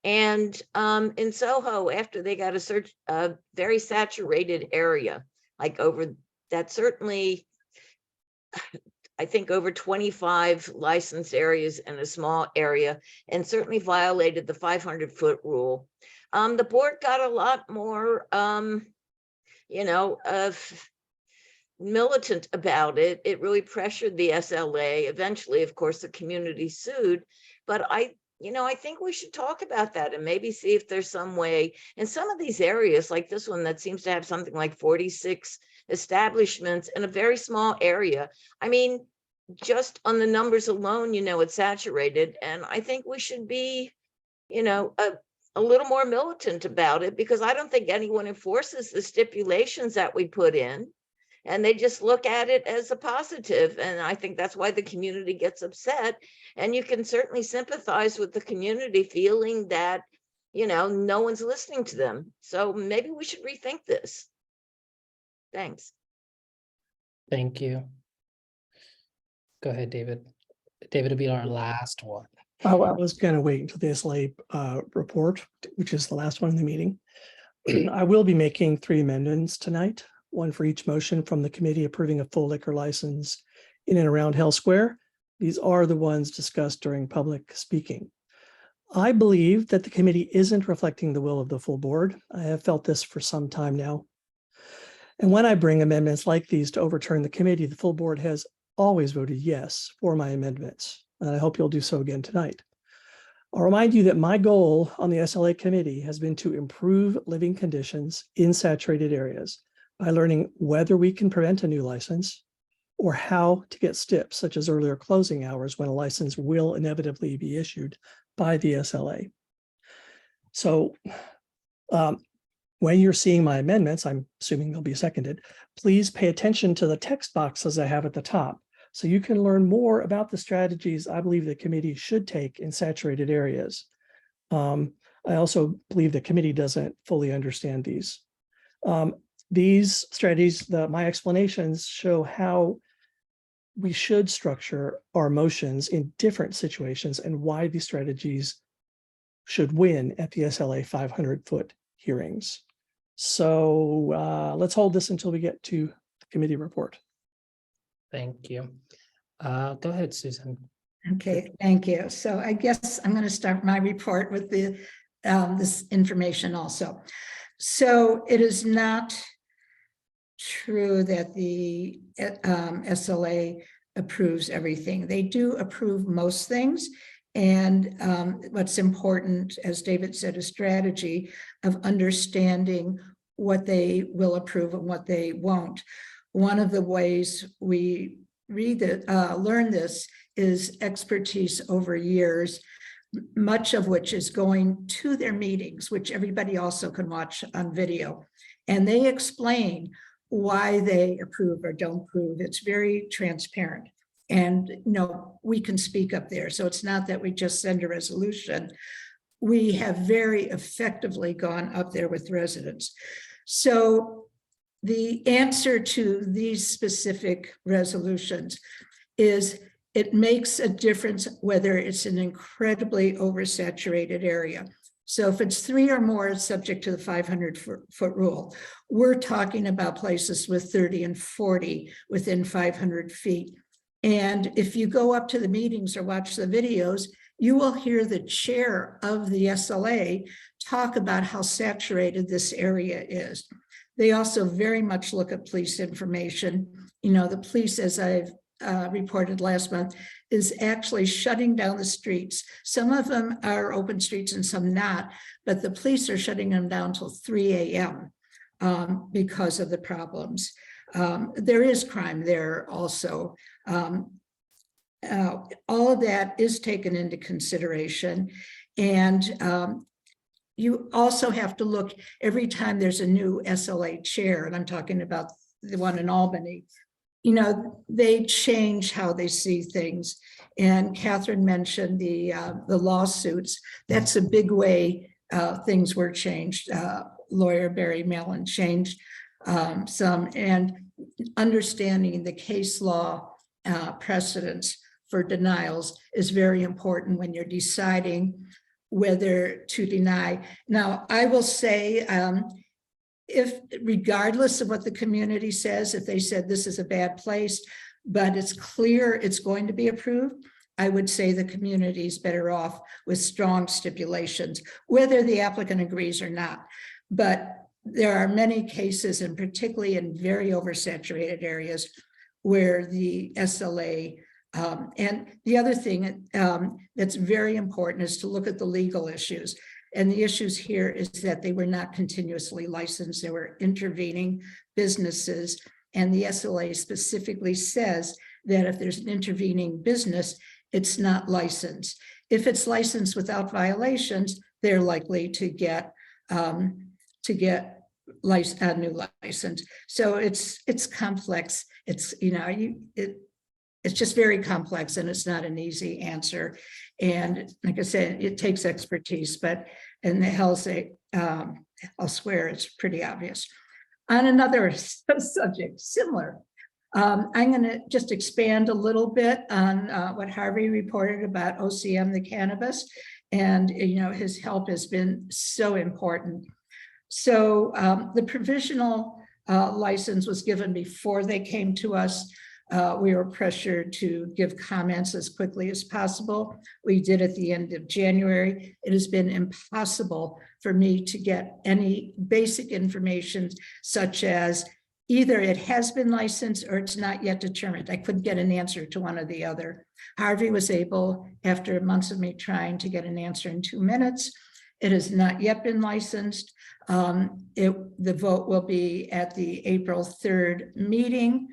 And in Soho, after they got a very saturated area, like over that, certainly, I think over 25 licensed areas in a small area, and certainly violated the 500-foot rule. The board got a lot more, militant about it. It really pressured the SLA. Eventually, of course, the community sued. But I think we should talk about that and maybe see if there's some way in some of these areas, like this one that seems to have something like 46 establishments in a very small area. I mean, just on the numbers alone, it's saturated. And I think we should be, a little more militant about it, because I don't think anyone enforces the stipulations that we put in. And they just look at it as a positive. And I think that's why the community gets upset. And you can certainly sympathize with the community feeling that, no one's listening to them. So maybe we should rethink this. Thanks. Thank you. Go ahead, David. David will be our last one. Oh, I was going to wait until the SLA report, which is the last one in the meeting. I will be making 3 amendments tonight, one for each motion from the committee approving a full liquor license in and around Hell Square. These are the ones discussed during public speaking. I believe that the committee isn't reflecting the will of the full board. I have felt this for some time now. And when I bring amendments like these to overturn the committee, the full board has always voted yes for my amendments. And I hope you'll do so again tonight. I'll remind you that my goal on the SLA committee has been to improve living conditions in saturated areas by learning whether we can prevent a new license or how to get steps such as earlier closing hours when a license will inevitably be issued by the SLA. So when you're seeing my amendments, I'm assuming they'll be seconded, please pay attention to the text boxes I have at the top so you can learn more about the strategies I believe the committee should take in saturated areas. I also believe the committee doesn't fully understand these. These strategies, my explanations show how we should structure our motions in different situations and why these strategies should win at the SLA 500-foot hearings. So let's hold this until we get to the committee report. Thank you. Go ahead, Susan. Okay, thank you. So I guess I'm going to start my report with this information also. So it is not true that the SLA approves everything. They do approve most things. And what's important, as David said, a strategy of understanding what they will approve and what they won't. One of the ways we learn this is expertise over years, much of which is going to their meetings, which everybody also can watch on video. And they explain why they approve or don't approve. It's very transparent. And we can speak up there. So it's not that we just send a resolution. we have very effectively gone up there with residents. So the answer to these specific resolutions is it makes a difference whether it's an incredibly oversaturated area. So if it's 3 or more, it's subject to the 500-foot rule. We're talking about places with 30 and 40 within 500 feet. And if you go up to the meetings or watch the videos, you will hear the chair of the SLA talk about how saturated this area is. They also very much look at police information. You know, the police, as I've reported last month, is actually shutting down the streets. Some of them are open streets and some not, but the police are shutting them down till 3 a.m. Because of the problems. There is crime there also. All of that is taken into consideration. And you also have to look every time there's a new SLA chair, and I'm talking about the one in Albany, you know, they change how they see things. And Catherine mentioned the lawsuits. That's a big way things were changed. Lawyer Barry Mellon changed some, and understanding the case law precedents for denials is very important when you're deciding whether to deny. Now, I will say, if regardless of what the community says, if they said this is a bad place, but it's clear it's going to be approved, I would say the community is better off with strong stipulations, whether the applicant agrees or not. But there are many cases, and particularly in very oversaturated areas, where the SLA, and the other thing that's very important is to look at the legal issues. And the issues here is that they were not continuously licensed. They were intervening businesses. And the SLA specifically says that if there's an intervening business, it's not licensed. If it's licensed without violations, they're likely to get a new license. So it's complex. It's, you know, it's just very complex, and it's not an easy answer. And like I said, it takes expertise, but in the Hell's elsewhere, it's pretty obvious. On another subject, similar, I'm going to just expand a little bit on what Harvey reported about OCM, the cannabis, and you know, his help has been so important. So the provisional license was given before they came to us. We were pressured to give comments as quickly as possible. We did at the end of January. It has been impossible for me to get any basic information, such as either it has been licensed or it's not yet determined. I couldn't get an answer to one or the other. Harvey was able, after months of me trying, to get an answer in 2 minutes. It has not yet been licensed. The vote will be at the April 3rd meeting.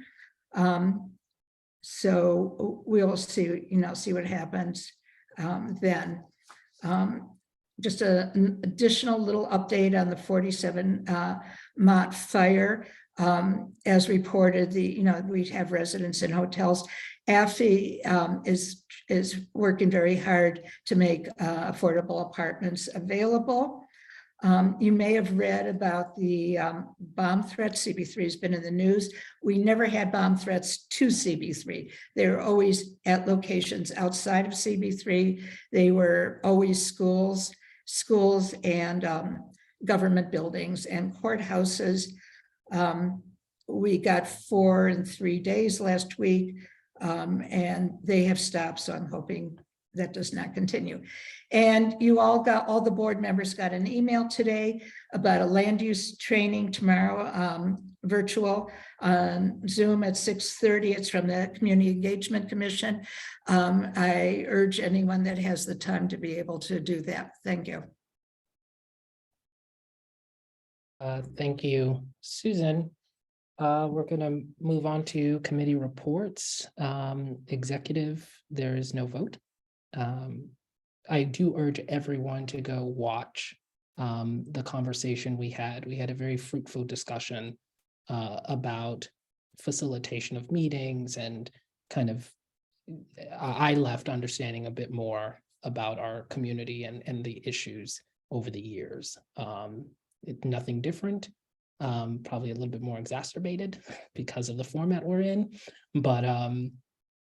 So we'll see, you know, see what happens then. Just an additional little update on the 47 Mott fire. As reported, we have residents in hotels. AFI is working very hard to make affordable apartments available. You may have read about the bomb threats. CB3 has been in the news. We never had bomb threats to CB3. They were always at locations outside of CB3. They were always schools and government buildings and courthouses. We got 4 in 3 days last week, and they have stopped. So I'm hoping that does not continue. And you all the board members got an email today about a land use training tomorrow, virtual on Zoom at 6:30. It's from the Community Engagement Commission. I urge anyone that has the time to be able to do that. Thank you. Thank you, Susan. We're going to move on to committee reports. Executive, there is no vote. I do urge everyone to go watch the conversation we had. We had a very fruitful discussion about facilitation of meetings, and kind of I left understanding a bit more about our community and the issues over the years. Nothing different, probably a little bit more exacerbated because of the format we're in, but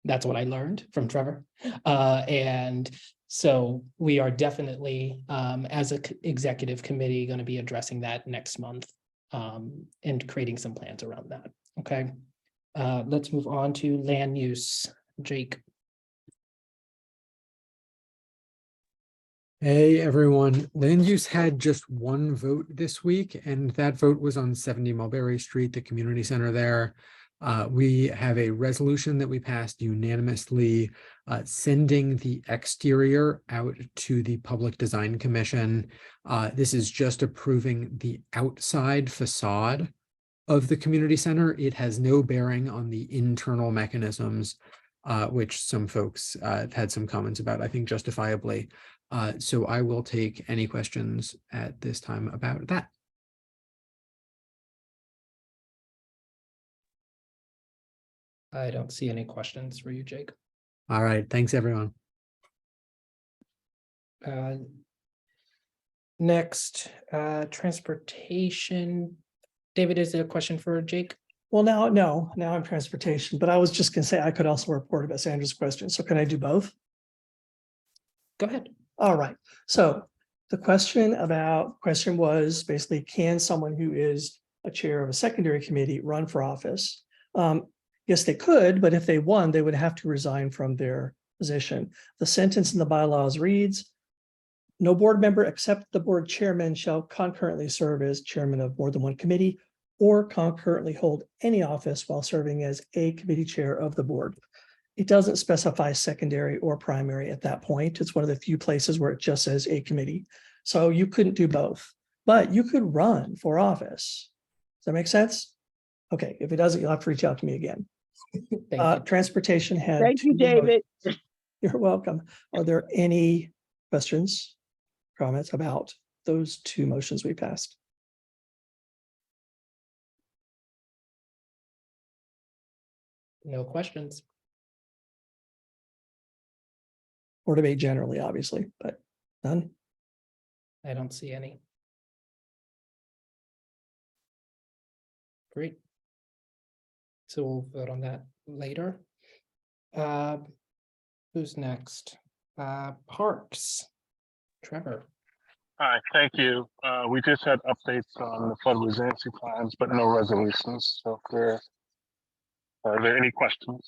that's what I learned from Trevor. And so we are definitely, as an executive committee, going to be addressing that next month and creating some plans around that. Okay. Let's move on to land use. Jake. Hey everyone, land use had just one vote this week, and that vote was on 70 Mulberry Street, the community center there. We have a resolution that we passed unanimously, sending the exterior out to the Public Design Commission. This is just approving the outside facade of the community center. It has no bearing on the internal mechanisms, which some folks have had some comments about, I think justifiably. So I will take any questions at this time about that. I don't see any questions for you, Jake. All right, thanks everyone. Next, transportation. David, is there a question for Jake? Well, now I'm transportation, but I was just gonna say I could also report about Sandra's question. So can I do both? Go ahead. All right. So the question was basically, can someone who is a chair of a secondary committee run for office? Yes, they could, but if they won, they would have to resign from their position. The sentence in the bylaws reads, no board member except the board chairman shall concurrently serve as chairman of more than one committee or concurrently hold any office while serving as a committee chair of the board. It doesn't specify secondary or primary at that point. It's one of the few places where it just says a committee. So you couldn't do both, but you could run for office. Does that make sense? Okay, if it doesn't, you'll have to reach out to me again. Transportation had. Thank you, David. You're welcome. Are there any questions, comments about those two motions we passed? No questions. Or debate generally, obviously, but none. I don't see any. Great. So we'll vote on that later. Who's next? Parks. Trevor. Hi, thank you. We just had updates on the flood resiliency plans, but no resolutions. So are there any questions?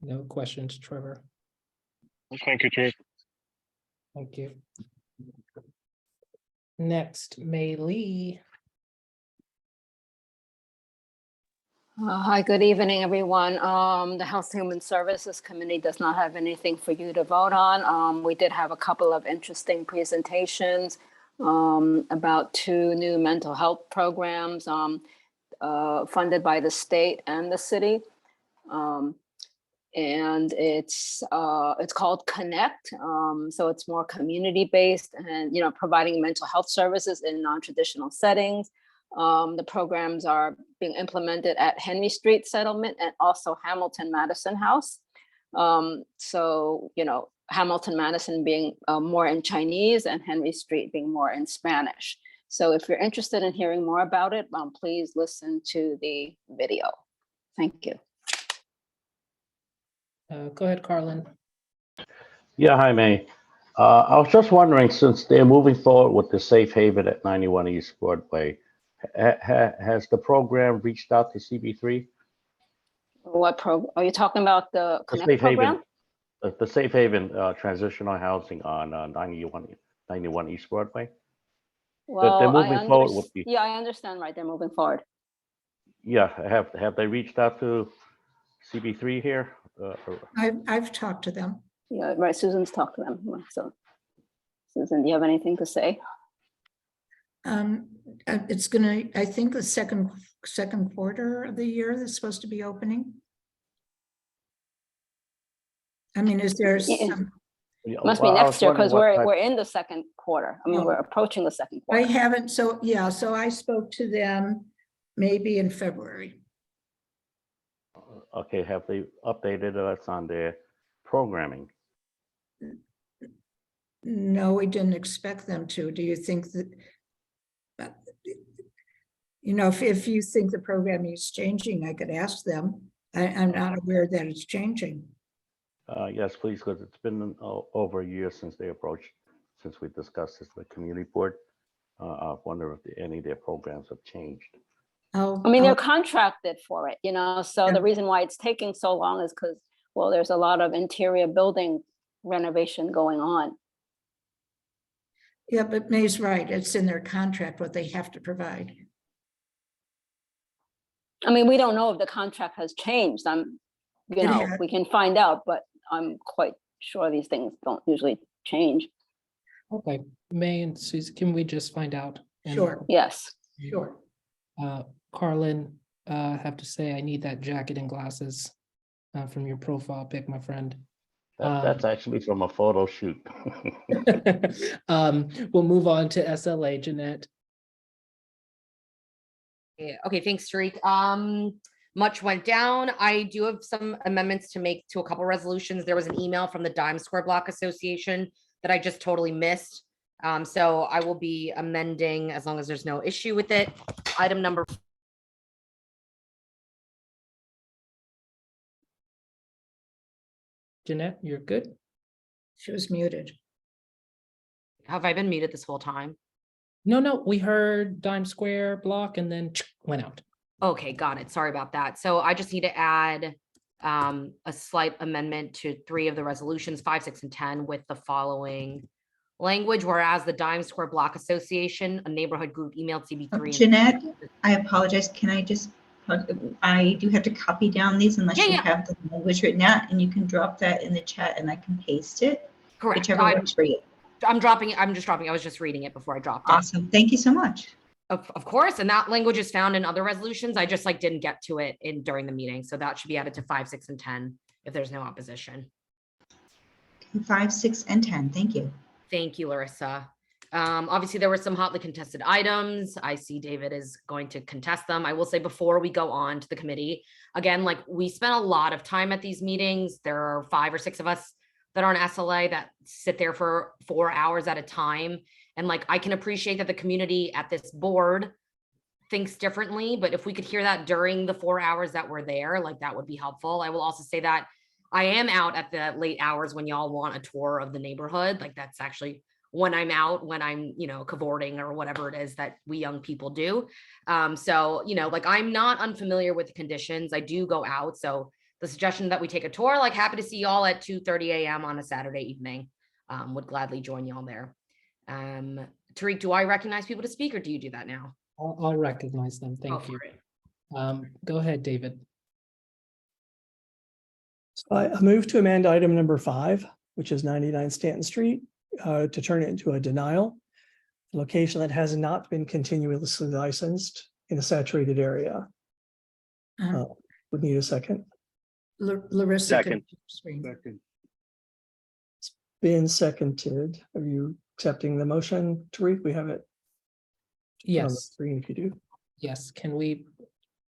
No questions, Trevor. Thank you, Jake. Thank you. Next, May Lee. Hi, good evening, everyone. The Health and Human Services Committee does not have anything for you to vote on. We did have a couple of interesting presentations about 2 new mental health programs funded by the state and the city. And it's called Connect. So it's more community-based and, providing mental health services in non-traditional settings. The programs are being implemented at Henry Street Settlement and also Hamilton Madison House. So, Hamilton Madison being more in Chinese and Henry Street being more in Spanish. So if you're interested in hearing more about it, please listen to the video. Thank you. Go ahead, Carlin. Yeah, hi, May. I was just wondering, since they're moving forward with the safe haven at 91 East Broadway, has the program reached out to CB3? What are you talking about? The Connect program? The safe haven transitional housing on 91 East Broadway. Well, they're moving forward with the. Yeah, I understand. Right, they're moving forward. Yeah, have they reached out to CB3 here? I've talked to them. Yeah, right. Susan's talked to them. So, Susan, do you have anything to say? It's gonna, I think the second quarter of the year is supposed to be opening. I mean, is there some? Must be next year because we're in the second quarter. I mean, we're approaching the second quarter. I haven't. So yeah, so I spoke to them maybe in February. Okay, have they updated us on their programming? No, we didn't expect them to. Do you think that? You know, if you think the programming is changing, I could ask them. I'm not aware that it's changing. Yes, please, because it's been over a year since they approached, since we discussed this with community board. I wonder if any of their programs have changed. Oh, I mean, they're contracted for it, you know, so the reason why it's taking so long is because, well, there's a lot of interior building renovation going on. yeah, but May's right. It's in their contract what they have to provide. I mean, we don't know if the contract has changed. You know, we can find out, but I'm quite sure these things don't usually change. Okay, May and Susan, can we just find out? Sure. Yes. Sure. Carlin, have to say, I need that jacket and glasses from your profile pic, my friend. That's actually from a photo shoot. We'll move on to SLA, Jeanette. Yeah, okay, thanks, Tariq. Much went down. I do have some amendments to make to a couple resolutions. There was an email from the Dime Square Block Association that I just totally missed. So I will be amending as long as there's no issue with it. Item number. Jeanette, you're good? She was muted. Have I been muted this whole time? No, we heard Dime Square Block and then went out. Okay, got it. Sorry about that. So I just need to add a slight amendment to 3 of the resolutions, 5, 6, and 10 with the following language. Whereas the Dime Square Block Association, a neighborhood group, emailed CB3. Jeanette, I apologize. Can I just, I do have to copy down these unless you have the language written out, and you can drop that in the chat and I can paste it. Correct. Whichever works for you. I'm dropping it. I'm just dropping. I was just reading it before I dropped it. Awesome. Thank you so much. Of course. And that language is found in other resolutions. I just didn't get to it during the meeting. So that should be added to 5, 6, and 10 if there's no opposition. 5, 6, and 10. Thank you. Thank you, Larissa. Obviously, there were some hotly contested items. I see David is going to contest them. I will say before we go on to the committee, again, we spent a lot of time at these meetings. There are 5 or 6 of us that are on SLA that sit there for 4 hours at a time. And I can appreciate that the community at this board thinks differently, but if we could hear that during the 4 hours that we're there, that would be helpful. I will also say that I am out at the late hours when y'all want a tour of the neighborhood. That's actually when I'm out, when I'm, cavorting or whatever it is that we young people do. So, I'm not unfamiliar with the conditions. I do go out. So the suggestion that we take a tour, happy to see y'all at 2:30 a.m. on a Saturday evening. Would gladly join y'all there. Tariq, do I recognize people to speak or do you do that now? I'll recognize them. Thank you. Go ahead, David. So I move to amend item number 5, which is 99 Stanton Street, to turn it into a denial. A location that has not been continuously licensed in a saturated area. Would need a second. Larissa. Second. It's been seconded. Are you accepting the motion, Tariq? We have it on the Yes. screen if you do. Yes. Can we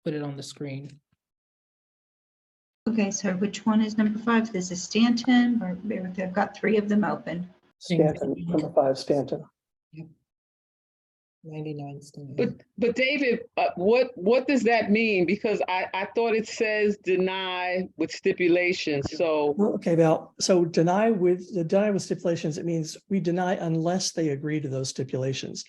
put it on the screen? Okay, so which one is number 5? This is Stanton, or I've got 3 of them open. Stanton, number 5, Stanton. 99 Stanton. But David, what does that mean? Because I thought it says deny with stipulations. So Okay, Val. So deny with stipulations, it means we deny unless they agree to those stipulations.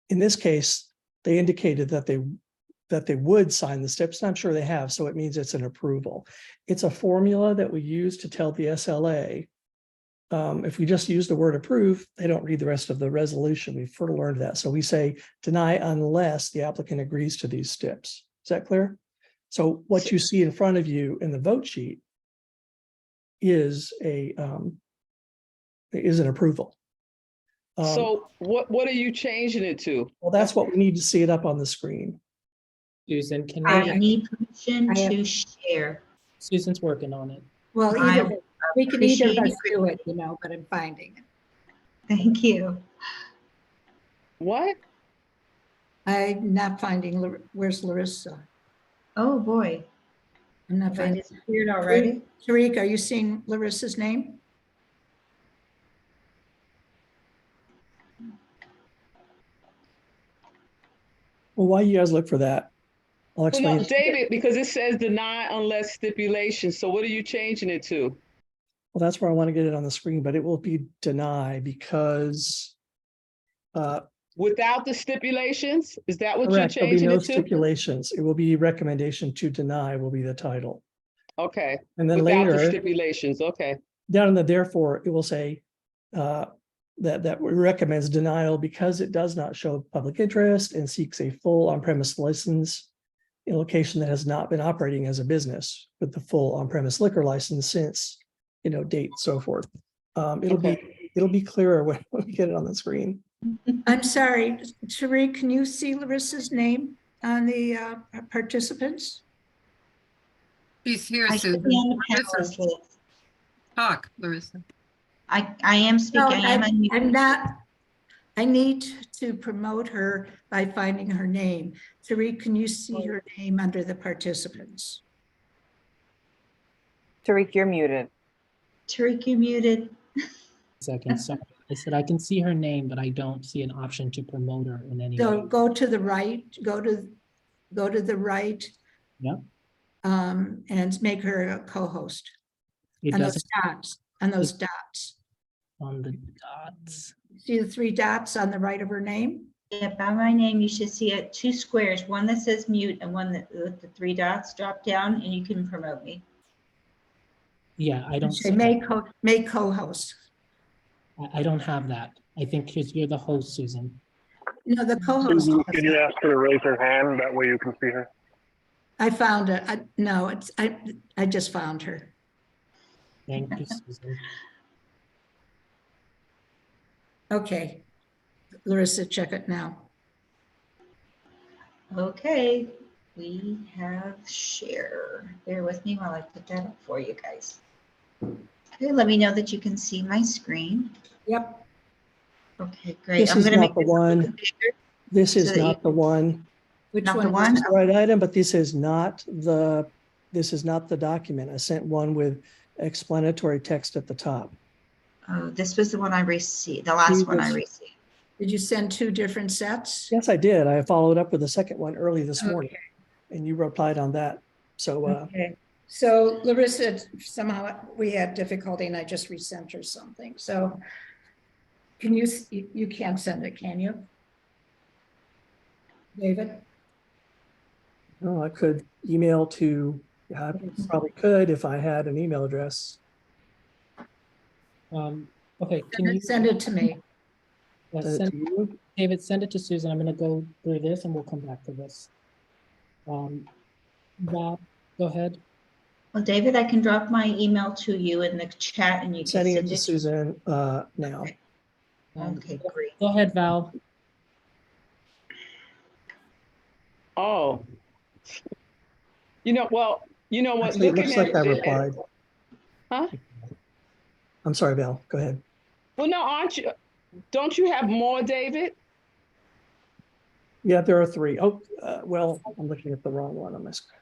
In this case, they indicated that they would sign the steps, and I'm sure they have, so it means it's an approval. It's a formula that we use to tell the SLA. If we just use the word approve, they don't read the rest of the resolution. We've sort of learned that. So we say deny unless the applicant agrees to these steps. Is that clear? So what you see in front of you in the vote sheet is an approval. so what are you changing it to? Well, that's what we need to see it up on the screen. Susan, can I need permission to share. Susan's working on it. Well, we can either of us do it, but I'm finding it. Thank you. What? I'm not finding, where's Larissa? Oh, boy. I'm not Have I finding. disappeared already? Tariq, are you seeing Larissa's name? Well, while you guys look for that, I'll Well, explain. no, David, because it says deny unless stipulations. So what are you changing it to? Well, that's where I want to get it on the screen, but it will be deny because Without the stipulations? Is that what correct, you're there'll be changing no it to? stipulations. It will be recommendation to deny will be the title. Okay. And then Without the later, stipulations, okay. down in the therefore, it will say that recommends denial because it does not show public interest and seeks a full on-premise license in a location that has not been operating as a business with the full on-premise liquor license since, date, so forth. It'll be clearer when we get it on the screen. I'm sorry, Tariq, can you see Larissa's name on the participants? She's here, I should Susan. be on the Larissa, panelist list. talk, Larissa. I am speaking. No, I am unmuted. I'm not. I need to promote her by finding her name. Tariq, can you see her name under the participants? Tariq, you're muted. Tariq, you're muted. Second, sorry. I said I can see her name, but I don't see an option to promote her in any So way. go to the right, go to the right. Yep. And make her a co-host. It And those doesn't dots, and those dots. on the dots. See the three dots on the right of her name? Yeah, by my name, you should see it, two squares, one that says mute and one that with the three dots drop down, and you can promote me. Yeah, I don't Say see. make co-host. I don't have that. I think because you're the host, Susan. No, the co-host. Susan, can you ask her to raise her hand? That way you can see her. I found it. I just found her. Thank you, Susan. Okay. Larissa, check it now. Okay, we have share. Bear with me while I put that up for you guys. Okay, let me know that you can see my screen. Yep. Okay, great. This I'm is going to not make the this a little one. bigger. This is so that you not the one. Which Not one? the one? This is the right item, but this is not the document. I sent one with explanatory text at the top. Oh, this was the one I received, the last one I received. Did you send two different sets? Yes, I did. I followed up with the second one early this morning, and you replied on that. So Okay. So Larissa, somehow we had difficulty and I just resent her something. So can you can't send it, can you? David? I could email to, I probably could if I had an email address. Okay, can you Send it to me? Yeah, Send it to you? David, send it to Susan. I'm gonna go through this and we'll come back to this. Bob, go ahead. Well, David, I can drop my email to you in the chat and you can Sending it send to Susan now. Okay, great. Go ahead, Val. Oh. You know what? Actually, it looks like I it- replied. Huh? I'm sorry, Val. Go ahead. Well, no, don't you have more, David? Yeah, there are three. Oh, well, I'm looking at the wrong one on my screen.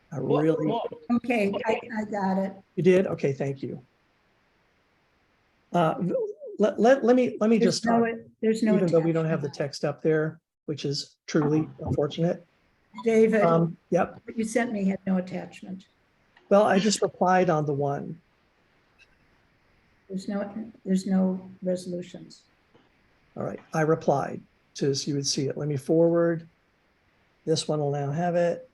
I really. Okay, I got it. You did? Okay, thank you. Let me just talk, There's no even though we don't have the text up there, which is truly unfortunate. David, Yep. what you sent me had no attachment. Well, I just replied on the one. There's no resolutions. All right, I replied so you would see it. Let me forward. This one will now have it.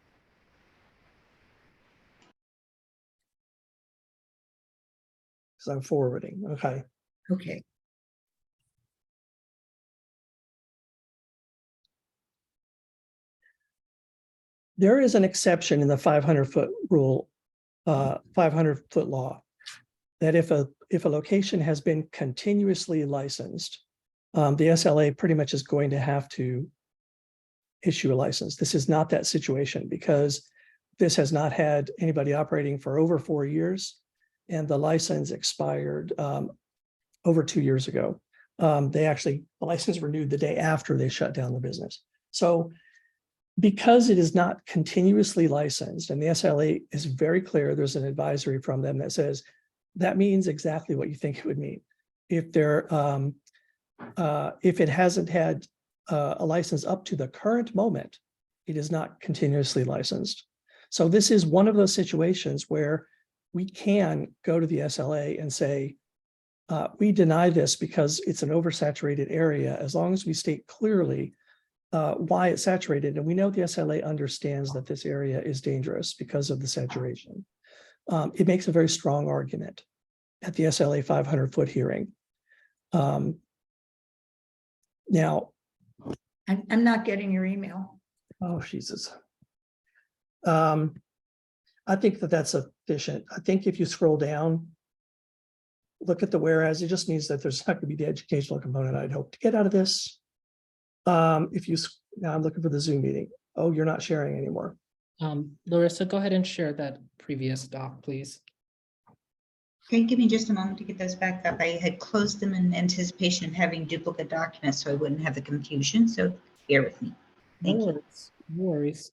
Because I'm forwarding. Okay. Okay. There is an exception in the 500-foot rule, 500-foot law, that if a location has been continuously licensed, the SLA pretty much is going to have to issue a license. This is not that situation because this has not had anybody operating for over 4 years, and the license expired over 2 years ago. The license renewed the day after they shut down the business. So because it is not continuously licensed, and the SLA is very clear, there's an advisory from them that says that means exactly what you think it would mean. If it hasn't had a license up to the current moment, it is not continuously licensed. So this is one of those situations where we can go to the SLA and say, we deny this because it's an oversaturated area, as long as we state clearly why it's saturated. And we know the SLA understands that this area is dangerous because of the saturation. It makes a very strong argument at the SLA 500-foot hearing. Now, I'm not getting your email. oh, Jesus. I think that that's sufficient. I think if you scroll down, look at the whereas, it just means that there's not going to be the educational component I'd hope to get out of this. Now I'm looking for the Zoom meeting. Oh, you're not sharing anymore. Larissa, go ahead and share that previous doc, please. Okay, give me just a moment to get those back up. I had closed them in anticipation of having duplicate documents so I wouldn't have the confusion. So bear with me. Thank you. No worries.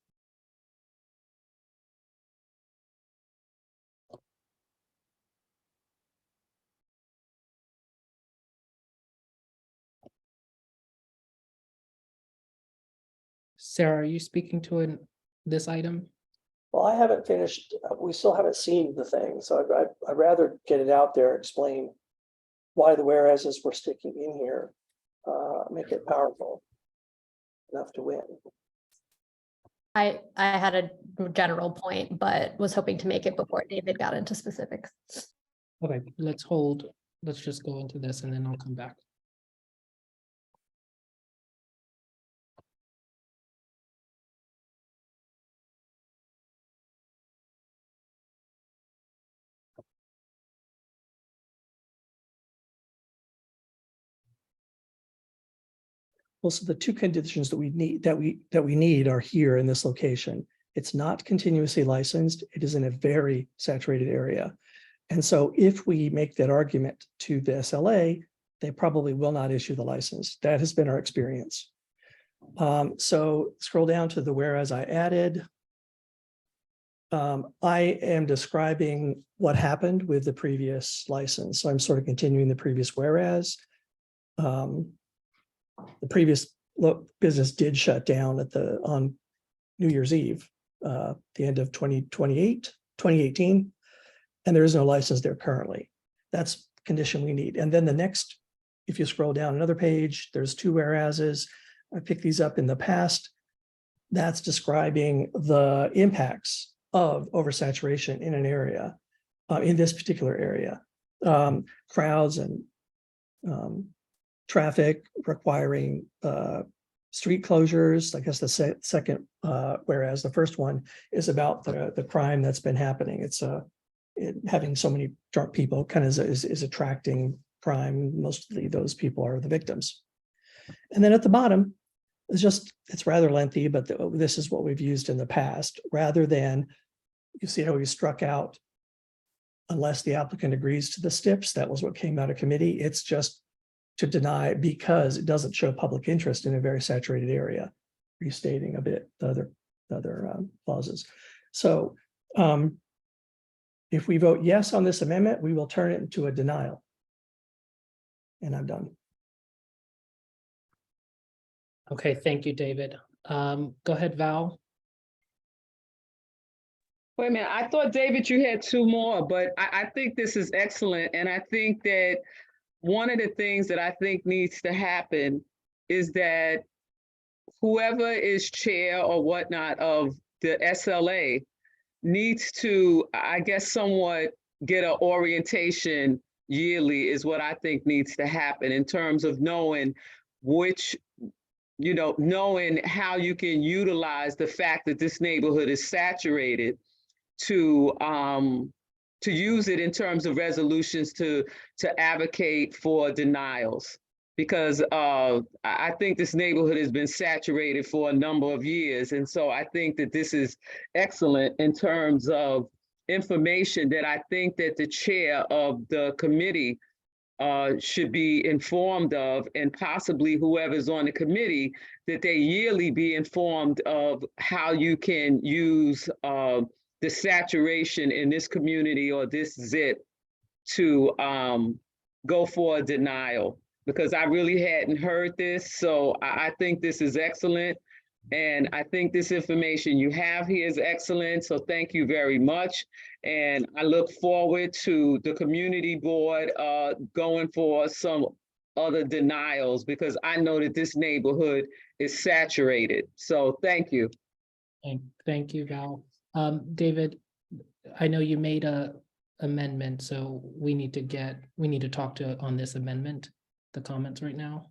Sarah, are you speaking to this item? Well, I haven't finished. We still haven't seen the thing. So I'd rather get it out there, explain why the whereases we're sticking in here, make it powerful enough to win. I had a general point, but was hoping to make it before David got into specifics. Okay, let's hold. Let's just go into this and then I'll come back. Well, so the two conditions that we need are here in this location. It's not continuously licensed. It is in a very saturated area. And so if we make that argument to the SLA, they probably will not issue the license. That has been our experience. So scroll down to the whereas I added. I am describing what happened with the previous license. So I'm sort of continuing the previous whereas. The previous business did shut down on New Year's Eve, the end of 2018, and there is no license there currently. That's condition we need. And then the next, if you scroll down another page, there's two whereases. I picked these up in the past. That's describing the impacts of oversaturation in an area, in this particular area. Crowds and traffic requiring street closures. I guess the second, whereas the first one is about the crime that's been happening. It's having so many drunk people kind of is attracting crime. Mostly those people are the victims. And then at the bottom, it's rather lengthy, but this is what we've used in the past, rather than, you see how we struck out, unless the applicant agrees to the steps. That was what came out of committee. It's just to deny because it doesn't show public interest in a very saturated area, restating a bit the other clauses. So if we vote yes on this amendment, we will turn it into a denial. And I'm done. Okay, thank you, David. Go ahead, Val. Wait a minute, I thought, David, you had two more, but I think this is excellent. And I think that one of the things that I think needs to happen is that whoever is chair or whatnot of the SLA needs to, I guess, somewhat get an orientation yearly is what I think needs to happen in terms of knowing knowing how you can utilize the fact that this neighborhood is saturated to use it in terms of resolutions to advocate for denials. Because I think this neighborhood has been saturated for a number of years. And so I think that this is excellent in terms of information that I think that the chair of the committee should be informed of, and possibly whoever's on the committee, that they yearly be informed of how you can use the saturation in this community or this zip to go for a denial, because I really hadn't heard this. So I think this is excellent. And I think this information you have here is excellent. So thank you very much. And I look forward to the community board going for some other denials, because I know that this neighborhood is saturated. So thank you. Thank you, Val. David, I know you made a amendment, so we need to talk on this amendment, the comments right now.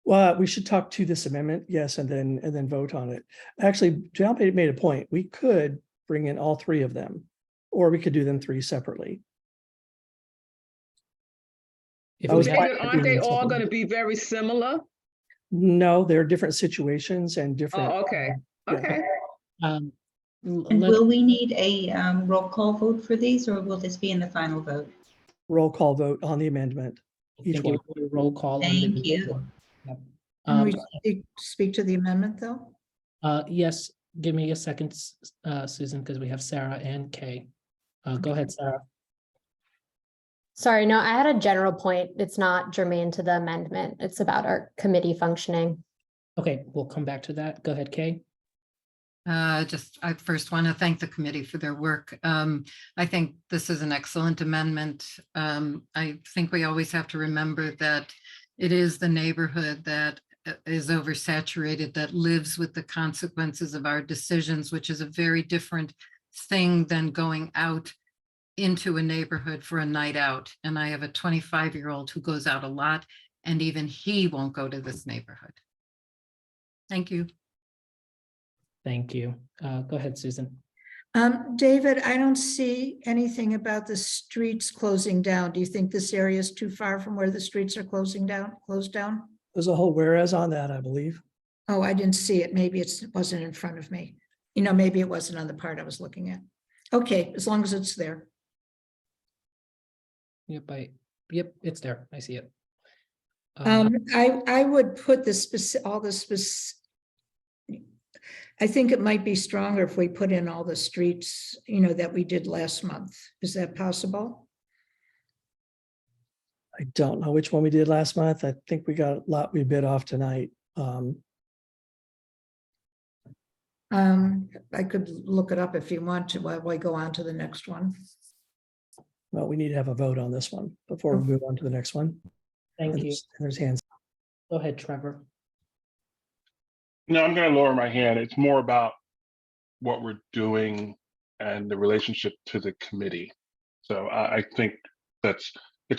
Well, we should talk to this amendment, yes, and then vote on it. Actually, Val made a point. We could bring in all three of them, or we could do them three separately. David, aren't they all going to be very similar? No, they're different situations and different. Oh, okay. Okay. And will we need a roll call vote for these, or will this be in the final vote? Roll call vote on the amendment. Each one. Roll call. Thank you. Can we speak to the amendment, though? Yes, give me a second, Susan, because we have Sarah and Kay. Go ahead, Sarah. Sorry, no, I had a general point. It's not germane to the amendment. It's about our committee functioning. Okay, we'll come back to that. Go ahead, Kay. I first want to thank the committee for their work. I think this is an excellent amendment. I think we always have to remember that it is the neighborhood that is oversaturated, that lives with the consequences of our decisions, which is a very different thing than going out into a neighborhood for a night out. And I have a 25-year-old who goes out a lot, and even he won't go to this neighborhood. Thank you. Thank you. Go ahead, Susan. David, I don't see anything about the streets closing down. Do you think this area is too far from where the streets are closed down? There's a whole whereas on that, I believe. Oh, I didn't see it. Maybe it wasn't in front of me. Maybe it wasn't on the part I was looking at. Okay, as long as it's there. Yep, it's there. I see it. I would put I think it might be stronger if we put in all the streets, that we did last month. Is that possible? I don't know which one we did last month. I think we got a lot we bit off tonight. I could look it up if you want to while we go on to the next one. Well, we need to have a vote on this one before we move on to the next one. Thank you. There's hands. Go ahead, Trevor. No, I'm going to lower my hand. It's more about what we're doing and the relationship to the committee. So I think it's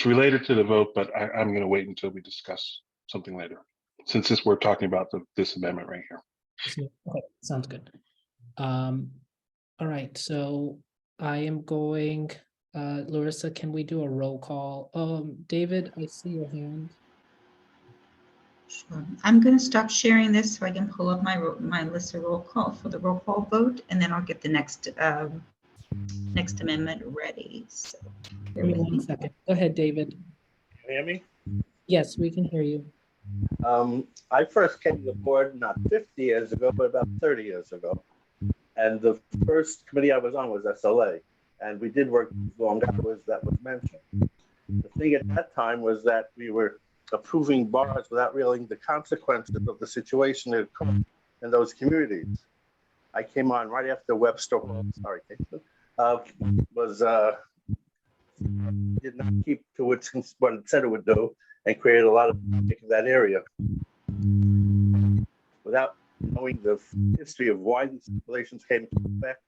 related to the vote, but I'm going to wait until we discuss something later, since we're talking about this amendment right here. Okay, sounds good. All right, so I am going, Larissa, can we do a roll call? David, I see your hand. Sure. I'm going to stop sharing this so I can pull up my list of roll call for the roll call vote, and then I'll get the next amendment ready. So give me 1 second. Go ahead, David. Can you hear me? Yes, we can hear you. I first came to the board not 50 years ago, but about 30 years ago. And the first committee I was on was SLA. And we did work long hours that was mentioned. The thing at that time was that we were approving bars without realizing the consequences of the situation that occurred in those communities. I came on right after Webster, sorry, did not keep to what it said it would do and created a lot of traffic in that area. Without knowing the history of why these regulations came into effect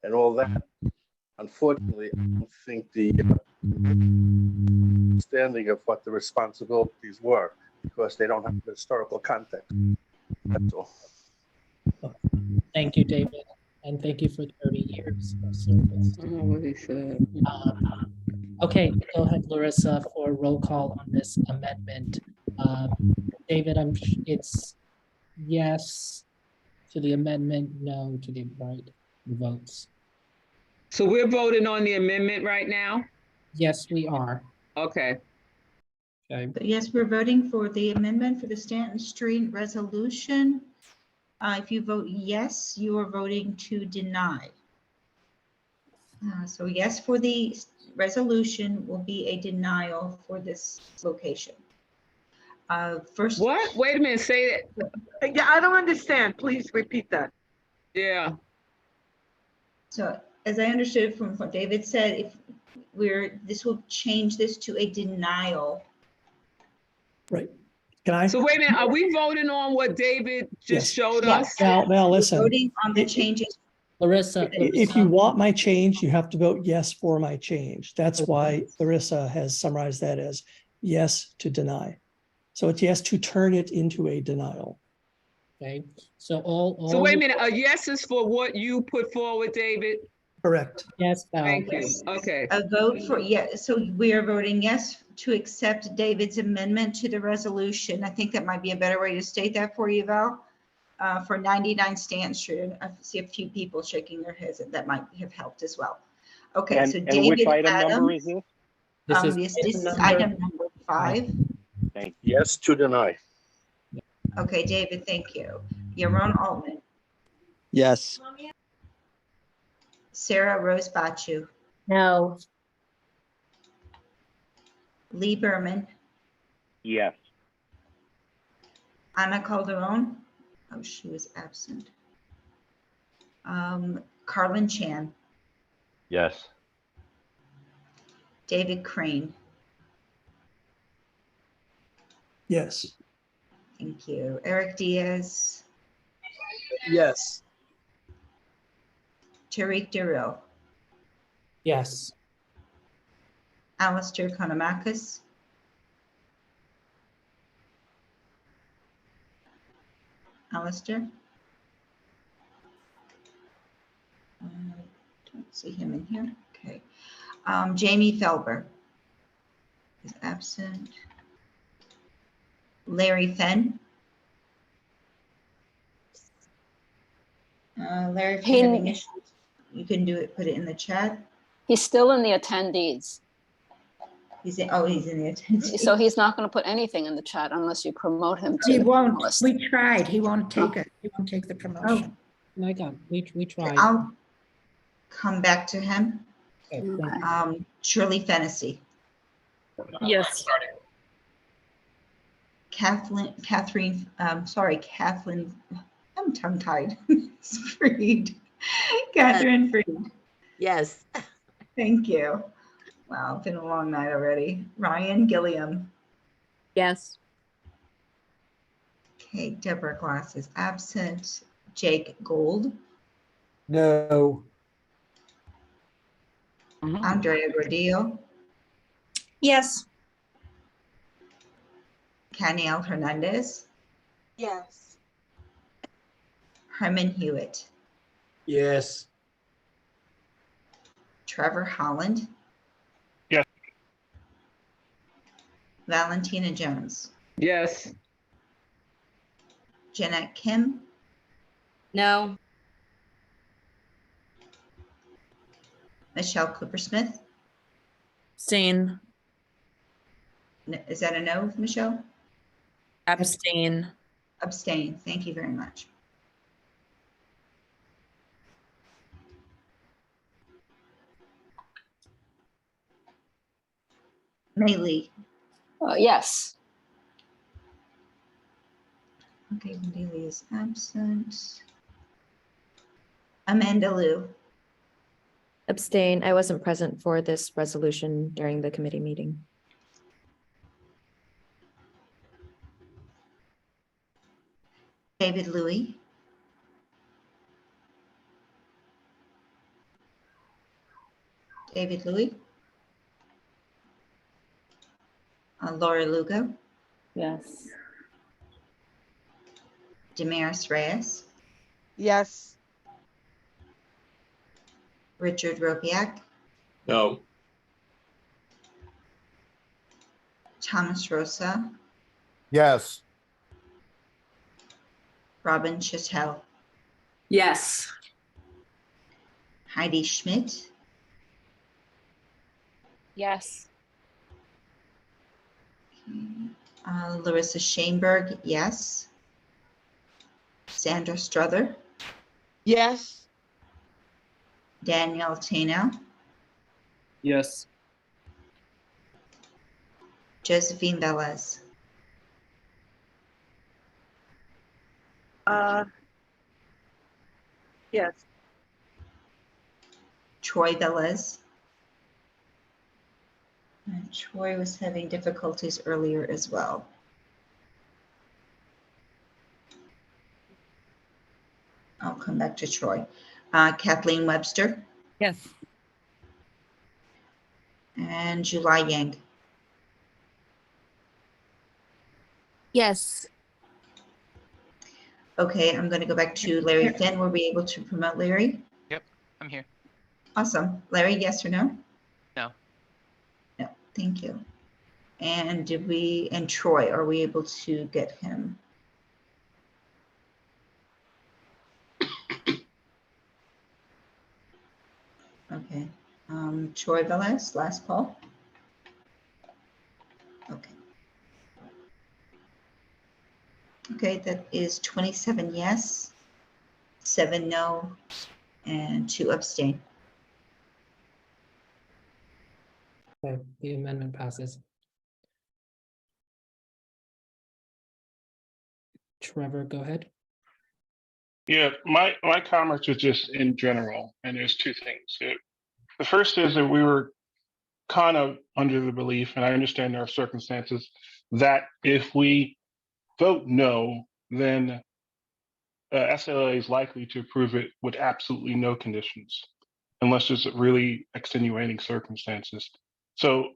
and all that, unfortunately, I don't think the understanding of what the responsibilities were, because they don't have the historical context. That's all. Thank you, David, and thank you for 30 years of service. Okay, go ahead, Larissa, for roll call on this amendment. David, it's yes to the amendment, no to the votes. So we're voting on the amendment right now? Yes, we are. Okay. Okay, So yes, we're voting for the amendment for the Stanton Street resolution. If you vote yes, you are voting to deny. So yes for the resolution will be a denial for this location. First. What? Wait a minute, say that. Yeah, I don't understand. Please repeat that. Yeah. So as I understood from what David said, if this will change this to a denial. Right. Can I? So wait a minute, are we voting on what David just Yes. showed Yes. us? Val, We're listen. voting on the changes. Larissa. If you want my change, you have to vote yes for my change. That's why Larissa has summarized that as yes to deny. So it's yes to turn it into a denial. Okay, so all. So wait a minute, a yes is for what you put forward, David? Correct. Yes, Val. Thank you. Yes. Okay. A vote for yes. So we are voting yes to accept David's amendment to the resolution. I think that might be a better way to state that for you, Val. For 99 Stanton Street. I see a few people shaking their heads. That might have helped as well. Okay, And, so and David which item Adams, number is this? this is item number 5. Thank you. Yes to deny. Okay, David, thank you. Yaron Altman, Yes. Sarah Rose Bachu, No. Lee Berman, Yes. Ana Calderon. Oh, she was absent. Carlin Chan, Yes. David Crane. Yes. Thank you. Eric Diaz, Yes. Tariq Darrell, Yes. Alistair Konomakis, Alistair. Don't see him in here. Okay. Jamie Felber is absent. Larry Fenn. Larry, if you're having issues, you can do it, put it in the chat. He's still in the attendees. He's in the attendees. So he's not going to put anything in the chat unless you promote him to He the won't. panelist. We tried. He won't take it. He won't take the promotion. My God, we tried. I'll come back to him. Okay, thank you. Shirley Fennessy, Yes. Kathleen, I'm tongue tied. Freed. Catherine Freed. Yes. Thank you. Wow, it's been a long night already. Ryan Gilliam. Yes. Okay, Deborah Glass is absent. Jake Gold. No. Andrea Gordillo. Yes. Caniel Hernandez. Yes. Herman Hewitt. Yes. Trevor Holland. Yes. Valentina Jones. Yes. Jeanette Kim. No. Michelle Coopersmith. Abstain. Is that a no, Michelle? Abstain. Abstain. Thank you very much. Mei Lee. Yes. Okay, Wendy Lee is absent. Amanda Liu. Abstain. I wasn't present for this resolution during the committee meeting. David Louis. David Louis. Laura Lugo. Yes. Damaris Reyes. Yes. Richard Ropiak. No. Thomas Rosa. Yes. Robin Chisholm. Yes. Heidi Schmidt. Yes. Okay. Larissa Shaneberg, yes. Sandra Strother, Yes. Danielle Tano, Yes. Josephine Velez, Yes. Troy Velez. Troy was having difficulties earlier as well. I'll come back to Troy. Kathleen Webster Yes. and July Yang. Yes. Okay, I'm going to go back to Larry Finn. Were we able to promote Larry? Yep, I'm here. Awesome. Larry, yes or no? No. No, thank you. And and Troy, are we able to get him? Okay. Troy Velez, last call. Okay. Okay, that is 27 yes, 7 no, and 2 abstain. Okay, the amendment passes. Trevor, go ahead. Yeah, my comments are just in general, and there's two things. The first is that we were kind of under the belief, and I understand there are circumstances, that if we vote no, then SLA is likely to approve it with absolutely no conditions, unless there's really extenuating circumstances. So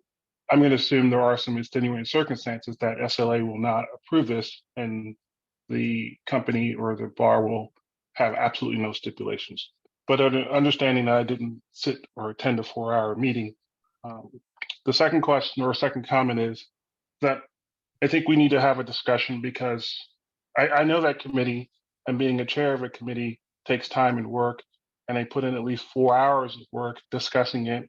I'm going to assume there are some extenuating circumstances that SLA will not approve this, and the company or the bar will have absolutely no stipulations. But understanding that I didn't sit or attend a 4-hour meeting, the second question or second comment is that I think we need to have a discussion, because I know that committee, and being a chair of a committee takes time and work, and they put in at least 4 hours of work discussing it.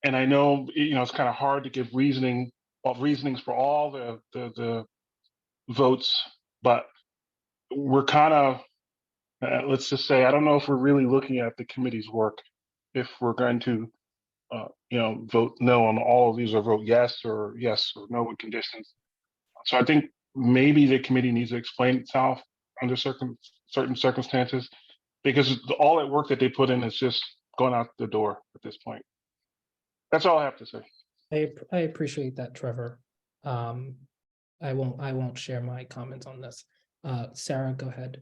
And I know, it's kind of hard to give reasonings for all the votes, but we're kind of, let's just say, I don't know if we're really looking at the committee's work, if we're going to, vote no on all of these, or vote yes or no with conditions. So I think maybe the committee needs to explain itself under certain circumstances, because all that work that they put in is just going out the door at this point. That's all I have to say. I appreciate that, Trevor. I won't share my comments on this. Sarah, go ahead.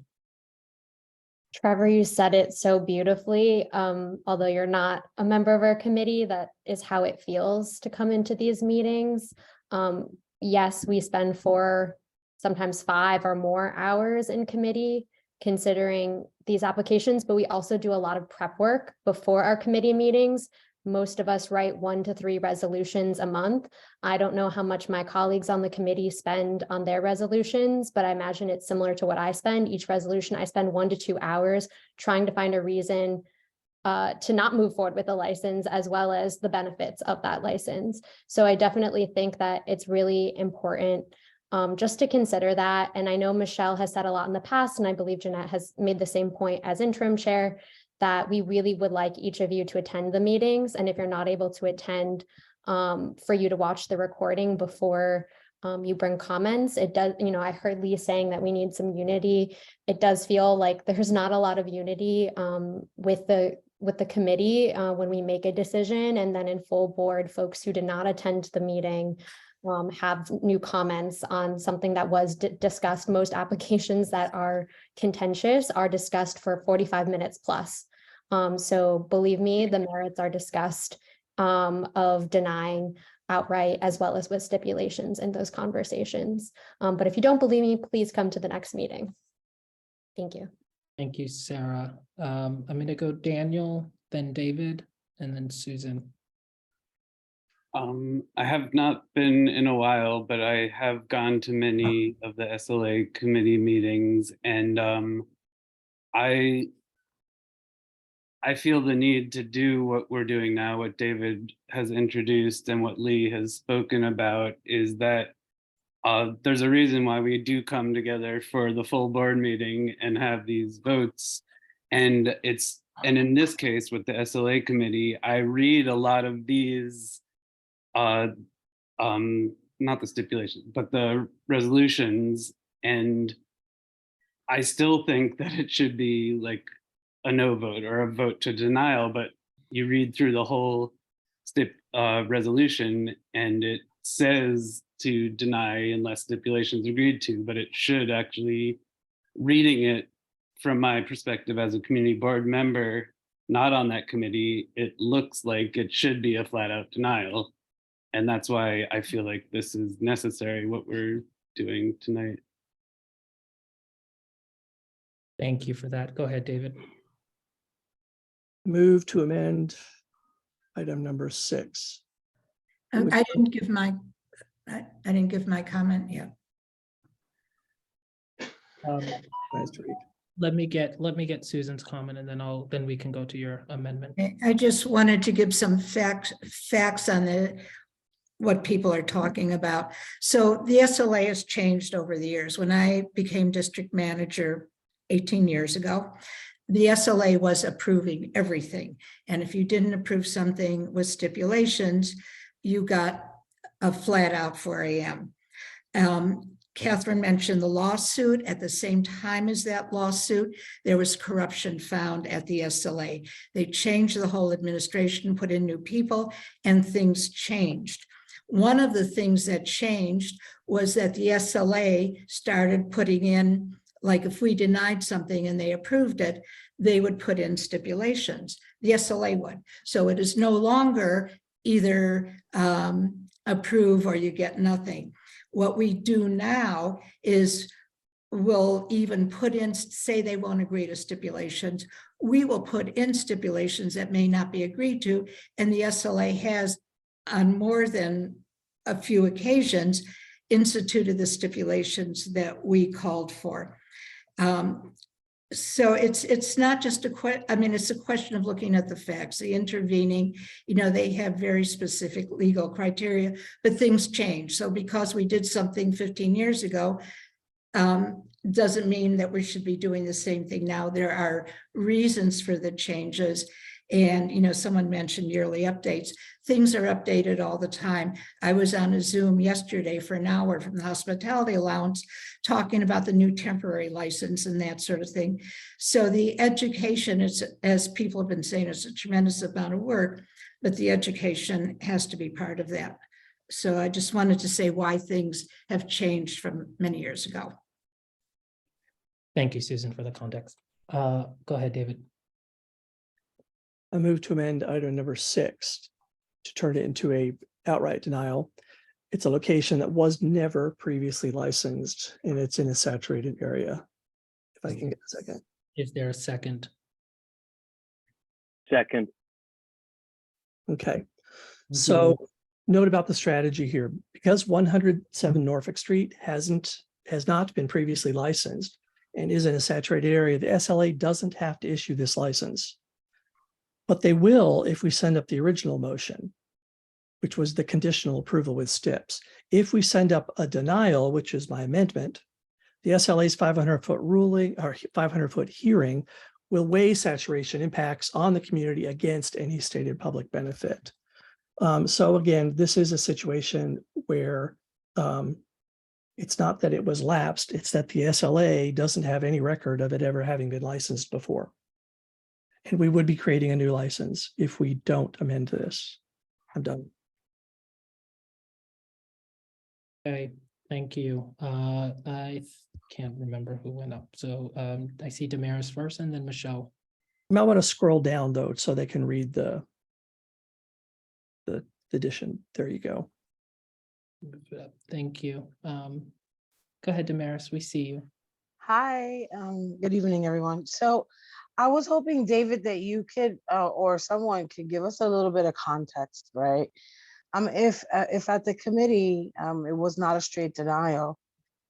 Trevor, you said it so beautifully. Although you're not a member of our committee, that is how it feels to come into these meetings. Yes, we spend 4, sometimes 5 or more hours in committee considering these applications, but we also do a lot of prep work before our committee meetings. Most of us write 1 to 3 resolutions a month. I don't know how much my colleagues on the committee spend on their resolutions, but I imagine it's similar to what I spend. Each resolution, I spend 1 to 2 hours trying to find a reason to not move forward with the license, as well as the benefits of that license. So I definitely think that it's really important just to consider that. And I know Michelle has said a lot in the past, and I believe Jeanette has made the same point as interim chair, that we really would like each of you to attend the meetings. And if you're not able to attend, for you to watch the recording before you bring comments. It does, I heard Lee saying that we need some unity. It does feel like there's not a lot of unity with the committee when we make a decision, and then in full board, folks who did not attend the meeting have new comments on something that was discussed. Most applications that are contentious are discussed for 45 minutes plus. So believe me, the merits are discussed of denying outright, as well as with stipulations in those conversations. But if you don't believe me, please come to the next meeting. Thank you. Thank you, Sarah. I'm going to go Daniel, then David, and then Susan. I have not been in a while, but I have gone to many of the SLA committee meetings, and I I feel the need to do what we're doing now, what David has introduced and what Lee has spoken about, is that there's a reason why we do come together for the full board meeting and have these votes. And in this case with the SLA committee, I read a lot of these, not the stipulations, but the resolutions, and I still think that it should be like a no vote or a vote to denial, but you read through the whole resolution and it says to deny unless stipulations agreed to, but it should actually, reading it from my perspective as a community board member, not on that committee, it looks like it should be a flat out denial. And that's why I feel like this is necessary, what we're doing tonight. Thank you for that. Go ahead, David. Move to amend item number 6. I didn't give my, I didn't give my comment yet. Nice to read. Let me get Susan's comment, and then we can go to your amendment. I just wanted to give some facts on what people are talking about. So the SLA has changed over the years. When I became district manager 18 years ago, the SLA was approving everything. And if you didn't approve something with stipulations, you got a flat out 4 a.m. Catherine mentioned the lawsuit. At the same time as that lawsuit, there was corruption found at the SLA. They changed the whole administration, put in new people, and things changed. One of the things that changed was that the SLA started putting in, like if we denied something and they approved it, they would put in stipulations. The SLA would. So it is no longer either approve or you get nothing. What we do now is we'll even put in, say they won't agree to stipulations, we will put in stipulations that may not be agreed to, and the SLA has on more than a few occasions instituted the stipulations that we called for. So it's not just it's a question of looking at the facts, the intervening, they have very specific legal criteria, but things change. So because we did something 15 years ago, doesn't mean that we should be doing the same thing now. There are reasons for the changes. And, someone mentioned yearly updates. Things are updated all the time. I was on a Zoom yesterday for an hour from the hospitality allowance talking about the new temporary license and that sort of thing. So the education is, as people have been saying, it's a tremendous amount of work, but the education has to be part of that. So I just wanted to say why things have changed from many years ago. Thank you, Susan, for the context. Go ahead, David. I move to amend item number 6 to turn it into a outright denial. It's a location that was never previously licensed and it's in a saturated area. If I can get a second. Is there a second? Second. Okay. So note about the strategy here, because 107 Norfolk Street has not been previously licensed and is in a saturated area, the SLA doesn't have to issue this license. But they will if we send up the original motion, which was the conditional approval with STIPs. If we send up a denial, which is my amendment, the SLA's 500-foot ruling or 500-foot hearing will weigh saturation impacts on the community against any stated public benefit. So again, this is a situation where it's not that it was lapsed, it's that the SLA doesn't have any record of it ever having been licensed before. And we would be creating a new license if we don't amend this. I'm done. Okay, thank you. I can't remember who went up. So I see Damaris first and then Michelle. You might want to scroll down though, so they can read the addition. There you go. Thank you. Go ahead, Damaris, we see you. Hi, good evening, everyone. So I was hoping, David, that you could, or someone could give us a little bit of context, right? If at the committee, it was not a straight denial,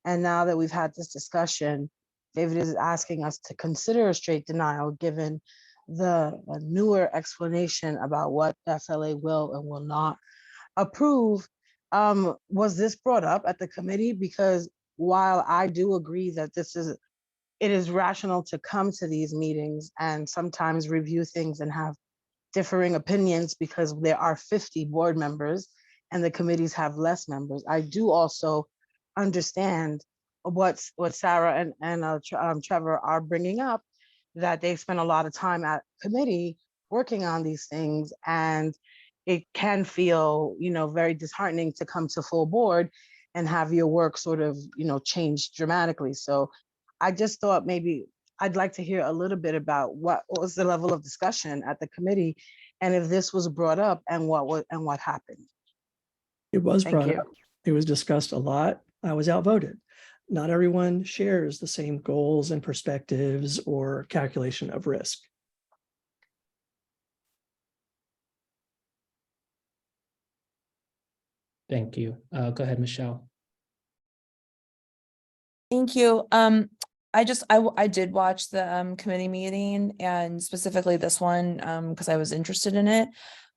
and now that we've had this discussion, David is asking us to consider a straight denial, given the newer explanation about what FLA will and will not approve, was this brought up at the committee? Because while I do agree that it is rational to come to these meetings and sometimes review things and have differing opinions because there are 50 board members and the committees have less members. I do also understand what Sarah and Trevor are bringing up, that they spend a lot of time at committee working on these things, and it can feel, very disheartening to come to full board and have your work sort of, change dramatically. So I just thought maybe I'd like to hear a little bit about what was the level of discussion at the committee, and if this was brought up and what happened. It was Thank brought you. up. It was discussed a lot. I was outvoted. Not everyone shares the same goals and perspectives or calculation of risk. Thank you. Go ahead, Michelle. Thank you. I did watch the committee meeting, and specifically this one because I was interested in it.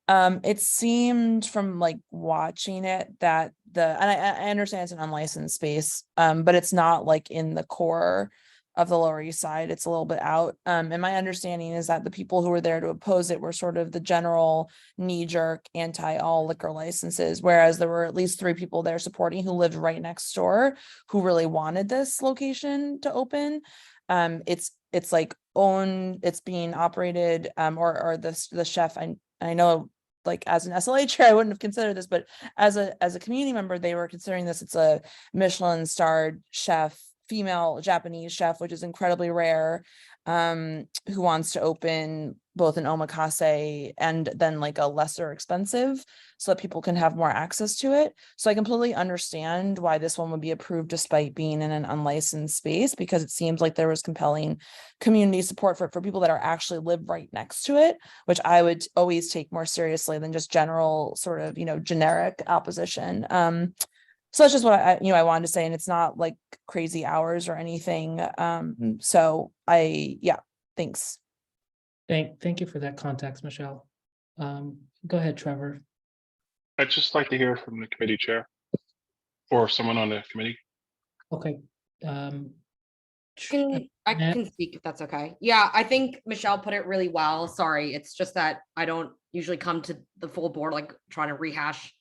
It seemed from like watching it that I understand it's an unlicensed space, but it's not like in the core of the Lower East Side. It's a little bit out. And my understanding is that the people who were there to oppose it were sort of the general knee-jerk anti-all liquor licenses, whereas there were at least 3 people there supporting who lived right next door who really wanted this location to open. It's like it's being operated, or the chef, I know, like as an SLA chair, I wouldn't have considered this, but as a community member, they were considering this. It's a Michelin starred chef, female Japanese chef, which is incredibly rare, who wants to open both an omakase and then like a lesser expensive, so that people can have more access to it. So I completely understand why this one would be approved despite being in an unlicensed space, because it seems like there was compelling community support for people that are actually live right next to it, which I would always take more seriously than just general sort of, generic opposition. So that's just what I wanted to say, and it's not like crazy hours or anything. Thanks. Thank you for that context, Michelle. Go ahead, Trevor. I'd just like to hear from the committee chair or someone on the committee. Okay. I can speak if that's okay. Yeah, I think Michelle put it really well. Sorry, it's just that I don't usually come to the full board like trying to rehash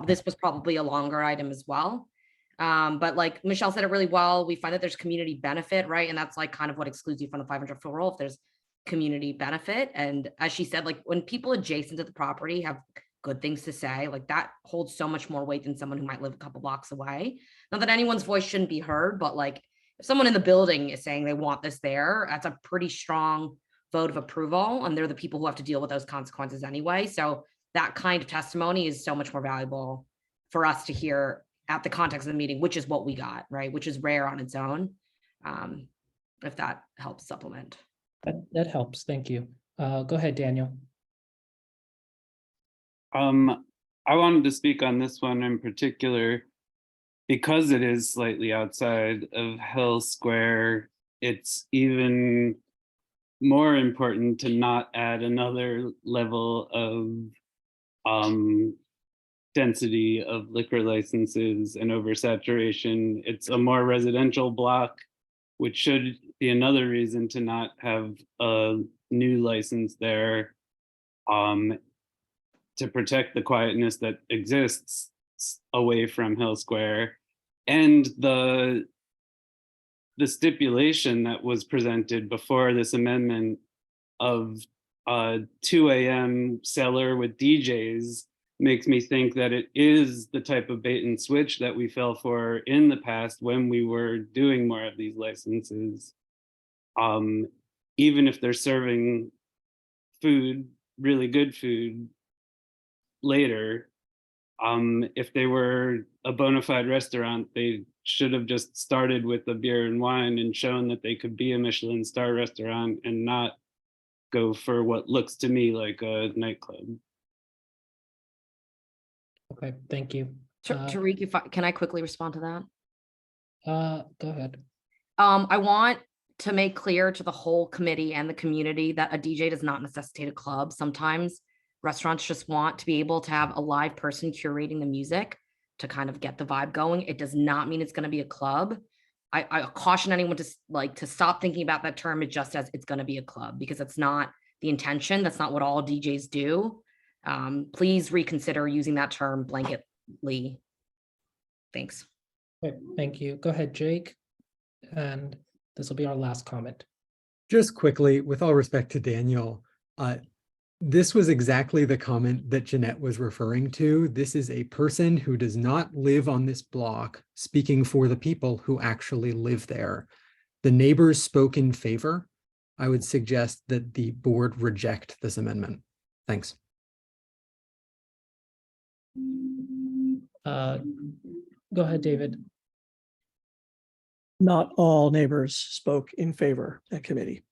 this was probably a longer item as well. But like Michelle said it really well, we find that there's community benefit, right? And that's like kind of what excludes you from the 500-foot rule, if there's community benefit. And as she said, like when people adjacent to the property have good things to say, like that holds so much more weight than someone who might live a couple blocks away. Not that anyone's voice shouldn't be heard, but like if someone in the building is saying they want this there, that's a pretty strong vote of approval, and they're the people who have to deal with those consequences anyway. So that kind of testimony is so much more valuable for us to hear at the context of the meeting, which is what we got, right? Which is rare on its own. If that helps supplement. That helps. Thank you. Go ahead, Daniel. I wanted to speak on this one in particular because it is slightly outside of Hill Square. It's even more important to not add another level of density of liquor licenses and oversaturation. It's a more residential block, which should be another reason to not have a new license there, to protect the quietness that exists away from Hill Square. And the stipulation that was presented before this amendment of 2 a.m. cellar with DJs makes me think that it is the type of bait and switch that we fell for in the past when we were doing more of these licenses. Even if they're serving food, really good food later, if they were a bona fide restaurant, they should have just started with the beer and wine and shown that they could be a Michelin star restaurant and not go for what looks to me like a nightclub. Okay, thank you. Tariq, can I quickly respond to that? Go ahead. I want to make clear to the whole committee and the community that a DJ does not necessitate a club. Sometimes restaurants just want to be able to have a live person curating the music to kind of get the vibe going. It does not mean it's going to be a club. I caution anyone to stop thinking about that term just as it's going to be a club, because it's not the intention. That's not what all DJs do. Please reconsider using that term blanketly. Thanks. Okay, thank you. Go ahead, Jake. And this will be our last comment. Just quickly, with all respect to Daniel, this was exactly the comment that Jeanette was referring to. This is a person who does not live on this block speaking for the people who actually live there. The neighbors spoke in favor. I would suggest that the board reject this amendment. Thanks. Go ahead, David. Not all neighbors spoke in favor at committee.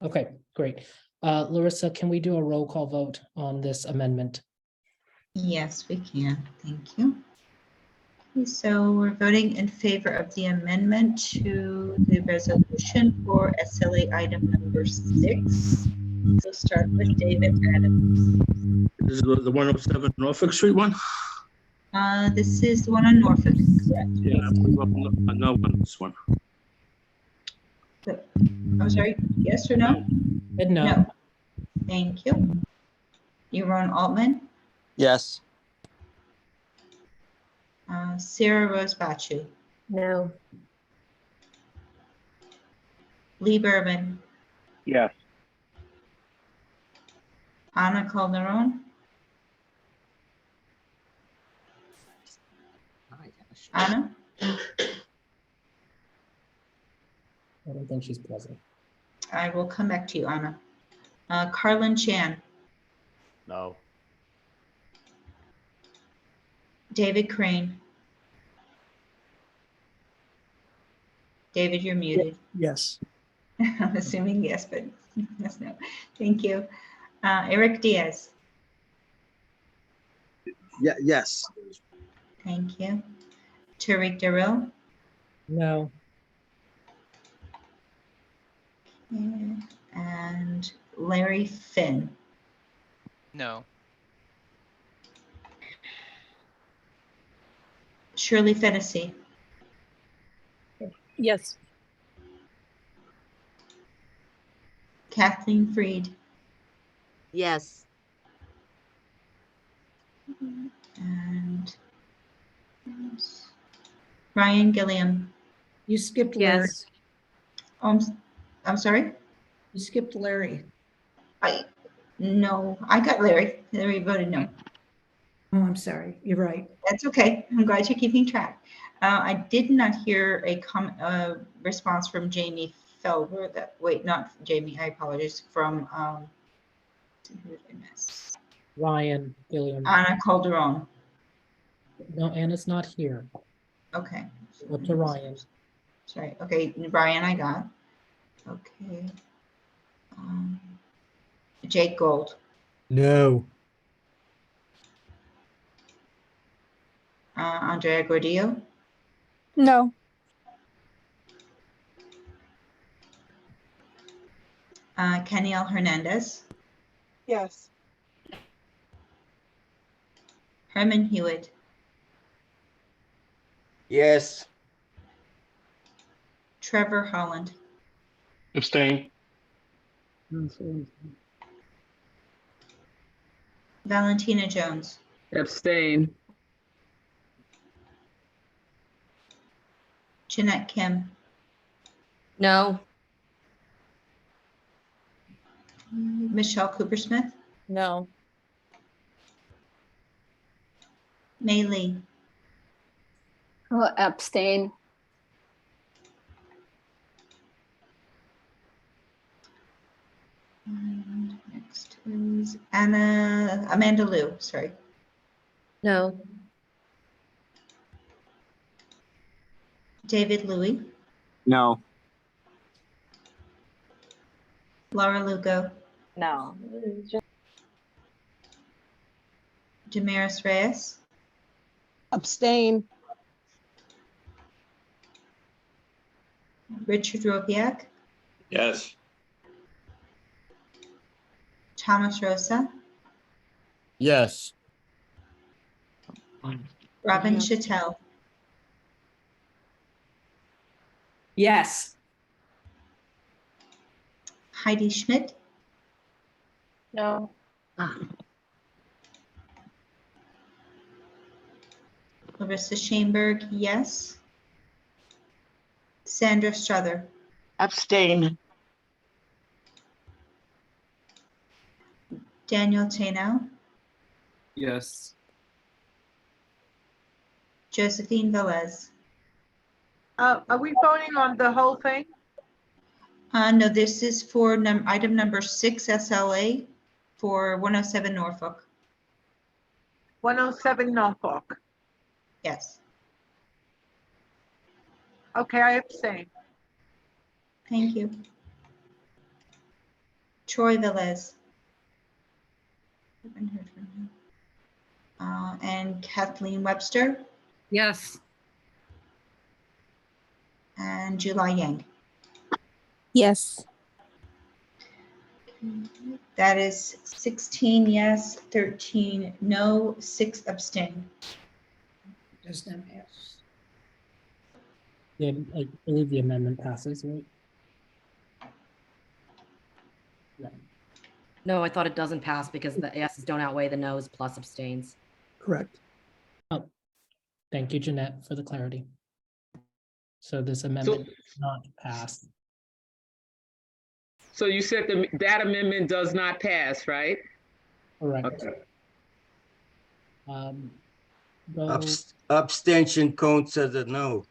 Okay, great. Larissa, can we do a roll call vote on this amendment? Yes, we can. Thank you. Okay, so we're voting in favor of the amendment to the resolution for SLA item number 6. We'll start with David Adams. This is the 107 Norfolk Street one? This is the one on Norfolk, correct? Yeah, I know on this one. I'm sorry, yes or no? No. Thank you. Yaron Altman, Yes. Sarah Rose Bachu, No. Lee Berman, Yes. Ana Calderon, Ana, I don't think she's present. I will come back to you, Ana. Carlin Chan, No. David Crane. David, you're muted. Yes. I'm assuming yes, but yes, no. Thank you. Eric Diaz. Yeah. Yes. Thank you. Tariq Darrell. No. And Larry Finn. No. Shirley Fennessy. Yes. Kathleen Freed. Yes. And Ryan Gilliam. You skipped Larry. Yes. I'm sorry? You skipped Larry. No, I got Larry. Larry voted no. Oh, I'm sorry. You're right. That's okay. I'm glad you're keeping track. I did not hear a response from Jamie Felber. Not Jamie. I apologize. From who did I miss? Ryan Gilliam. Ana Calderon. No, Anna's not here. Okay. Up to Ryan. Sorry. Okay, Ryan, I got. Okay. Jake Gold. No. Andrea Gordillo. No. Keniel Hernandez. Yes. Herman Hewitt. Yes. Trevor Holland. Abstain. Valentina Jones. Abstain. Jeanette Kim. No. Michelle Cooper Smith. No. May Lee. Abstain. And next is Amanda Liu, sorry. No. David Louie. No. Laura Lugo. No. Damaris Reyes. Abstain. Richard Robiak, Yes. Thomas Rosa, Yes. Robin Chattel, Yes. Heidi Schmidt, No. Larissa Shainberg, yes. Sandra Strother, Abstain. Daniel Tano, Yes. Josephine Velez. Are we voting on the whole thing? No, this is for item number 6 SLA for 107 Norfolk. 107 Norfolk. Yes, Okay, I abstain. thank you. Troy Velez. Haven't heard from him. And Kathleen Webster Yes. and July Yang. Yes. That is 16 yes, 13 no, 6 abstain. Does not pass. Yeah, I believe the amendment passes, right? No, I thought it doesn't pass because the yeses don't outweigh the noes plus abstains. Correct. Oh, thank you, Jeanette, for the clarity. So this amendment does not pass. So you said that amendment does not pass, right? Correct. Okay. Go, Abstention counts as a no.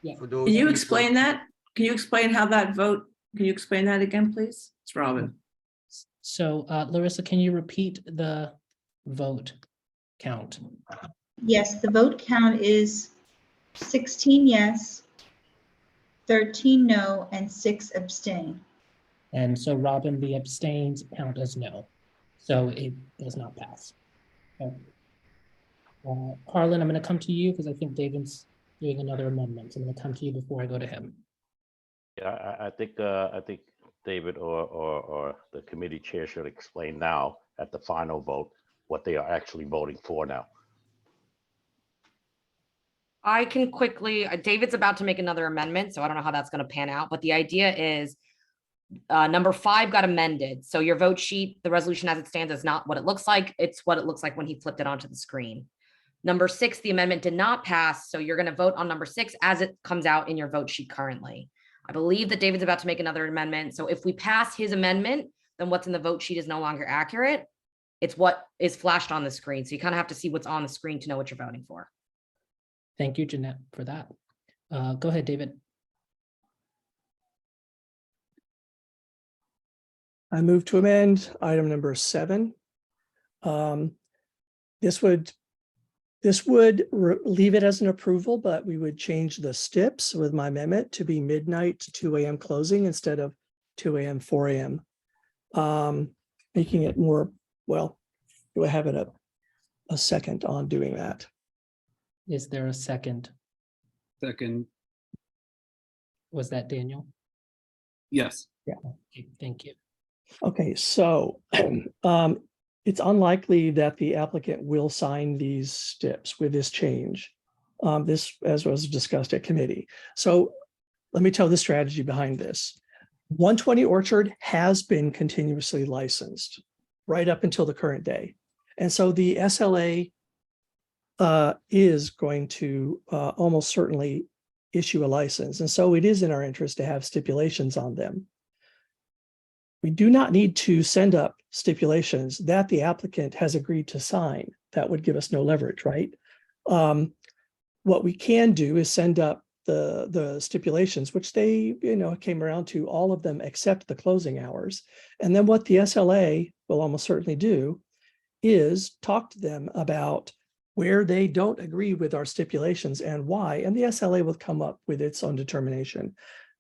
yeah. For those Can you people- explain that? Can you explain how that vote, can you explain that again, please? It's Robin. So Larissa, can you repeat the vote count? Yes, the vote count is 16 yes, 13 no, and 6 abstain. And so Robin, the abstains count as no. So it does not pass. Okay. Harlan, I'm going to come to you because I think David's doing another amendment. So I'm going to come to you before I go to him. Yeah, I think David or the committee chair should explain now at the final vote what they are actually voting for now. I can quickly, David's about to make another amendment, so I don't know how that's going to pan out, but the idea is number 5 got amended. So your vote sheet, the resolution as it stands is not what it looks like. It's what it looks like when he flipped it onto the screen. Number 6, the amendment did not pass. So you're going to vote on number 6 as it comes out in your vote sheet currently. I believe that David's about to make another amendment. So if we pass his amendment, then what's in the vote sheet is no longer accurate. It's what is flashed on the screen. So you kind of have to see what's on the screen to know what you're voting for. Thank you, Jeanette, for that. Go ahead, David. I move to amend item number 7. This would leave it as an approval, but we would change the steps with my amendment to be midnight to 2 a.m. closing instead of 2 a.m., 4 a.m. Making it more, well, do I have it a second on doing that? Is there a second? Second. Was that Daniel? Yes. Yeah. Okay, thank you. Okay, so it's unlikely that the applicant will sign these steps with this change. This, as was discussed at committee. So let me tell the strategy behind this. 120 Orchard has been continuously licensed right up until the current day. And so the SLA is going to almost certainly issue a license. And so it is in our interest to have stipulations on them. We do not need to send up stipulations that the applicant has agreed to sign. That would give us no leverage, right? What we can do is send up the stipulations, which they, came around to all of them except the closing hours. And then what the SLA will almost certainly do is talk to them about where they don't agree with our stipulations and why, and the SLA will come up with its own determination.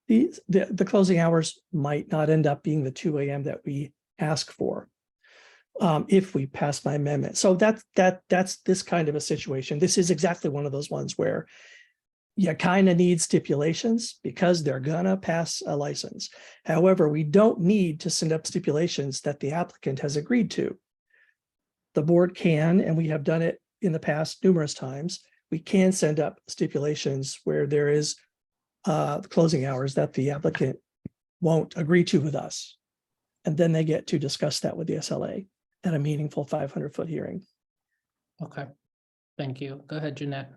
The closing hours might not end up being the 2 a.m. that we ask for if we pass my amendment. So that's this kind of a situation. This is exactly one of those ones where you kind of need stipulations because they're gonna pass a license. However, we don't need to send up stipulations that the applicant has agreed to. The board can, and we have done it in the past numerous times, we can send up stipulations where there is closing hours that the applicant won't agree to with us. And then they get to discuss that with the SLA at a meaningful 500-foot hearing. Okay, thank you. Go ahead, Jeanette.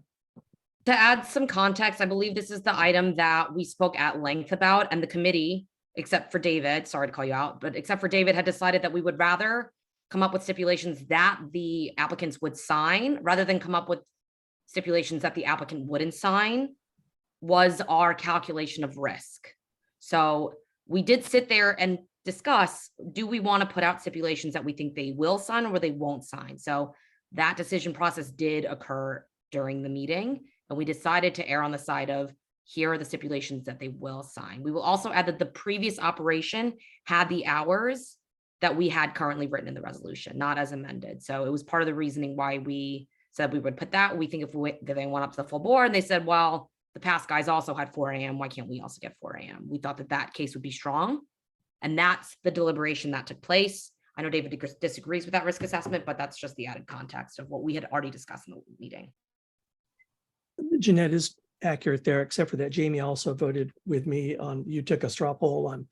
To add some context, I believe this is the item that we spoke at length about, and the committee, except for David, sorry to call you out, but except for David, had decided that we would rather come up with stipulations that the applicants would sign rather than come up with stipulations that the applicant wouldn't sign, was our calculation of risk. So we did sit there and discuss, do we want to put out stipulations that we think they will sign or they won't sign? So that decision process did occur during the meeting, and we decided to err on the side of, here are the stipulations that they will sign. We will also add that the previous operation had the hours that we had currently written in the resolution, not as amended. So it was part of the reasoning why we said we would put that. We think if they went up to the full board and they said, well, the past guys also had 4 a.m., why can't we also get 4 a.m.? We thought that that case would be strong. And that's the deliberation that took place. I know David disagrees with that risk assessment, but that's just the added context of what we had already discussed in the meeting. Jeanette is accurate there, except for that Jamie also voted with me on, you took a straw poll on,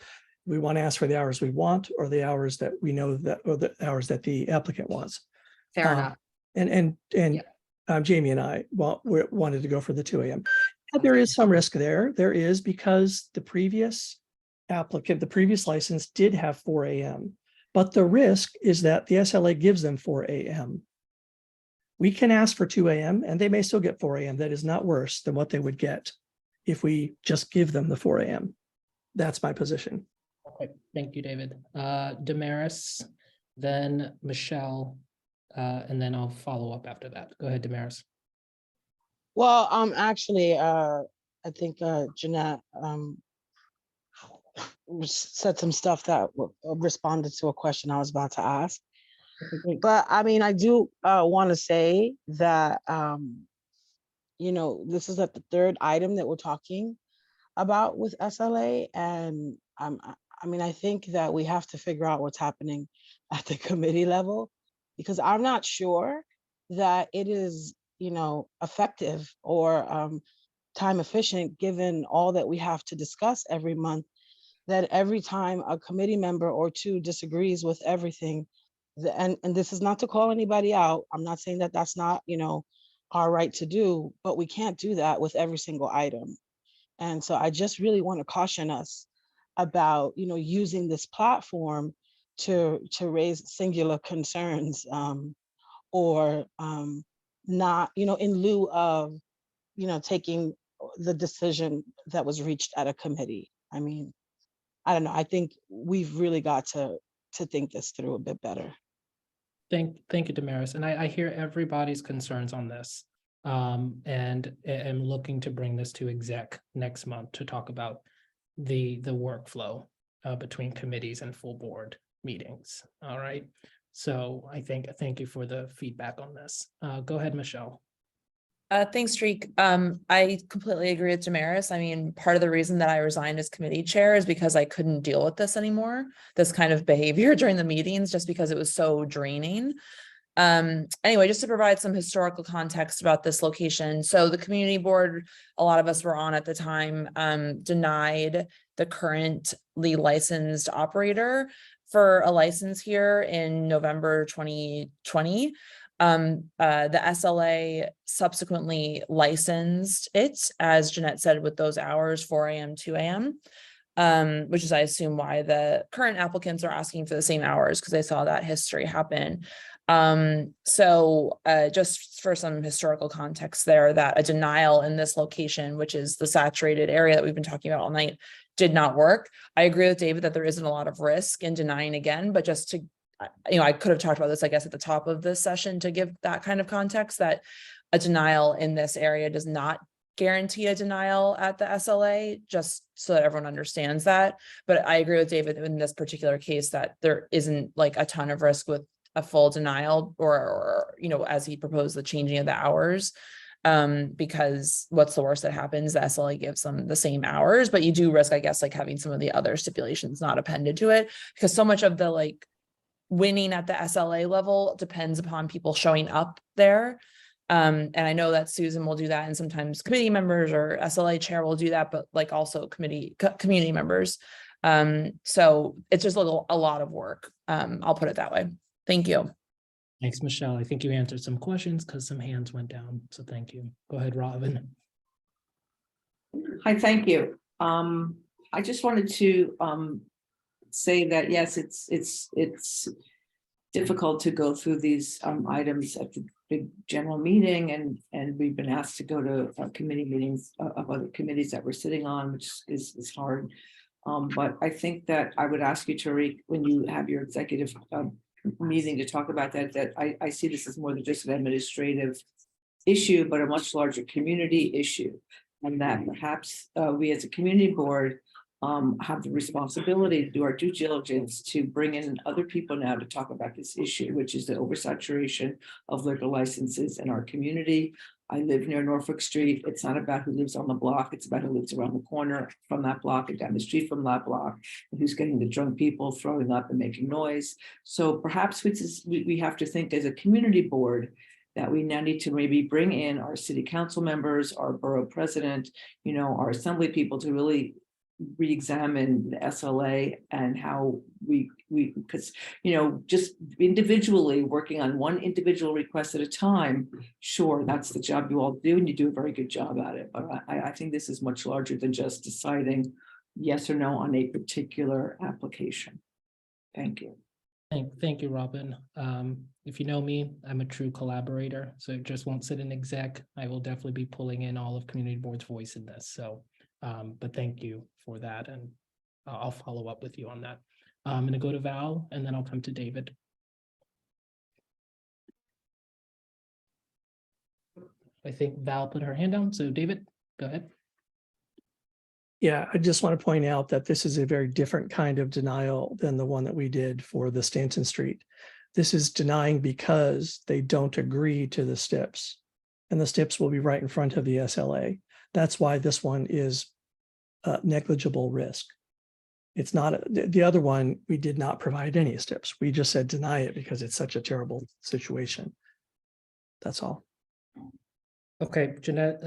we want to ask for the hours we want or the hours that we know that, or the hours that the applicant wants. Fair enough. And Jamie and I wanted to go for the 2 a.m. There is some risk there. There is, because the previous applicant, the previous license did have 4 a.m. But the risk is that the SLA gives them 4 a.m. We can ask for 2 a.m. and they may still get 4 a.m. That is not worse than what they would get if we just give them the 4 a.m. That's my position. Okay, thank you, David. Damaris, then Michelle, and then I'll follow up after that. Go ahead, Damaris. Well, actually, I think Jeanette said some stuff that responded to a question I was about to ask. But I mean, I do want to say that, you know, this is the third item that we're talking about with SLA. And I mean, I think that we have to figure out what's happening at the committee level, because I'm not sure that it is, you know, effective or time efficient, given all that we have to discuss every month, that every time a committee member or two disagrees with everything, and this is not to call anybody out, I'm not saying that that's not, you know, our right to do, but we can't do that with every single item. And so I just really want to caution us about, you know, using this platform to raise singular concerns, or not, you know, in lieu of, you know, taking the decision that was reached at a committee. I mean, I don't know. I think we've really got to think this through a bit better. Thank you, Damaris. And I hear everybody's concerns on this. And am looking to bring this to exec next month to talk about the workflow between committees and full board meetings. All right. So thank you for the feedback on this. Go ahead, Michelle. Thanks, Streak. I completely agree with Damaris. I mean, part of the reason that I resigned as committee chair is because I couldn't deal with this anymore, this kind of behavior during the meetings, just because it was so draining. Anyway, just to provide some historical context about this location. So the community board, a lot of us were on at the time, denied the currently licensed operator for a license here in November 2020. The SLA subsequently licensed it, as Jeanette said, with those hours, 4 a.m., 2 a.m., which is, I assume, why the current applicants are asking for the same hours, because they saw that history happen. So just for some historical context there, that a denial in this location, which is the saturated area that we've been talking about all night, did not work. I agree with David that there isn't a lot of risk in denying again, but just to, you know, I could have talked about this, I guess, at the top of this session to give that kind of context, that a denial in this area does not guarantee a denial at the SLA, just so that everyone understands that. But I agree with David in this particular case that there isn't like a ton of risk with a full denial, or you know, as he proposed, the changing of the hours. Because what's the worst that happens? The SLA gives them the same hours, but you do risk, I guess, like having some of the other stipulations not appended to it, because so much of the like winning at the SLA level depends upon people showing up there. And I know that Susan will do that, and sometimes committee members or SLA chair will do that, but like also community members. So it's just a lot of work. I'll put it that way. Thank you. Thanks, Michelle. I think you answered some questions because some hands went down. So thank you. Go ahead, Robin. Hi, thank you. I just wanted to say that, yes, it's difficult to go through these items at the big general meeting, and we've been asked to go to committee meetings of other committees that we're sitting on, which is hard. But I think that I would ask you, Tariq, when you have your executive meeting to talk about that I see this as more than just an administrative issue, but a much larger community issue, and that perhaps we as a community board have the responsibility to do our due diligence to bring in other people now to talk about this issue, which is the oversaturation of liquor licenses in our community. I live near Norfolk Street. It's not about who lives on the block. It's about who lives around the corner from that block and down the street from that block, and who's getting the drunk people throwing up and making noise. So perhaps we have to think as a community board that we now need to maybe bring in our city council members, our borough president, our assembly people to really re-examine the SLA and how we because just individually working on one individual request at a time, sure, that's the job you all do, and you do a very good job at it, but I think this is much larger than just deciding yes or no on a particular application. Thank you. Thank you, Robin. If you know me, I'm a true collaborator, so it just won't sit in exec. I will definitely be pulling in all of community board's voice in this. So but thank you for that, and I'll follow up with you on that. I'm going to go to Val, and then I'll come to David. I think Val put her hand down, so David, go ahead. Yeah, I just want to point out that this is a very different kind of denial than the one that we did for the Stanton Street. This is denying because they don't agree to the steps, and the steps will be right in front of the SLA. That's why this one is negligible risk. It's not the other one. We did not provide any steps. We just said deny it because it's such a terrible situation. That's all. Okay, Jeanette,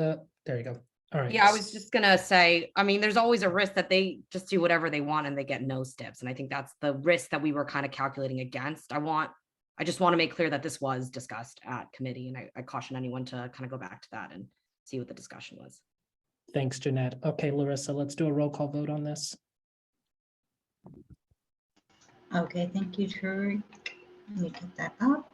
there you go. All right. Yeah, I was just gonna say, I mean, there's always a risk that they just do whatever they want and they get no steps. And I think that's the risk that we were kind of calculating against. I just want to make clear that this was discussed at committee, and I caution anyone to kind of go back to that and see what the discussion was. Thanks, Jeanette. Okay, Larissa, let's do a roll call vote on this. Okay, thank you, Tariq. Let me get that up.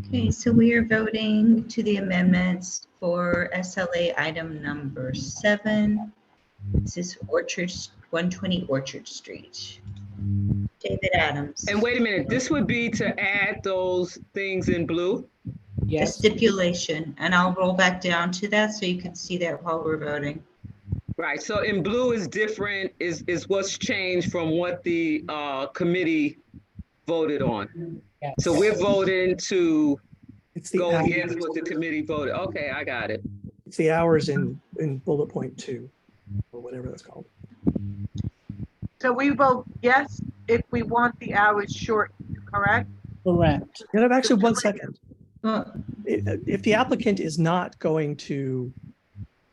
Okay, so we are voting to the amendments for SLA item number 7. This is 120 Orchard Street. David Adams. And wait a minute, this would be to add those things in blue? Yes. The stipulation, and I'll roll back down to that so you can see that while we're voting. Right, so in blue is different, is what's changed from what the committee voted on. Yes. So we're voting to go hours. against what the committee voted. Okay, I got it. It's the hours in bullet point 2 or whatever that's called. So we vote yes if we want the hours short, correct? Correct. You have actually 1 second. If the applicant is not going to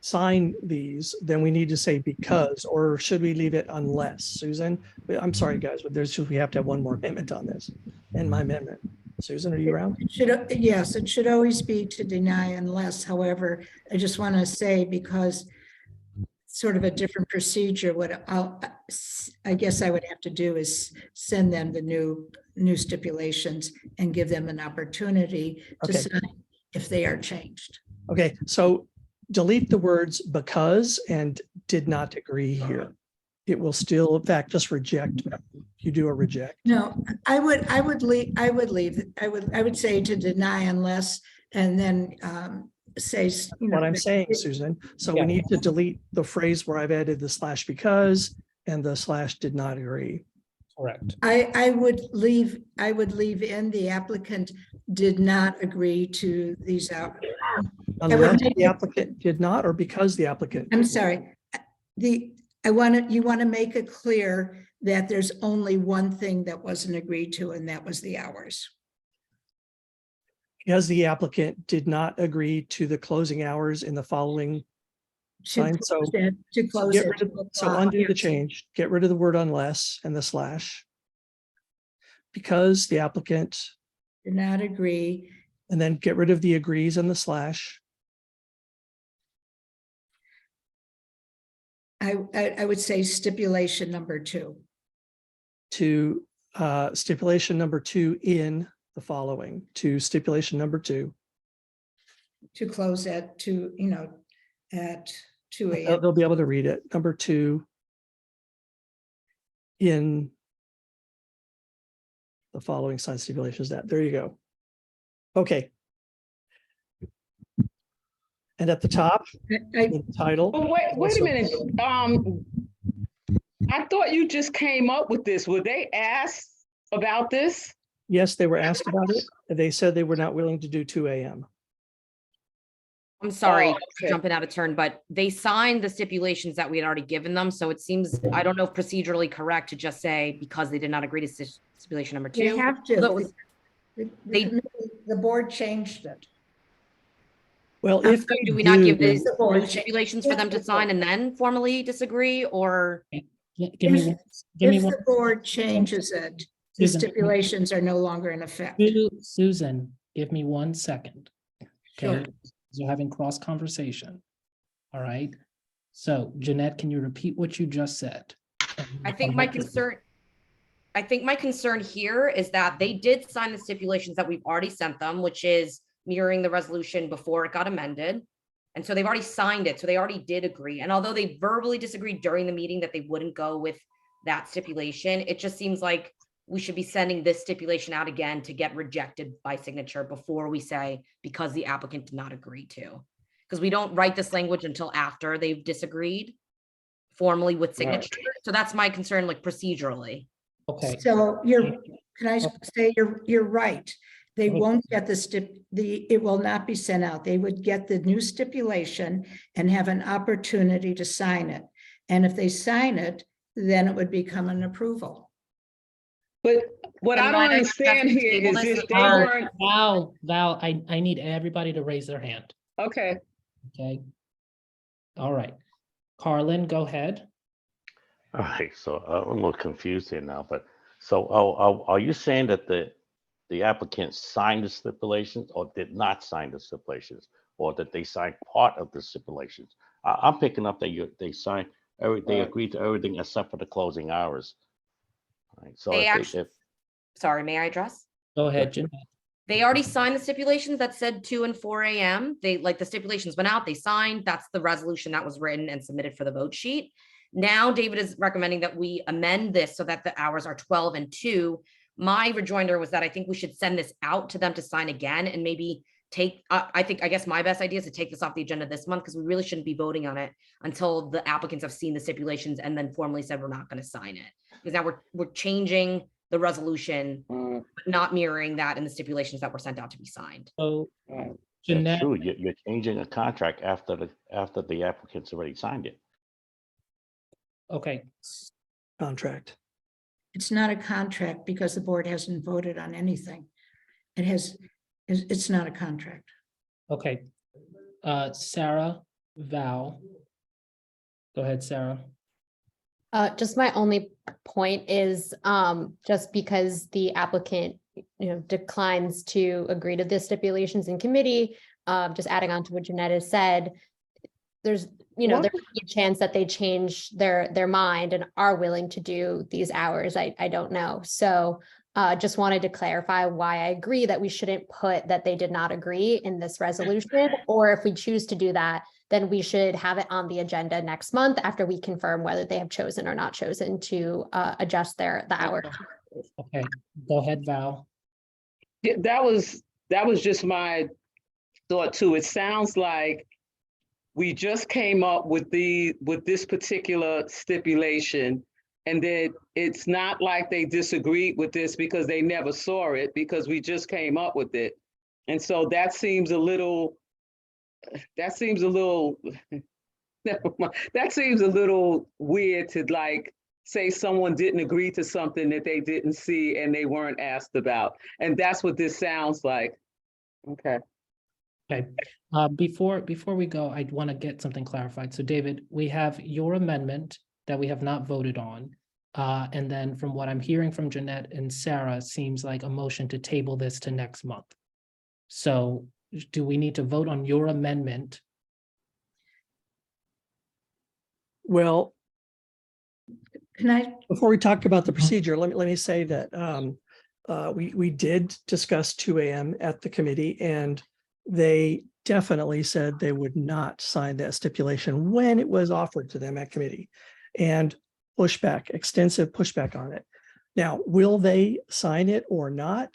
sign these, then we need to say because, or should we leave it unless? Susan, I'm sorry, guys, but we have to have one more amendment on this. And my amendment. Susan, are you around? Yes, it should always be to deny unless. However, I just want to say, because sort of a different procedure, what I guess I would have to do is send them the new stipulations and give them an opportunity to sign if they are changed. Okay, so delete the words because and did not agree here. It will still, in fact, just reject. You do a reject. No, I would say to deny unless, and then say, what I'm saying, Susan. So we need to delete the phrase where I've added the / because and the / did not agree. Correct. I would leave in the applicant did not agree to these Unless the applicant did not, or because the applicant. I'm sorry. You want to make it clear that there's only one thing that wasn't agreed to, and that was the hours. Because the applicant did not agree to the closing hours in the following sign. So To close get it. rid of, so undo the change, get rid of the word unless and the slash. Because the applicant, Did not agree. and then get rid of the agrees and the slash. I would say stipulation number 2. To stipulation number 2 in the following, to stipulation number 2. To close at 2, at 2 a.m. They'll be able to read it. Number 2 in the following sign stipulations. That there you go. Okay. And at the top, the title. Oh, wait a minute. I thought you just came up with this. Were they asked about this? Yes, they were asked about it. They said they were not willing to do 2 a.m. I'm sorry, Oh, okay. jumping out of turn, but they signed the stipulations that we had already given them. So it seems, I don't know if procedurally correct to just say because they did not agree to stipulation number 2. They have to. Although it was- The board changed it. Well, if do we not give do- these stipulations for them to sign and then formally disagree, or? Give me If one. the board changes it, the Susan. stipulations are no longer in effect. Susan, give me 1 second. Sure. Okay, you're having cross conversation. All right. So Jeanette, can you repeat what you just said? I think my concern here is that they did sign the stipulations that we've already sent them, which is mirroring the resolution before it got amended. And so they've already signed it. So they already did agree. And although they verbally disagreed during the meeting that they wouldn't go with that stipulation, it just seems like we should be sending this stipulation out again to get rejected by signature before we say, because the applicant did not agree to. Because we don't write this language until after they've disagreed formally with signature. So that's my concern, like procedurally. Okay. So can I say you're right? They won't get it will not be sent out. They would get the new stipulation and have an opportunity to sign it. And if they sign it, then it would become an approval. But what I And don't why understand that's here is tabled if they Val, weren't, Val, I need everybody to raise their hand. okay. Okay. All right. Carlin, go ahead. All right, so I'm a little confused here now, but so are you saying that the applicant signed the stipulations or did not sign the stipulations, or that they signed part of the stipulations? I'm picking up that they signed they agreed to everything except for the closing hours. All right, so Sorry, may I address? Go ahead, Jeanette. They already signed the stipulations that said 2 and 4 a.m. They the stipulations went out, they signed, that's the resolution that was written and submitted for the vote sheet. Now David is recommending that we amend this so that the hours are 12 and 2. My rejoinder was that I think we should send this out to them to sign again and maybe take, I guess my best idea is to take this off the agenda this month because we really shouldn't be voting on it until the applicants have seen the stipulations and then formally said we're not going to sign it. Because now we're changing the resolution, but not mirroring that in the stipulations that were sent out to be signed. So that's Jeanette, true. You're changing a contract after the applicant's already signed it. okay. Contract. It's not a contract because the board hasn't voted on anything. It's not a contract. Okay. Sarah, Val. Go ahead, Sarah. Just my only point is, just because the applicant, declines to agree to the stipulations in committee, just adding on to what Jeanette has said, there's, there could be a chance that they change their mind and are willing to do these hours. I don't know. So just wanted to clarify why I agree that we shouldn't put that they did not agree in this resolution, or if we choose to do that, then we should have it on the agenda next month after we confirm whether they have chosen or not chosen to adjust the hour. Okay, go ahead, Val. Yeah, that was just my thought too. It sounds like we just came up with this particular stipulation, and then it's not like they disagreed with this because they never saw it, because we just came up with it. And so that seems a little that seems a little, never mind. That seems a little weird to like say someone didn't agree to something that they didn't see and they weren't asked about. And that's what this sounds like. Okay. Okay, before we go, I want to get something clarified. So David, we have your amendment that we have not voted on. And then from what I'm hearing from Jeanette and Sarah, seems like a motion to table this to next month. So do we need to vote on your amendment? Well, Can I, before we talk about the procedure, let me say that we did discuss 2 a.m. at the committee, and they definitely said they would not sign that stipulation when it was offered to them at committee, and pushback, extensive pushback on it. Now, will they sign it or not?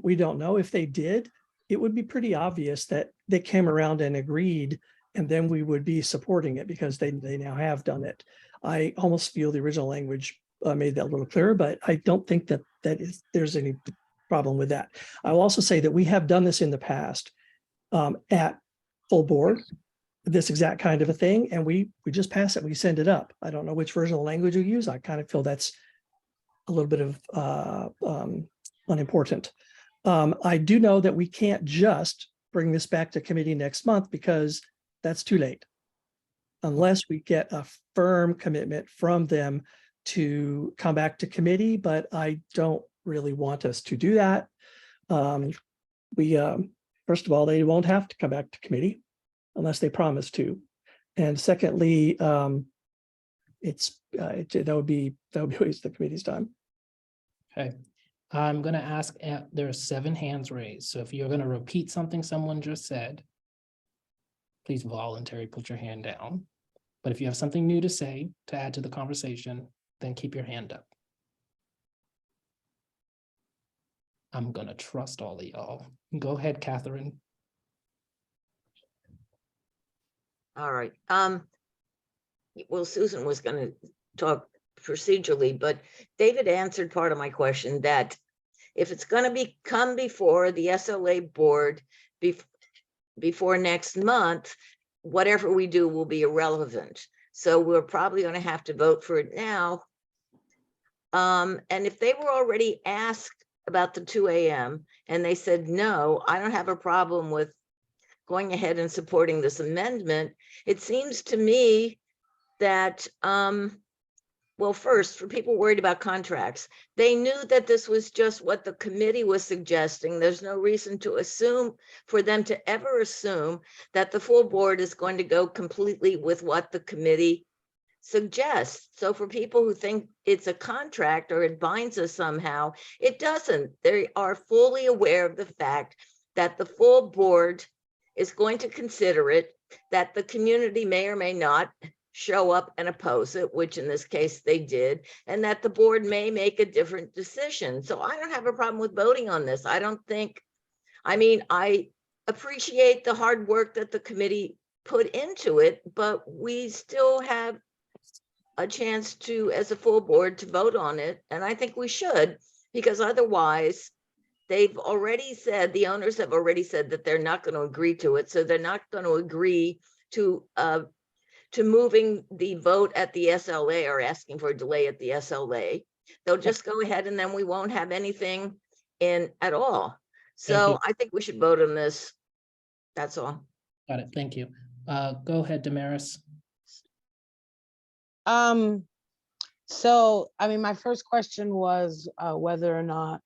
We don't know. If they did, it would be pretty obvious that they came around and agreed, and then we would be supporting it because they now have done it. I almost feel the original language made that a little clearer, but I don't think that there's any problem with that. I will also say that we have done this in the past at full board, this exact kind of a thing, and we just pass it, we send it up. I don't know which version of language you use. I kind of feel that's a little bit of unimportant. I do know that we can't just bring this back to committee next month because that's too late, unless we get a firm commitment from them to come back to committee, but I don't really want us to do that. First of all, they won't have to come back to committee unless they promise to. And secondly, that would be a waste of the committee's time. Okay, I'm gonna ask, there are 7 hands raised. So if you're gonna repeat something someone just said, please voluntarily put your hand down. But if you have something new to say, to add to the conversation, then keep your hand up. I'm gonna trust all of y'all. Go ahead, Catherine. All right. Well, Susan was going to talk procedurally, but David answered part of my question that if it's going to come before the SLA board before next month, whatever we do will be irrelevant. So we're probably going to have to vote for it now. And if they were already asked about the 2 a.m. and they said, no, I don't have a problem with going ahead and supporting this amendment, it seems to me that, well, first, for people worried about contracts, they knew that this was just what the committee was suggesting. There's no reason to assume, for them to ever assume that the full board is going to go completely with what the committee suggests. So for people who think it's a contract or it binds us somehow, it doesn't. They are fully aware of the fact that the full board is going to consider it, that the community may or may not show up and oppose it, which in this case they did, and that the board may make a different decision. So I don't have a problem with voting on this. I appreciate the hard work that the committee put into it, but we still have a chance to, as a full board, to vote on it. And I think we should, because otherwise they've already said, the owners have already said that they're not going to agree to it. So they're not going to agree to moving the vote at the SLA or asking for a delay at the SLA. They'll just go ahead and then we won't have anything in at all. So I think we should vote on this. That's all. Got it. Thank you. Go ahead, Damaris. So, I mean, my first question was whether or not,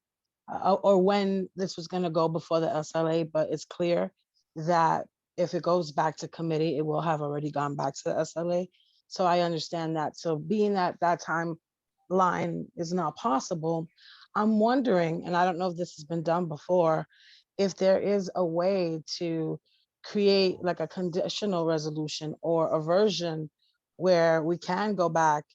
or when this was going to go before the SLA, but it's clear that if it goes back to committee, it will have already gone back to the SLA. So I understand that. So being that that timeline is not possible, I'm wondering, and I don't know if this has been done before, if there is a way to create like a conditional resolution or a version where we can go back,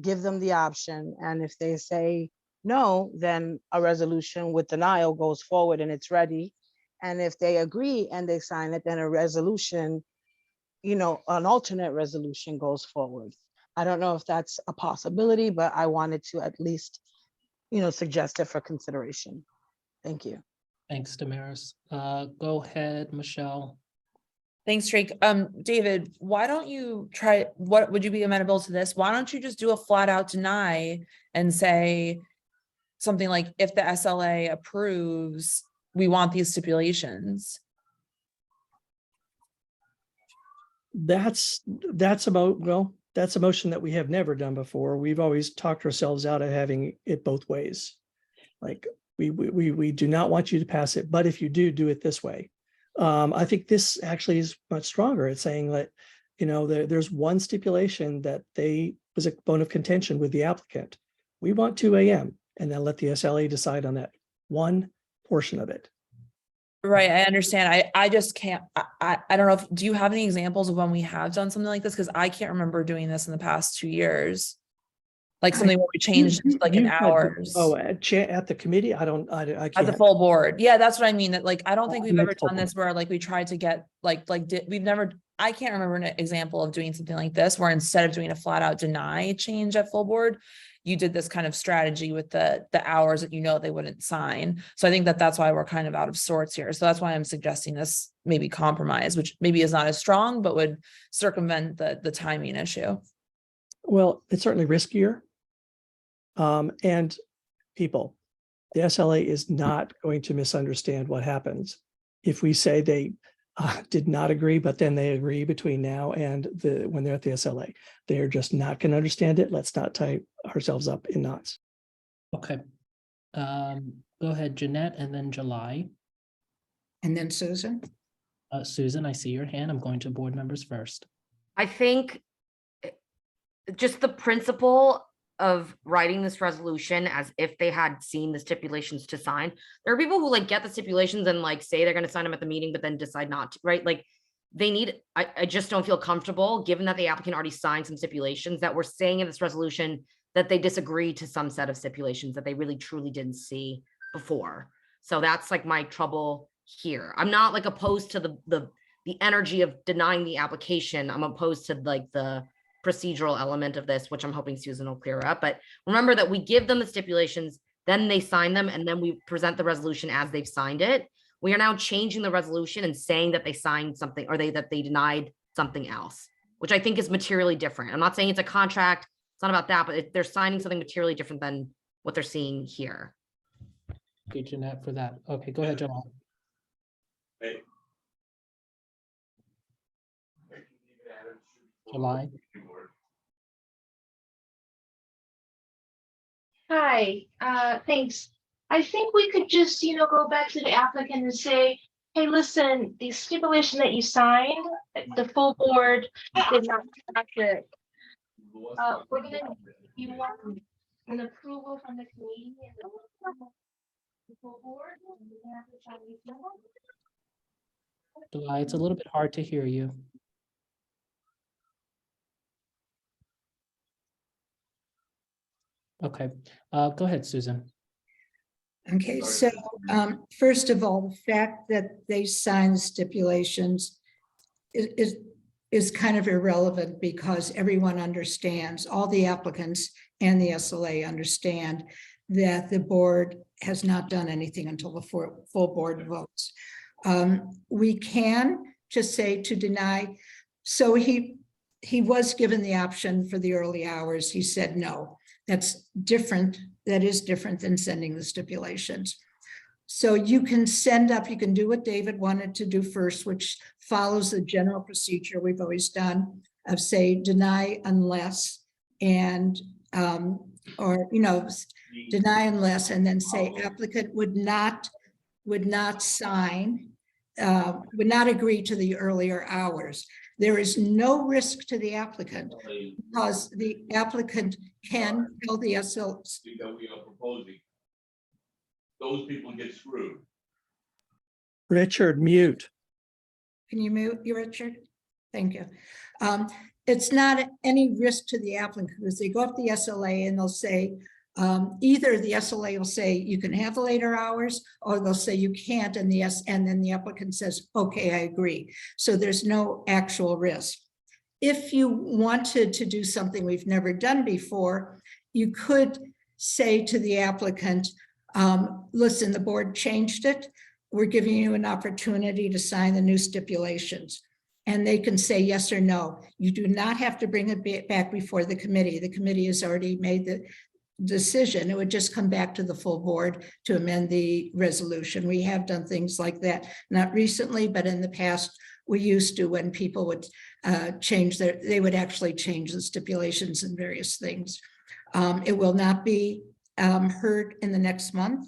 give them the option, and if they say no, then a resolution with denial goes forward and it's ready. And if they agree and they sign it, then a resolution, an alternate resolution goes forward. I don't know if that's a possibility, but I wanted to at least, suggest it for consideration. Thank you. Thanks, Damaris. Go ahead, Michelle. Thanks, Drake. David, why don't you try, what would you be amenable to this? Why don't you just do a flat out deny and say something like, if the SLA approves, we want these stipulations? That's about, well, that's a motion that we have never done before. We've always talked ourselves out of having it both ways. Like, we do not want you to pass it, but if you do it this way. I think this actually is much stronger. It's saying that, you know, there's one stipulation that was a bone of contention with the applicant. We want 2 a.m. and then let the SLA decide on that one portion of it. Right, I understand. I just can't, I don't know do you have any examples of when we have done something like this? Because I can't remember doing this in the past 2 years. Like something where we changed like in hours. Oh, at the committee? I can't. At the full board. Yeah, that's what I mean. That like, I don't think we've That's ever full done this where like we tried to get we've never, I can't remember an example of doing something like this where instead of doing a flat out deny change at full board, you did this kind of strategy with the hours that, you know, they wouldn't sign. So I think that's why we're kind of out of sorts here. So that's why I'm suggesting this maybe compromise, which maybe is not as strong, but would circumvent the timing issue. Well, it's certainly riskier. And people, the SLA is not going to misunderstand what happens. If we say they did not agree, but then they agree between now and when they're at the SLA, they're just not going to understand it. Let's not tie ourselves up in knots. Okay. Go ahead, Jeanette, and then July. And then Susan. Susan, I see your hand. I'm going to board members first. I think just the principle of writing this resolution as if they had seen the stipulations to sign. There are people who like get the stipulations and like say they're going to sign them at the meeting, but then decide not to, right? Like they need, I just don't feel comfortable given that the applicant already signed some stipulations that we're saying in this resolution that they disagree to some set of stipulations that they really truly didn't see before. So that's like my trouble here. I'm not like opposed to the energy of denying the application. I'm opposed to like the procedural element of this, which I'm hoping Susan will clear up. But remember that we give them the stipulations, then they sign them, and then we present the resolution as they've signed it. We are now changing the resolution and saying that they signed something or that they denied something else, which I think is materially different. I'm not saying it's a contract. It's not about that, but they're signing something materially different than what they're seeing here. Okay, Jeanette, for that. Okay, go ahead, Jamal. July. Hi, thanks. I think we could just, go back to the applicant and say, hey, listen, the stipulation that you signed, the full board did not pass it. We're gonna, you want an approval from the committee and the full board? July, it's a little bit hard to hear you. Okay, go ahead, Susan. Okay, so first of all, the fact that they signed stipulations is kind of irrelevant because everyone understands, all the applicants and the SLA understand that the board has not done anything until the full board votes. We can just say to deny. So he was given the option for the early hours. He said no. That's different. That is different than sending the stipulations. So you can you can do what David wanted to do first, which follows the general procedure we've always done of say deny unless and deny unless, and then say applicant would not sign, would not agree to the earlier hours. There is no risk to the applicant because the applicant can tell the SL. That we are proposing. Those people get screwed. Richard, mute. Can you mute you, Richard? Thank you. It's not any risk to the applicant because they go up the SLA and they'll say, either the SLA will say you can have later hours, or they'll say you can't, and then the applicant says, okay, I agree. So there's no actual risk. If you wanted to do something we've never done before, you could say to the applicant, listen, the board changed it. We're giving you an opportunity to sign the new stipulations. And they can say yes or no. You do not have to bring it back before the committee. The committee has already made the decision. It would just come back to the full board to amend the resolution. We have done things like that, not recently, but in the past, we used to, when people would they would actually change the stipulations and various things. It will not be heard in the next month.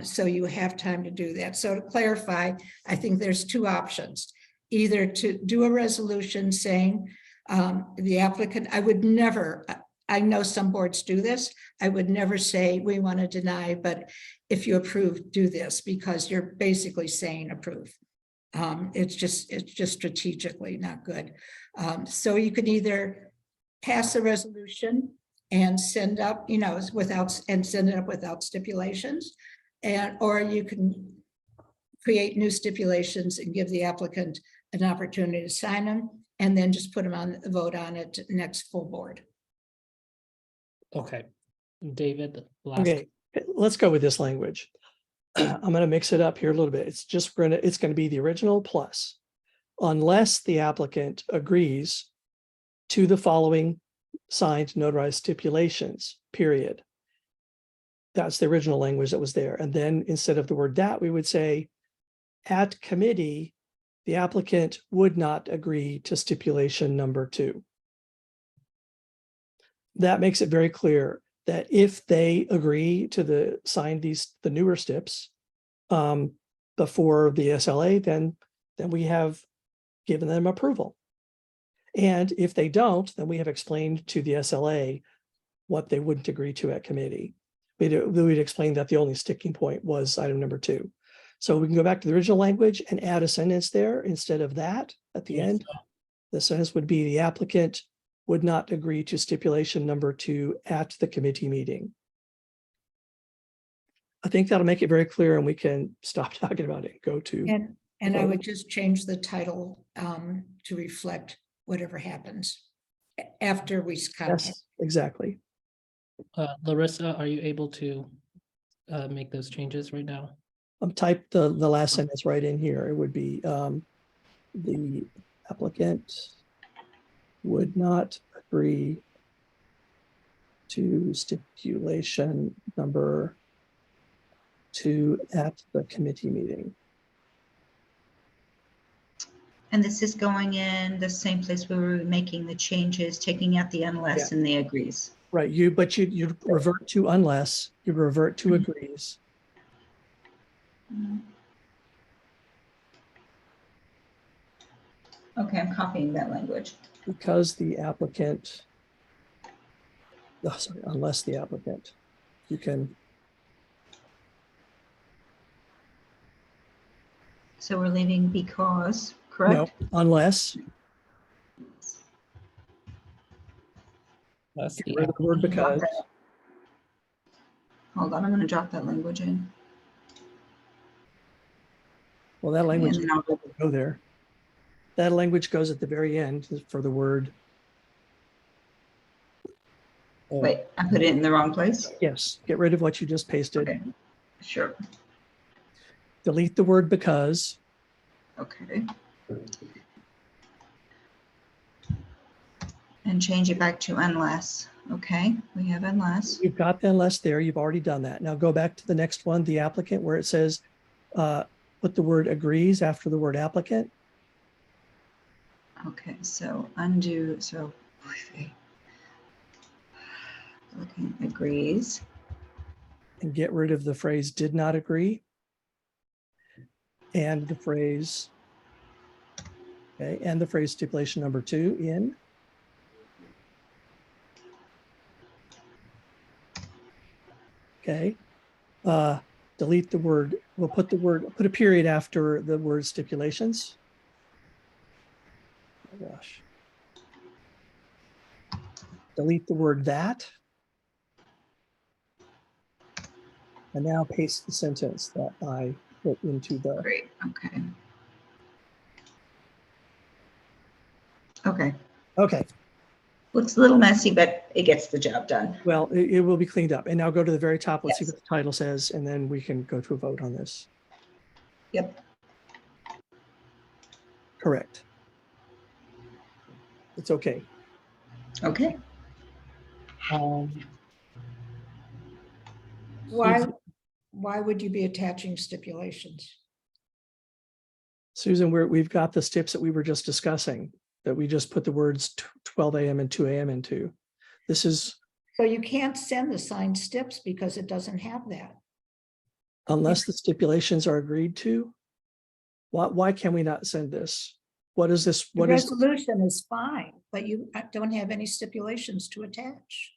So you have time to do that. So to clarify, I think there's two options. Either to do a resolution saying the applicant, I would never, I know some boards do this. I would never say we want to deny, but if you approve, do this, because you're basically saying approve. It's just strategically not good. So you can either pass a resolution and send up, send it up without stipulations, or you can create new stipulations and give the applicant an opportunity to sign them, and then just put them on the vote on it next full board. Okay, David. Okay, let's go with this language. I'm going to mix it up here a little bit. It's going to be the original plus, unless the applicant agrees to the following signed notarized stipulations, period. That's the original language that was there. And then instead of the word that, we would say at committee, the applicant would not agree to stipulation number 2. That makes it very clear that if they agree to sign the newer stips before the SLA, then we have given them approval. And if they don't, then we have explained to the SLA what they wouldn't agree to at committee. We'd explain that the only sticking point was item number 2. So we can go back to the original language and add a sentence there instead of that at the end. The sentence would be the applicant would not agree to stipulation number 2 at the committee meeting. I think that'll make it very clear, and we can stop talking about it and go to. And I would just change the title to reflect whatever happens after we contact. Yes, exactly. Larissa, are you able to make those changes right now? Type the last sentence right in here. It would be the applicant would not agree to stipulation number 2 at the committee meeting. And this is going in the same place where we were making the changes, taking out the unless and the agrees. Right, but you revert to unless, you revert to agrees. Okay, I'm copying that language. Because the applicant, unless the applicant, you can. So we're leaving because, correct? No, unless. That's Get rid of the word because. Hold on, I'm going to drop that language in. Well, that language And then I'll go there. That language goes at the very end for the word. Wait, I put it in the wrong place? Yes, get rid of what you just pasted. Okay, sure. Delete the word because. Okay. And change it back to unless. Okay, we have unless. You've got the unless there. You've already done that. Now go back to the next one, the applicant, where it says put the word agrees after the word applicant. Okay, so undo, so applicant agrees. And get rid of the phrase did not agree. And the phrase, okay, and the phrase stipulation number 2 in. Okay, delete the word, we'll put a period after the word stipulations. Oh gosh. Delete the word that. And now paste the sentence that I put into the. Great, okay. Okay. Okay. Looks a little messy, but it gets the job done. Well, it will be cleaned up. And now go to the very top. Let's see Yes. what the title says, and then we can go to a vote on this. Yep. Correct. It's okay. Okay. Um, Why would you be attaching stipulations? Susan, we've got the steps that we were just discussing, that we just put the words 12 a.m. and 2 a.m. into. This is, So you can't send the signed steps because it doesn't have that. unless the stipulations are agreed to. Why can we not send this? What is this? The What is? resolution is fine, but you don't have any stipulations to attach.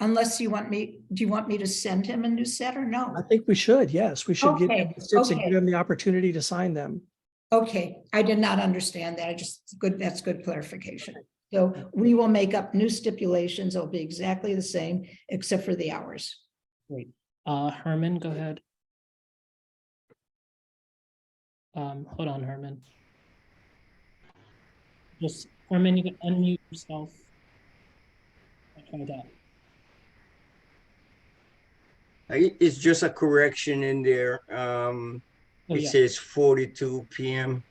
Unless you want me, do you want me to send him a new set or no? I think we should, yes, we should give him Okay, the steps and okay. give him the opportunity to sign them. Okay, I did not understand that. That's good clarification. So we will make up new stipulations. It'll be exactly the same, except for the hours. Great. Herman, go ahead. Hold on, Herman. Just, Herman, you can unmute yourself. I'll try that. It's just a correction in there. Oh, It yeah. says 42 p.m.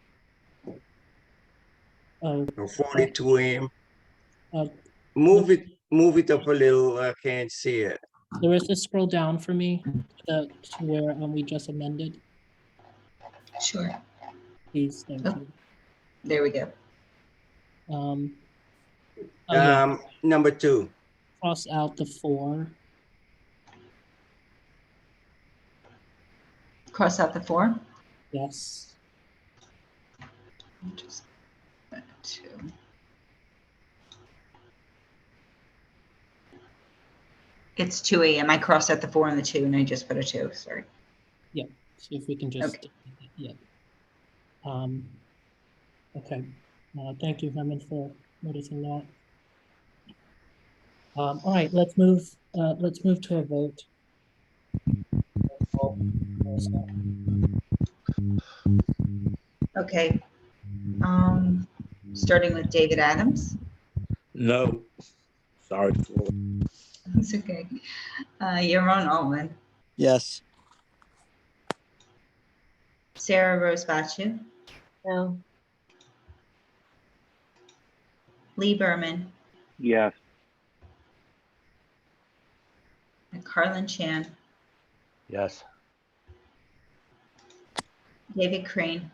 Oh, or 42 a.m. uh, Move it up a little. I can't see it. Larissa, scroll down for me to where we just amended, Sure. please. Thank Oh, you. there we go. Oh, yeah. Number 2. Cross out the 4. Cross out the 4. Yes. Just 2. It's 2 a.m. I crossed out the 4 and the 2, and I just put a 2. Sorry. Yeah. See if we can just. Okay. Yeah. Okay. Thank you, Herman, for noticing that. All right. Let's move to a vote. Okay. Starting with David Adams. No. Sorry. It's okay. Yaron Altman. Yes. Sarah Rose Bachu. No. Lee Berman. Yes. And Carlin Chan. Yes. David Crane.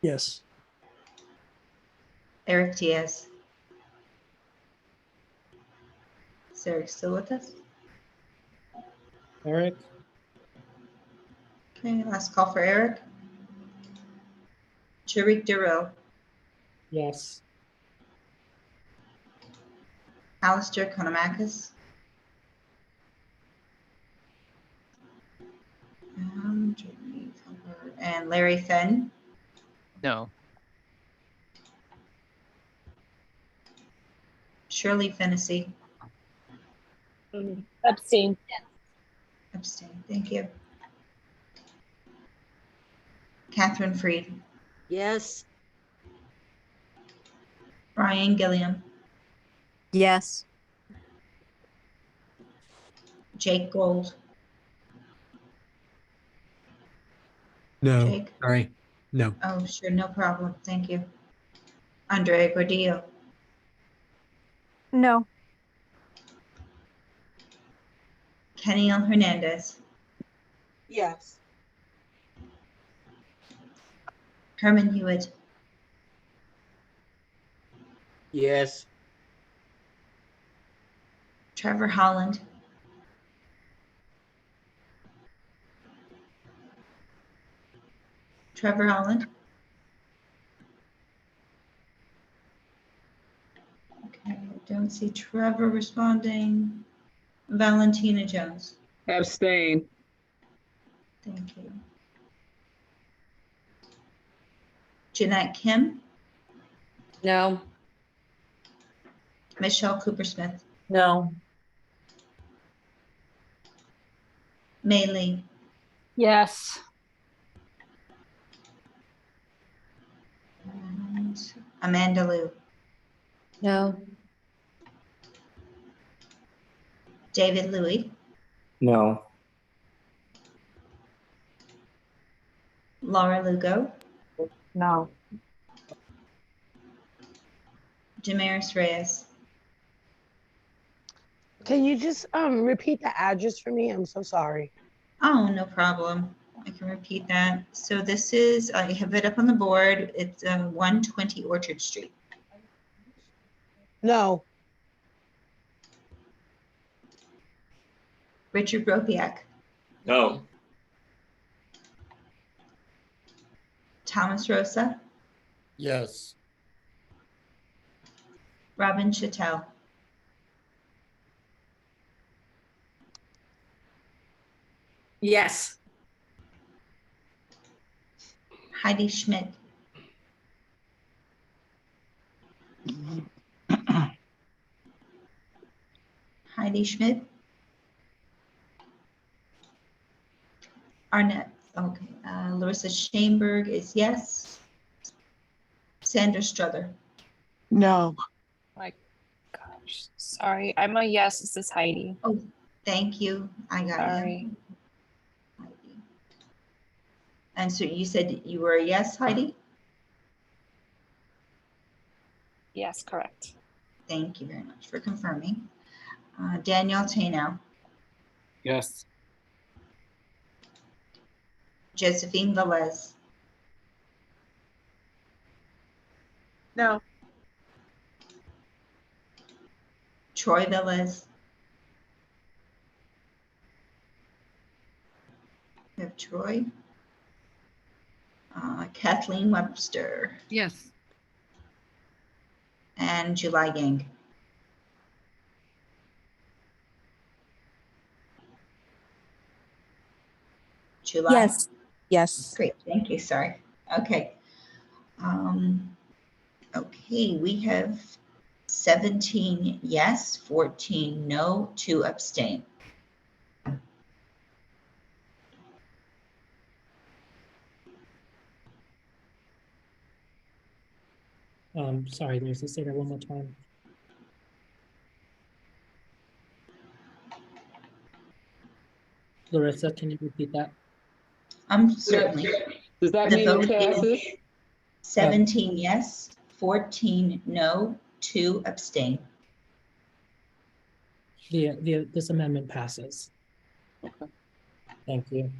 Yes. Eric Diaz. Is Eric still with us? Eric? Okay, last call for Eric. Tariq Durrell. Yes. Alistair Konomakis. And Larry Fenn. No. Shirley Fennessy. Epstein. Abstain. Thank you. Catherine Freed. Yes. Ryan Gilliam. Yes. Jake Gold. No, Jake? sorry, no. Oh, sure, no problem. Thank you. Andrea Gordillo. No. Kenny L. Hernandez. Yes. Herman Hewitt. Yes. Trevor Holland. Trevor Holland. Okay, I don't see Trevor responding. Valentina Jones. Abstain. Thank you. Jeanette Kim. No. Michelle Cooper Smith. No. Mei Lee. Yes. And Amanda Liu. No. David Louie. No. Laura Lugo. No. Damaris Reyes. Can you just repeat the address for me? I'm so sorry. Oh, no problem. I can repeat that. So this is, I have it up on the board. It's 120 Orchard Street. No. Richard Bropiak. No. Thomas Rosa. Yes. Robin Chattel. Yes. Heidi Schmidt. Heidi Schmidt. Arnett, okay. Larissa Shainberg is yes. Sandra Struther. No. My gosh, sorry. I'm a yes. This is Heidi. Oh, thank you. I got Sorry. you. Heidi. And so you said you were a yes, Heidi? Yes, correct. Thank you very much for confirming. Danielle Tanow. Yes. Josephine Velez. No. Troy Velez. We have Troy. Kathleen Webster. Yes. And July Gang. July? Yes. Yes. Great, thank you, sorry. Okay. Okay, we have 17 yes, 14 no, 2 abstain. Sorry, Lucy, say that one more time. Larissa, can you repeat that? Certainly. Does that The mean vote it passes? is 17 yes, 14 no, 2 abstain. This amendment passes. Okay. Thank you.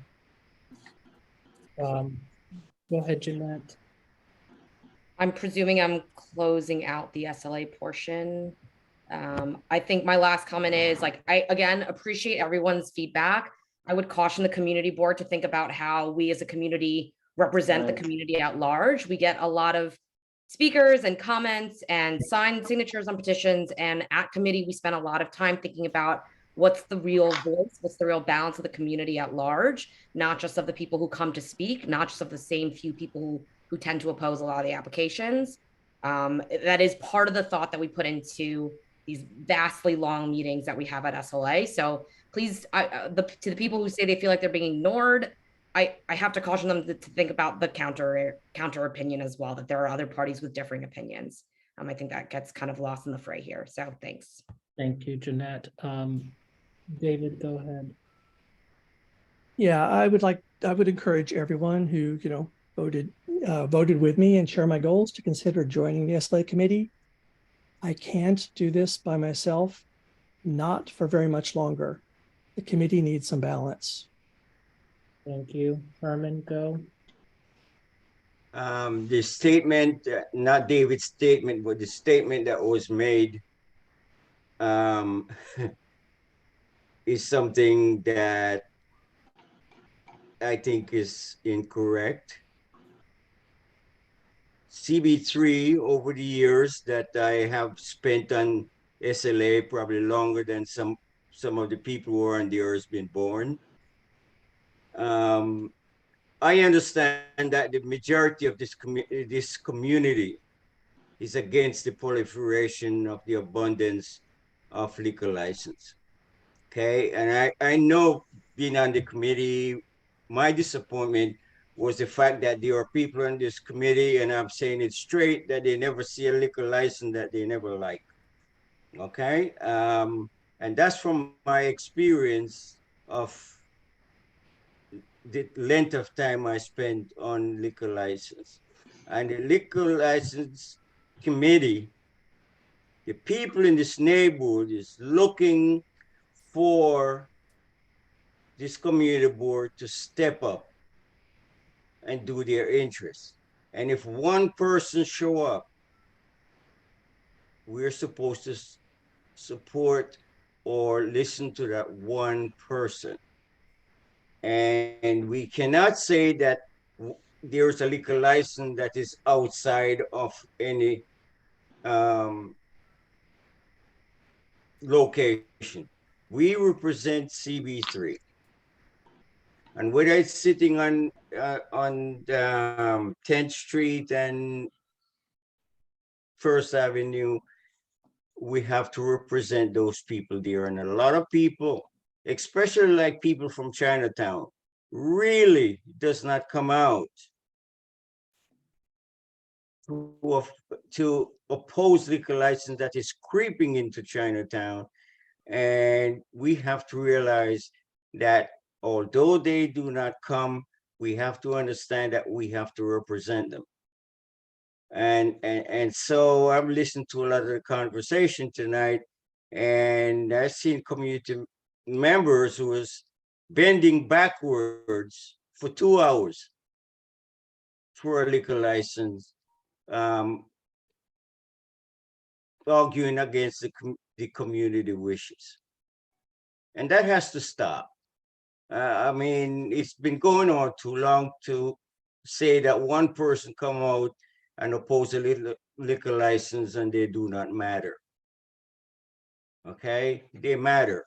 Go ahead, Jeanette. I'm presuming I'm closing out the SLA portion. I think my last comment is like, I again appreciate everyone's feedback. I would caution the community board to think about how we as a community represent the community at large. We get a lot of speakers and comments and signed signatures on petitions, and at committee, we spend a lot of time thinking about what's the real voice, what's the real balance of the community at large, not just of the people who come to speak, not just of the same few people who tend to oppose a lot of the applications. That is part of the thought that we put into these vastly long meetings that we have at SLA. So please, to the people who say they feel like they're being ignored, I have to caution them to think about the counter opinion as well, that there are other parties with differing opinions. I think that gets kind of lost in the fray here. So thanks. Thank you, Jeanette. David, go ahead. Yeah, I would encourage everyone who, voted with me and share my goals to consider joining the SLA committee. I can't do this by myself, not for very much longer. The committee needs some balance. Thank you. Herman, go. The statement, not David's statement, but the statement that was made is something that I think is incorrect. CB3 over the years that I have spent on SLA, probably longer than some of the people who are on the earth been born. I understand that the majority of this community is against the proliferation of the abundance of liquor license. Okay, and I know being on the committee, my disappointment was the fact that there are people on this committee, and I'm saying it straight, that they never see a liquor license that they never like. Okay, and that's from my experience of the length of time I spent on liquor license. And the liquor license committee The people in this neighborhood is looking for this community board to step up and do their interests. And if one person show up, we're supposed to support or listen to that one person. And we cannot say that there's a liquor license that is outside of any location. We represent CB3. And whether it's sitting on 10th Street and First Avenue, we have to represent those people there. And a lot of people, especially like people from Chinatown, really does not come out to oppose liquor license that is creeping into Chinatown. And we have to realize that although they do not come, we have to understand that we have to represent them. And so I've listened to a lot of the conversation tonight, and I've seen community members who was bending backwards for 2 hours for a liquor license, arguing against the community wishes. And that has to stop. I mean, it's been going on too long to say that one person come out and oppose a liquor license and they do not matter. Okay, they matter.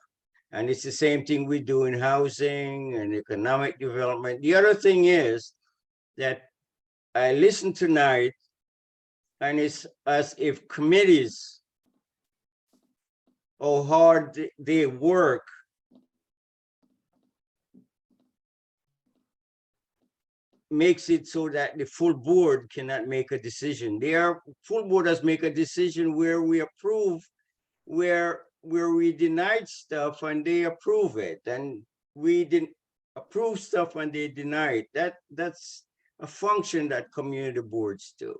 And it's the same thing we do in housing and economic development. The other thing is that I listened tonight, and it's as if committees, how hard they work makes it so that the full board cannot make a decision. Their full board has make a decision where we approve, where we denied stuff and they approve it, and we didn't approve stuff and they deny it. That's a function that community boards do,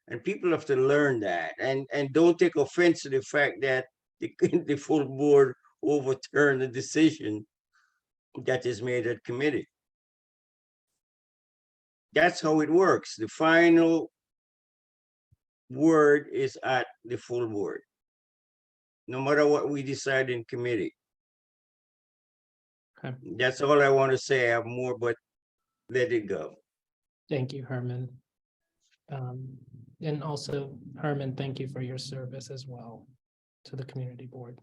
and people have to learn that, and don't take offense to the fact that the full board overturned the decision that is made at committee. That's how it works. The final word is at the full board, no matter what we decide in committee. Okay. That's all I want to say. I have more, but let it go. Thank you, Herman. And also, Herman, thank you for your service as well to the community board.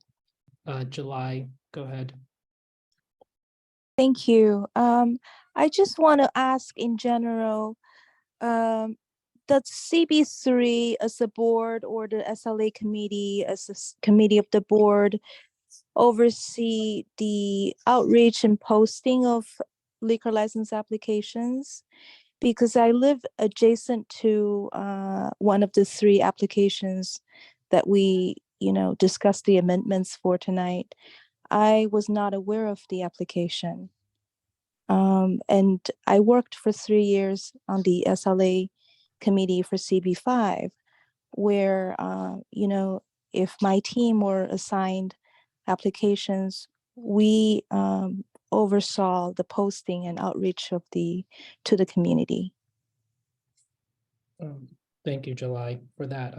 July, go ahead. Thank you. I just want to ask in general, does CB3 as a board or the SLA committee as a committee of the board oversee the outreach and posting of liquor license applications? Because I live adjacent to one of the 3 applications that we, discussed the amendments for tonight. I was not aware of the application. And I worked for 3 years on the SLA committee for CB5, where, if my team were assigned applications, we oversaw the posting and outreach of to the community. Thank you, July, for that.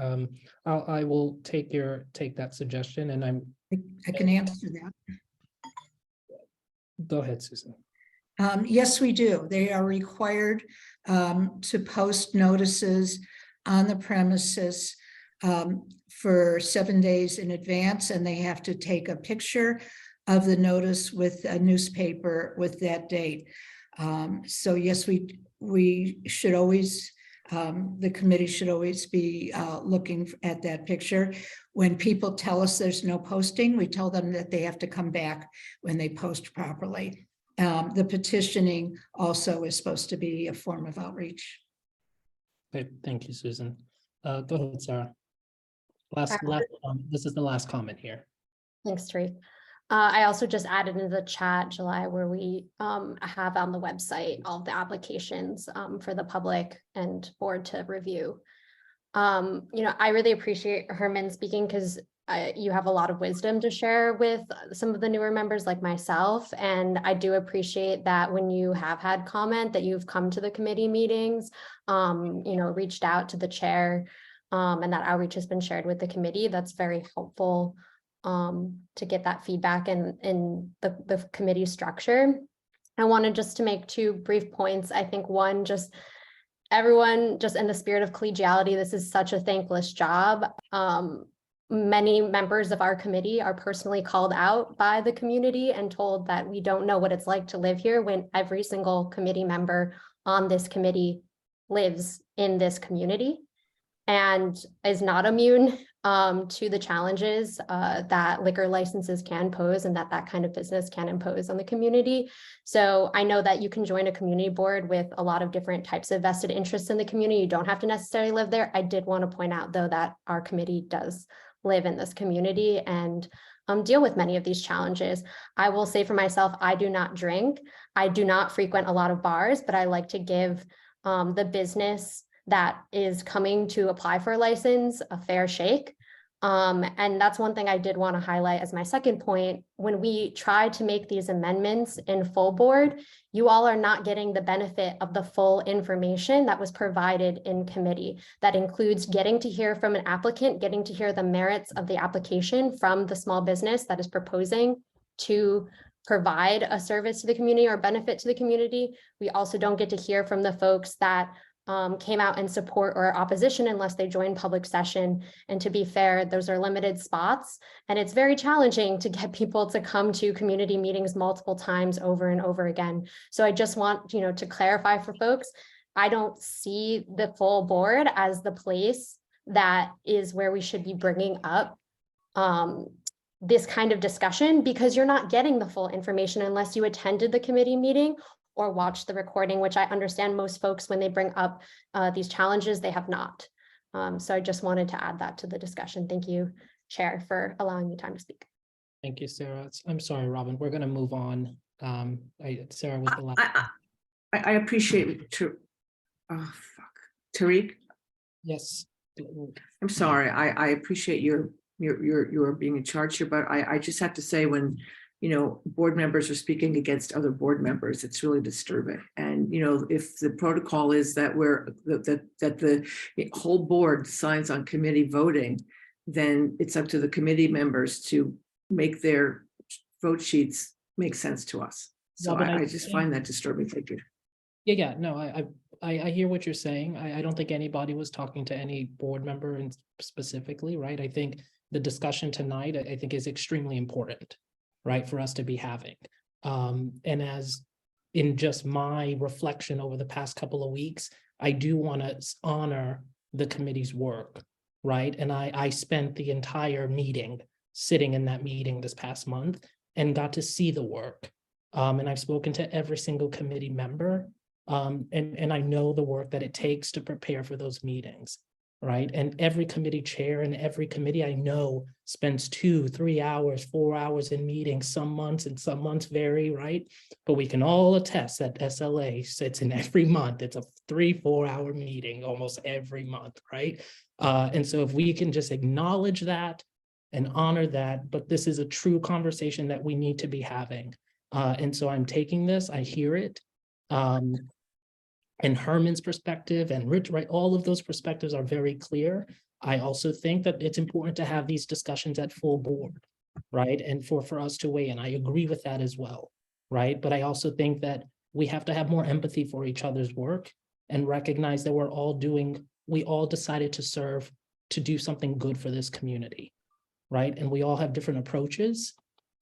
I will take that suggestion, and I can answer that. Go ahead, Susan. Yes, we do. They are required to post notices on the premises for 7 days in advance, and they have to take a picture of the notice with a newspaper with that date. So yes, we should always, the committee should always be looking at that picture. When people tell us there's no posting, we tell them that they have to come back when they post properly. The petitioning also is supposed to be a form of outreach. Okay, thank you, Susan. Go ahead, Sarah. This is the last comment here. Thanks, Tariq. I also just added in the chat, July, where we have on the website all the applications for the public and board to review. I really appreciate Herman speaking because you have a lot of wisdom to share with some of the newer members like myself. And I do appreciate that when you have had comment that you've come to the committee meetings, reached out to the chair, and that outreach has been shared with the committee. That's very helpful to get that feedback in the committee structure. I wanted just to make 2 brief points. I think one, just everyone, just in the spirit of collegiality, this is such a thankless job. Many members of our committee are personally called out by the community and told that we don't know what it's like to live here when every single committee member on this committee lives in this community and is not immune to the challenges that liquor licenses can pose and that kind of business can impose on the community. So I know that you can join a community board with a lot of different types of vested interests in the community. You don't have to necessarily live there. I did want to point out, though, that our committee does live in this community and deal with many of these challenges. I will say for myself, I do not drink. I do not frequent a lot of bars, but I like to give the business that is coming to apply for a license a fair shake. And that's one thing I did want to highlight as my second point. When we try to make these amendments in full board, you all are not getting the benefit of the full information that was provided in committee. That includes getting to hear from an applicant, getting to hear the merits of the application from the small business that is proposing to provide a service to the community or benefit to the community. We also don't get to hear from the folks that came out in support or opposition unless they joined public session. And to be fair, those are limited spots. And it's very challenging to get people to come to community meetings multiple times over and over again. So I just want, to clarify for folks, I don't see the full board as the place that is where we should be bringing up this kind of discussion, because you're not getting the full information unless you attended the committee meeting or watch the recording, which I understand most folks, when they bring up these challenges, they have not. So I just wanted to add that to the discussion. Thank you, Chair, for allowing me time to speak. Thank you, Sarah. I'm sorry, Robin, we're gonna move on. Sarah was the last. I appreciate Tariq. Yes. I'm sorry. I appreciate your being in charge here, but I just have to say, when board members are speaking against other board members, it's really disturbing. And if the protocol is that that the whole board signs on committee voting, then it's up to the committee members to make their vote sheets make sense to us. So Robin, I just find that disturbing. Thank you. Yeah, no, I hear what you're saying. I don't think anybody was talking to any board member and specifically, right? I think the discussion tonight, I think, is extremely important, right, for us to be having. And as in just my reflection over the past couple of weeks, I do want to honor the committee's work, right? And I spent the entire meeting sitting in that meeting this past month and got to see the work. And I've spoken to every single committee member, and I know the work that it takes to prepare for those meetings, right? And every committee chair and every committee I know spends 2, 3 hours, 4 hours in meetings, some months vary, right? But we can all attest that SLA sits in every month. It's a 3-4 hour meeting almost every month, right? And so if we can just acknowledge that and honor that, but this is a true conversation that we need to be having. And so I'm taking this, I hear it. And Herman's perspective and Rich, right? All of those perspectives are very clear. I also think that it's important to have these discussions at full board, right? And for us to weigh in. I agree with that as well, right? But I also think that we have to have more empathy for each other's work and recognize that we all decided to serve, to do something good for this community, right? And we all have different approaches,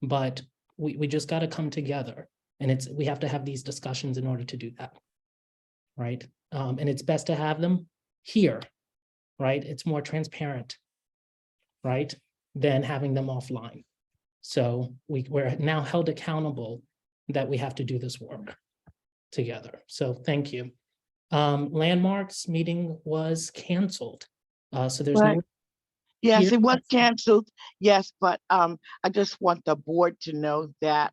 but we just got to come together, and we have to have these discussions in order to do that. Right. And it's best to have them here, right? It's more transparent, right, than having them offline. So we're now held accountable that we have to do this work together. So thank you. Landmarks meeting was canceled. So there's no. Yes, it was canceled. Yes, but I just want the board to know that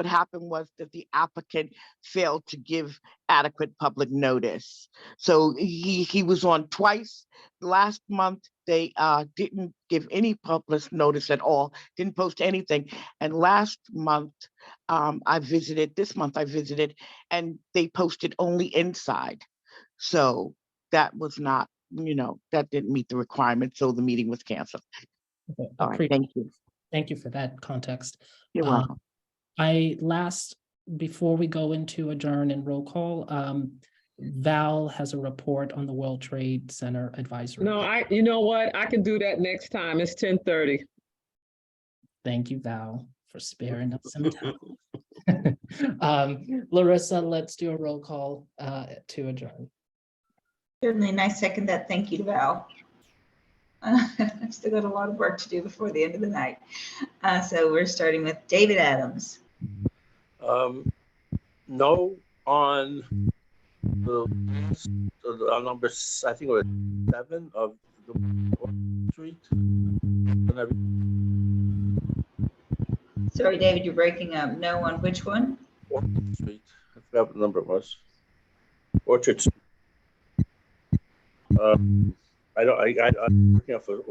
what happened was that the applicant failed to give adequate public notice. So he was on twice. Last month, they didn't give any public notice at all, didn't post anything. And last month, this month I visited, and they posted only inside. So that was not, that didn't meet the requirement. So the meeting was canceled. Okay, All right, thank you. Thank you for that context. You're welcome. Before we go into adjourn and roll call, Val has a report on the World Trade Center advisory. No, you know what? I can do that next time. It's 10:30. Thank you, Val, for sparing us some time. Larissa, let's do a roll call to adjourn. Certainly, and I second that. Thank you, Val. I've still got a lot of work to do before the end of the night. So we're starting with David Adams. No on the number, I think it was 7 of the street. Sorry, David, you're breaking up. No on which one? Orchard Street. I forgot what number it was. Orchard Street. I'm looking out for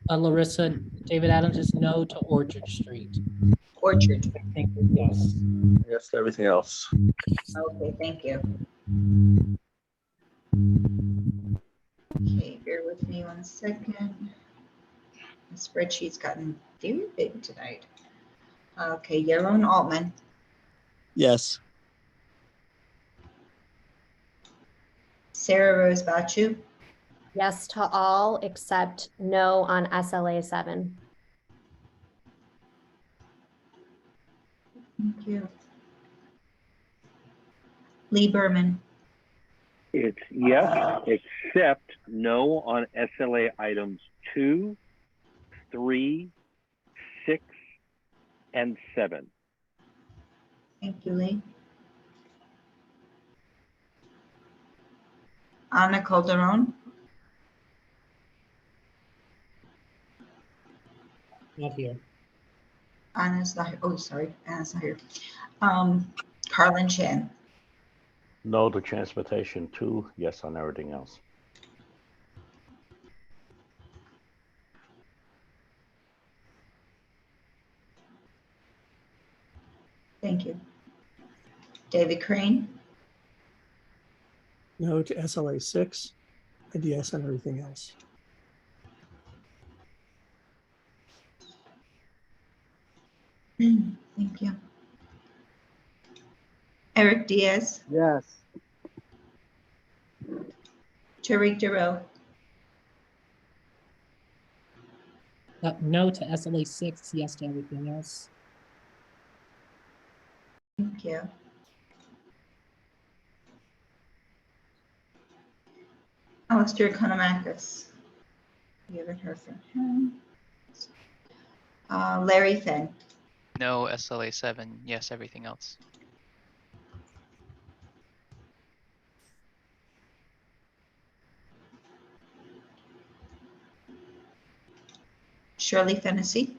Larissa, David Adams is no to Orchard Street. Orchard. I think, yes. Yes, everything else. Okay, thank you. Okay, bear with me 1 second. The spreadsheet's gotten very big tonight. Okay, Yaron Altman. Yes. Sarah Rose Bachu. Yes to all except no on SLA 7. Thank you. Lee Berman. It's yes, except no on SLA items 2, 3, 6, and 7. Thank you, Lee. Ana Calderon. Not here. Anna's not here. Oh, sorry. Anna's not here. Carlin Chen. No to transportation 2, yes on everything else. Thank you. David Crane. No to SLA 6, and yes on everything else. Thank you. Eric Diaz. Yes. Tariq Duro. No to SLA 6, yes to everything else. Thank you. Alistair Economacus. You haven't heard from him. Larry Finn. No SLA 7, yes everything else. Shirley Fennessy.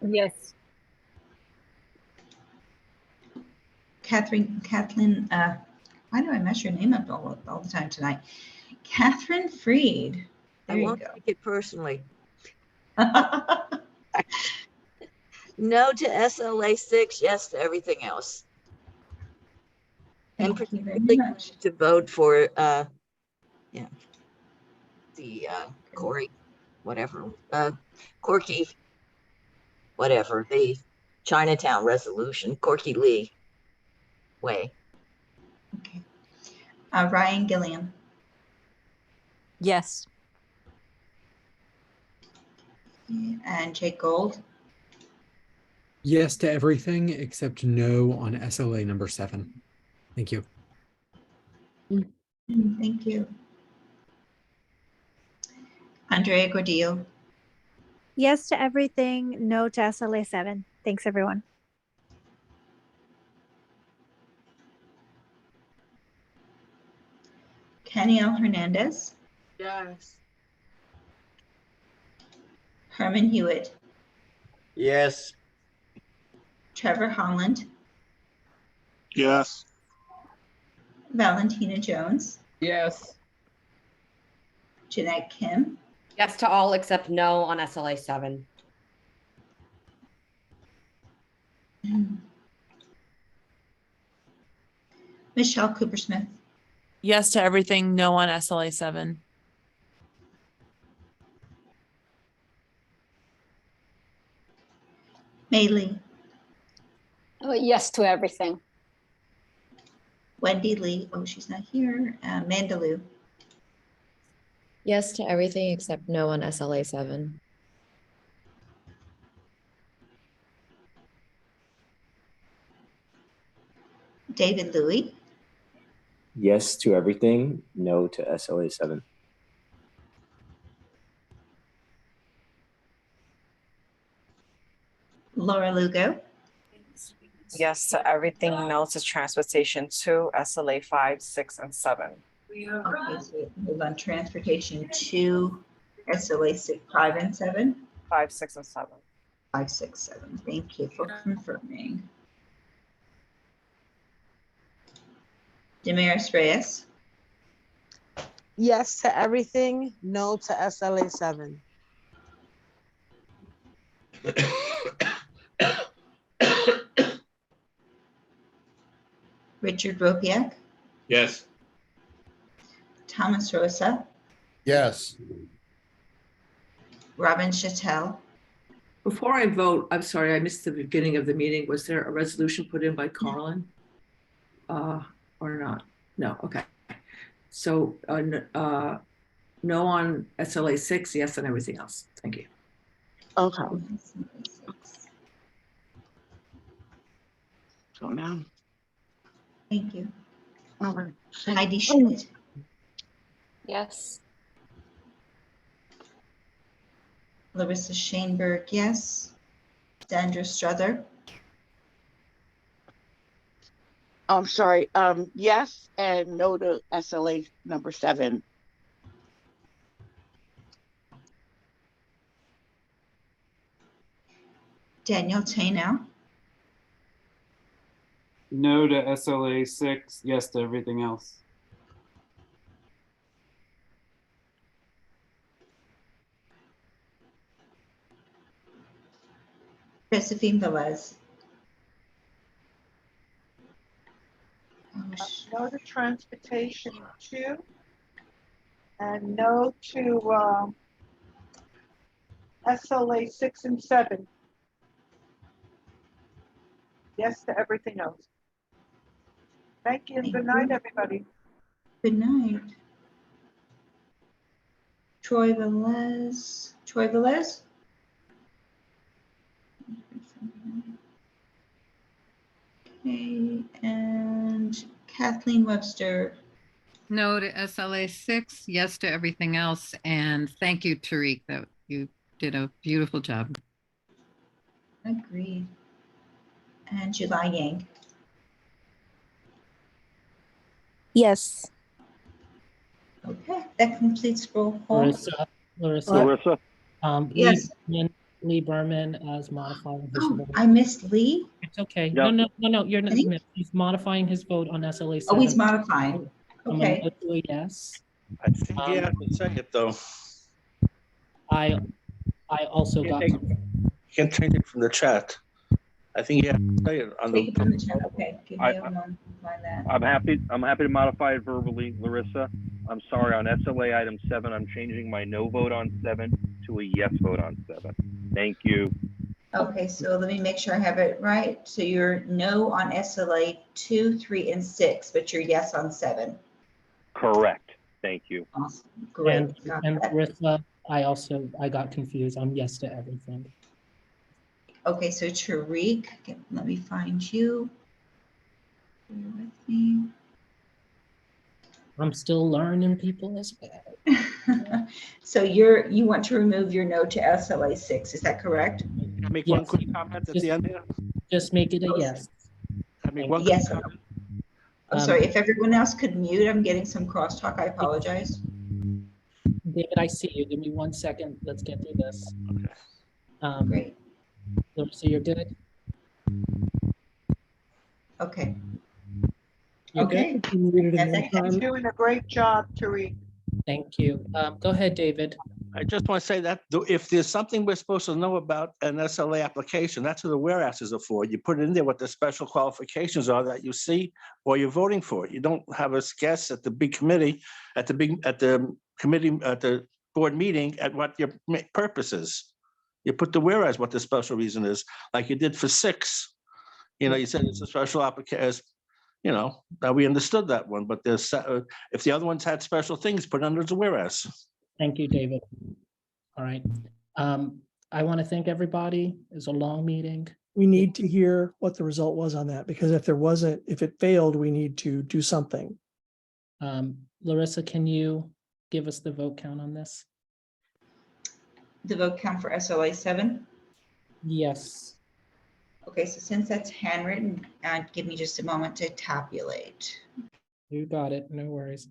Yes. Kathleen, why do I mess your name up all the time tonight? Catherine Freed. I There you won't go. take it personally. No to SLA 6, yes to everything else. And Thank you very particularly much. to vote for the Corey, whatever, Corky, whatever, the Chinatown resolution, Corky Lee Way. Okay. Ryan Gilliam. Yes. And Jake Gold. Yes to everything except no on SLA number 7. Thank you. Thank you. Andrea Gordillo. Yes to everything, no to SLA 7. Thanks, everyone. Caniel Hernandez. Yes. Herman Hewitt. Yes. Trevor Holland, Yes. Valentina Jones, Yes. Jeanette Kim, Yes to all except no on SLA 7. Michelle Coopersmith, Yes to everything, no on SLA 7. May Lee, Yes to everything. Wendy Lee, oh, she's not here, Mandaloo, Yes to everything except no on SLA 7. David Louie, Yes to everything, no to SLA 7. Laura Lugo, Yes to everything, no to transportation 2, SLA 5, 6, and 7. okay, so move on transportation to SLA 5 and 7. 5, 6, and 7. 5, 6, 7. Thank you for confirming. Damaris Reyes, Yes to everything, no to SLA 7. Richard Ropiak, Yes. Thomas Rosa, Yes. Robin Chattel, Before I vote, I'm sorry, I missed the beginning of the meeting. Was there a resolution put in by Carlin? Or not? No, okay. So, no on SLA 6, yes on everything else. Thank you. Okay. So now. Thank you. All right. Heidi Schmidt, Yes. Larissa Shaneberg, yes. Sandra Struther, I'm sorry, yes and no to SLA number 7. Daniel Tano, No to SLA 6, yes to everything else. Josephine Velez, No to transportation 2, and no to SLA 6 and 7. Yes to everything else. Thank you. Good night, everybody. good night. Troy Velez, Okay, and Kathleen Webster, No to SLA 6, yes to everything else. And thank you, Tariq, that you did a beautiful job. agreed. And July Yang, Yes. Okay, that completes roll call. Larissa. Yes. Lee Berman as modifying his vote. I missed Lee. It's okay. Yep. No, you're not. He's modifying his vote on SLA 7. Oh, he's modifying. I'm gonna Okay. do a yes. I think he has to say it though. I also got. You can change it from the chat. I think you have to say it on Take it from the the. chat. Okay. Give me a moment to find that. I'm happy to modify it verbally, Larissa. I'm sorry, on SLA item 7, I'm changing my no vote on 7 to a yes vote on 7. Thank you. Okay, so let me make sure I have it right. So you're no on SLA 2, 3, and 6, but you're yes on 7. Correct. Thank you. Awesome. Great. And Got that. Larissa, I got confused. I'm yes to everything. Okay, so Tariq, let me find you. Bear with me. I'm still learning people as well. So you want to remove your no to SLA 6, is that correct? Can I make one quick comment at the end here? Just make it a yes. Can I make one Yes. quick comment? I'm sorry, if everyone else could mute, I'm getting some crosstalk, I apologize. David, I see you. Give me 1 second. Let's get through this. Okay. Great. So you're good? Okay. You're good? Okay. You're doing a great job, Tariq. Thank you. Go ahead, David. I just want to say that if there's something we're supposed to know about an SLA application, that's what the whereases are for. You put in there what the special qualifications are that you see or you're voting for. You don't have us guess at the big committee, at the board meeting at what your purpose is. You put the whereas what the special reason is, like you did for 6. You said it's a special application. That we understood that one, but there's if the other ones had special things, put under the whereas. Thank you, David. All right. I want to thank everybody. It's a long meeting. We need to hear what the result was on that, because if it failed, we need to do something. Larissa, can you give us the vote count on this? The vote count for SLA 7? Yes. Okay, so since that's handwritten, give me just a moment to tabulate. You got it. No worries.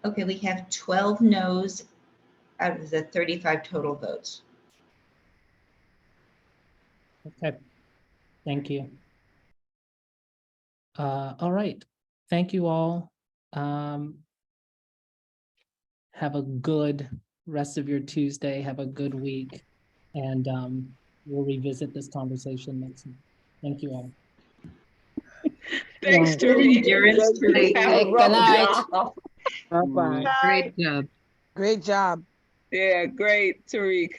Okay, we have 12 no's out of the 35 total votes. Okay. Thank you. All right. Thank you all. Have a good rest of your Tuesday. Have a good week. And we'll revisit this conversation next week. Thank you all. Thanks, Tariq. Good night. Bye-bye. Great job. Great job. Yeah, great, Tariq.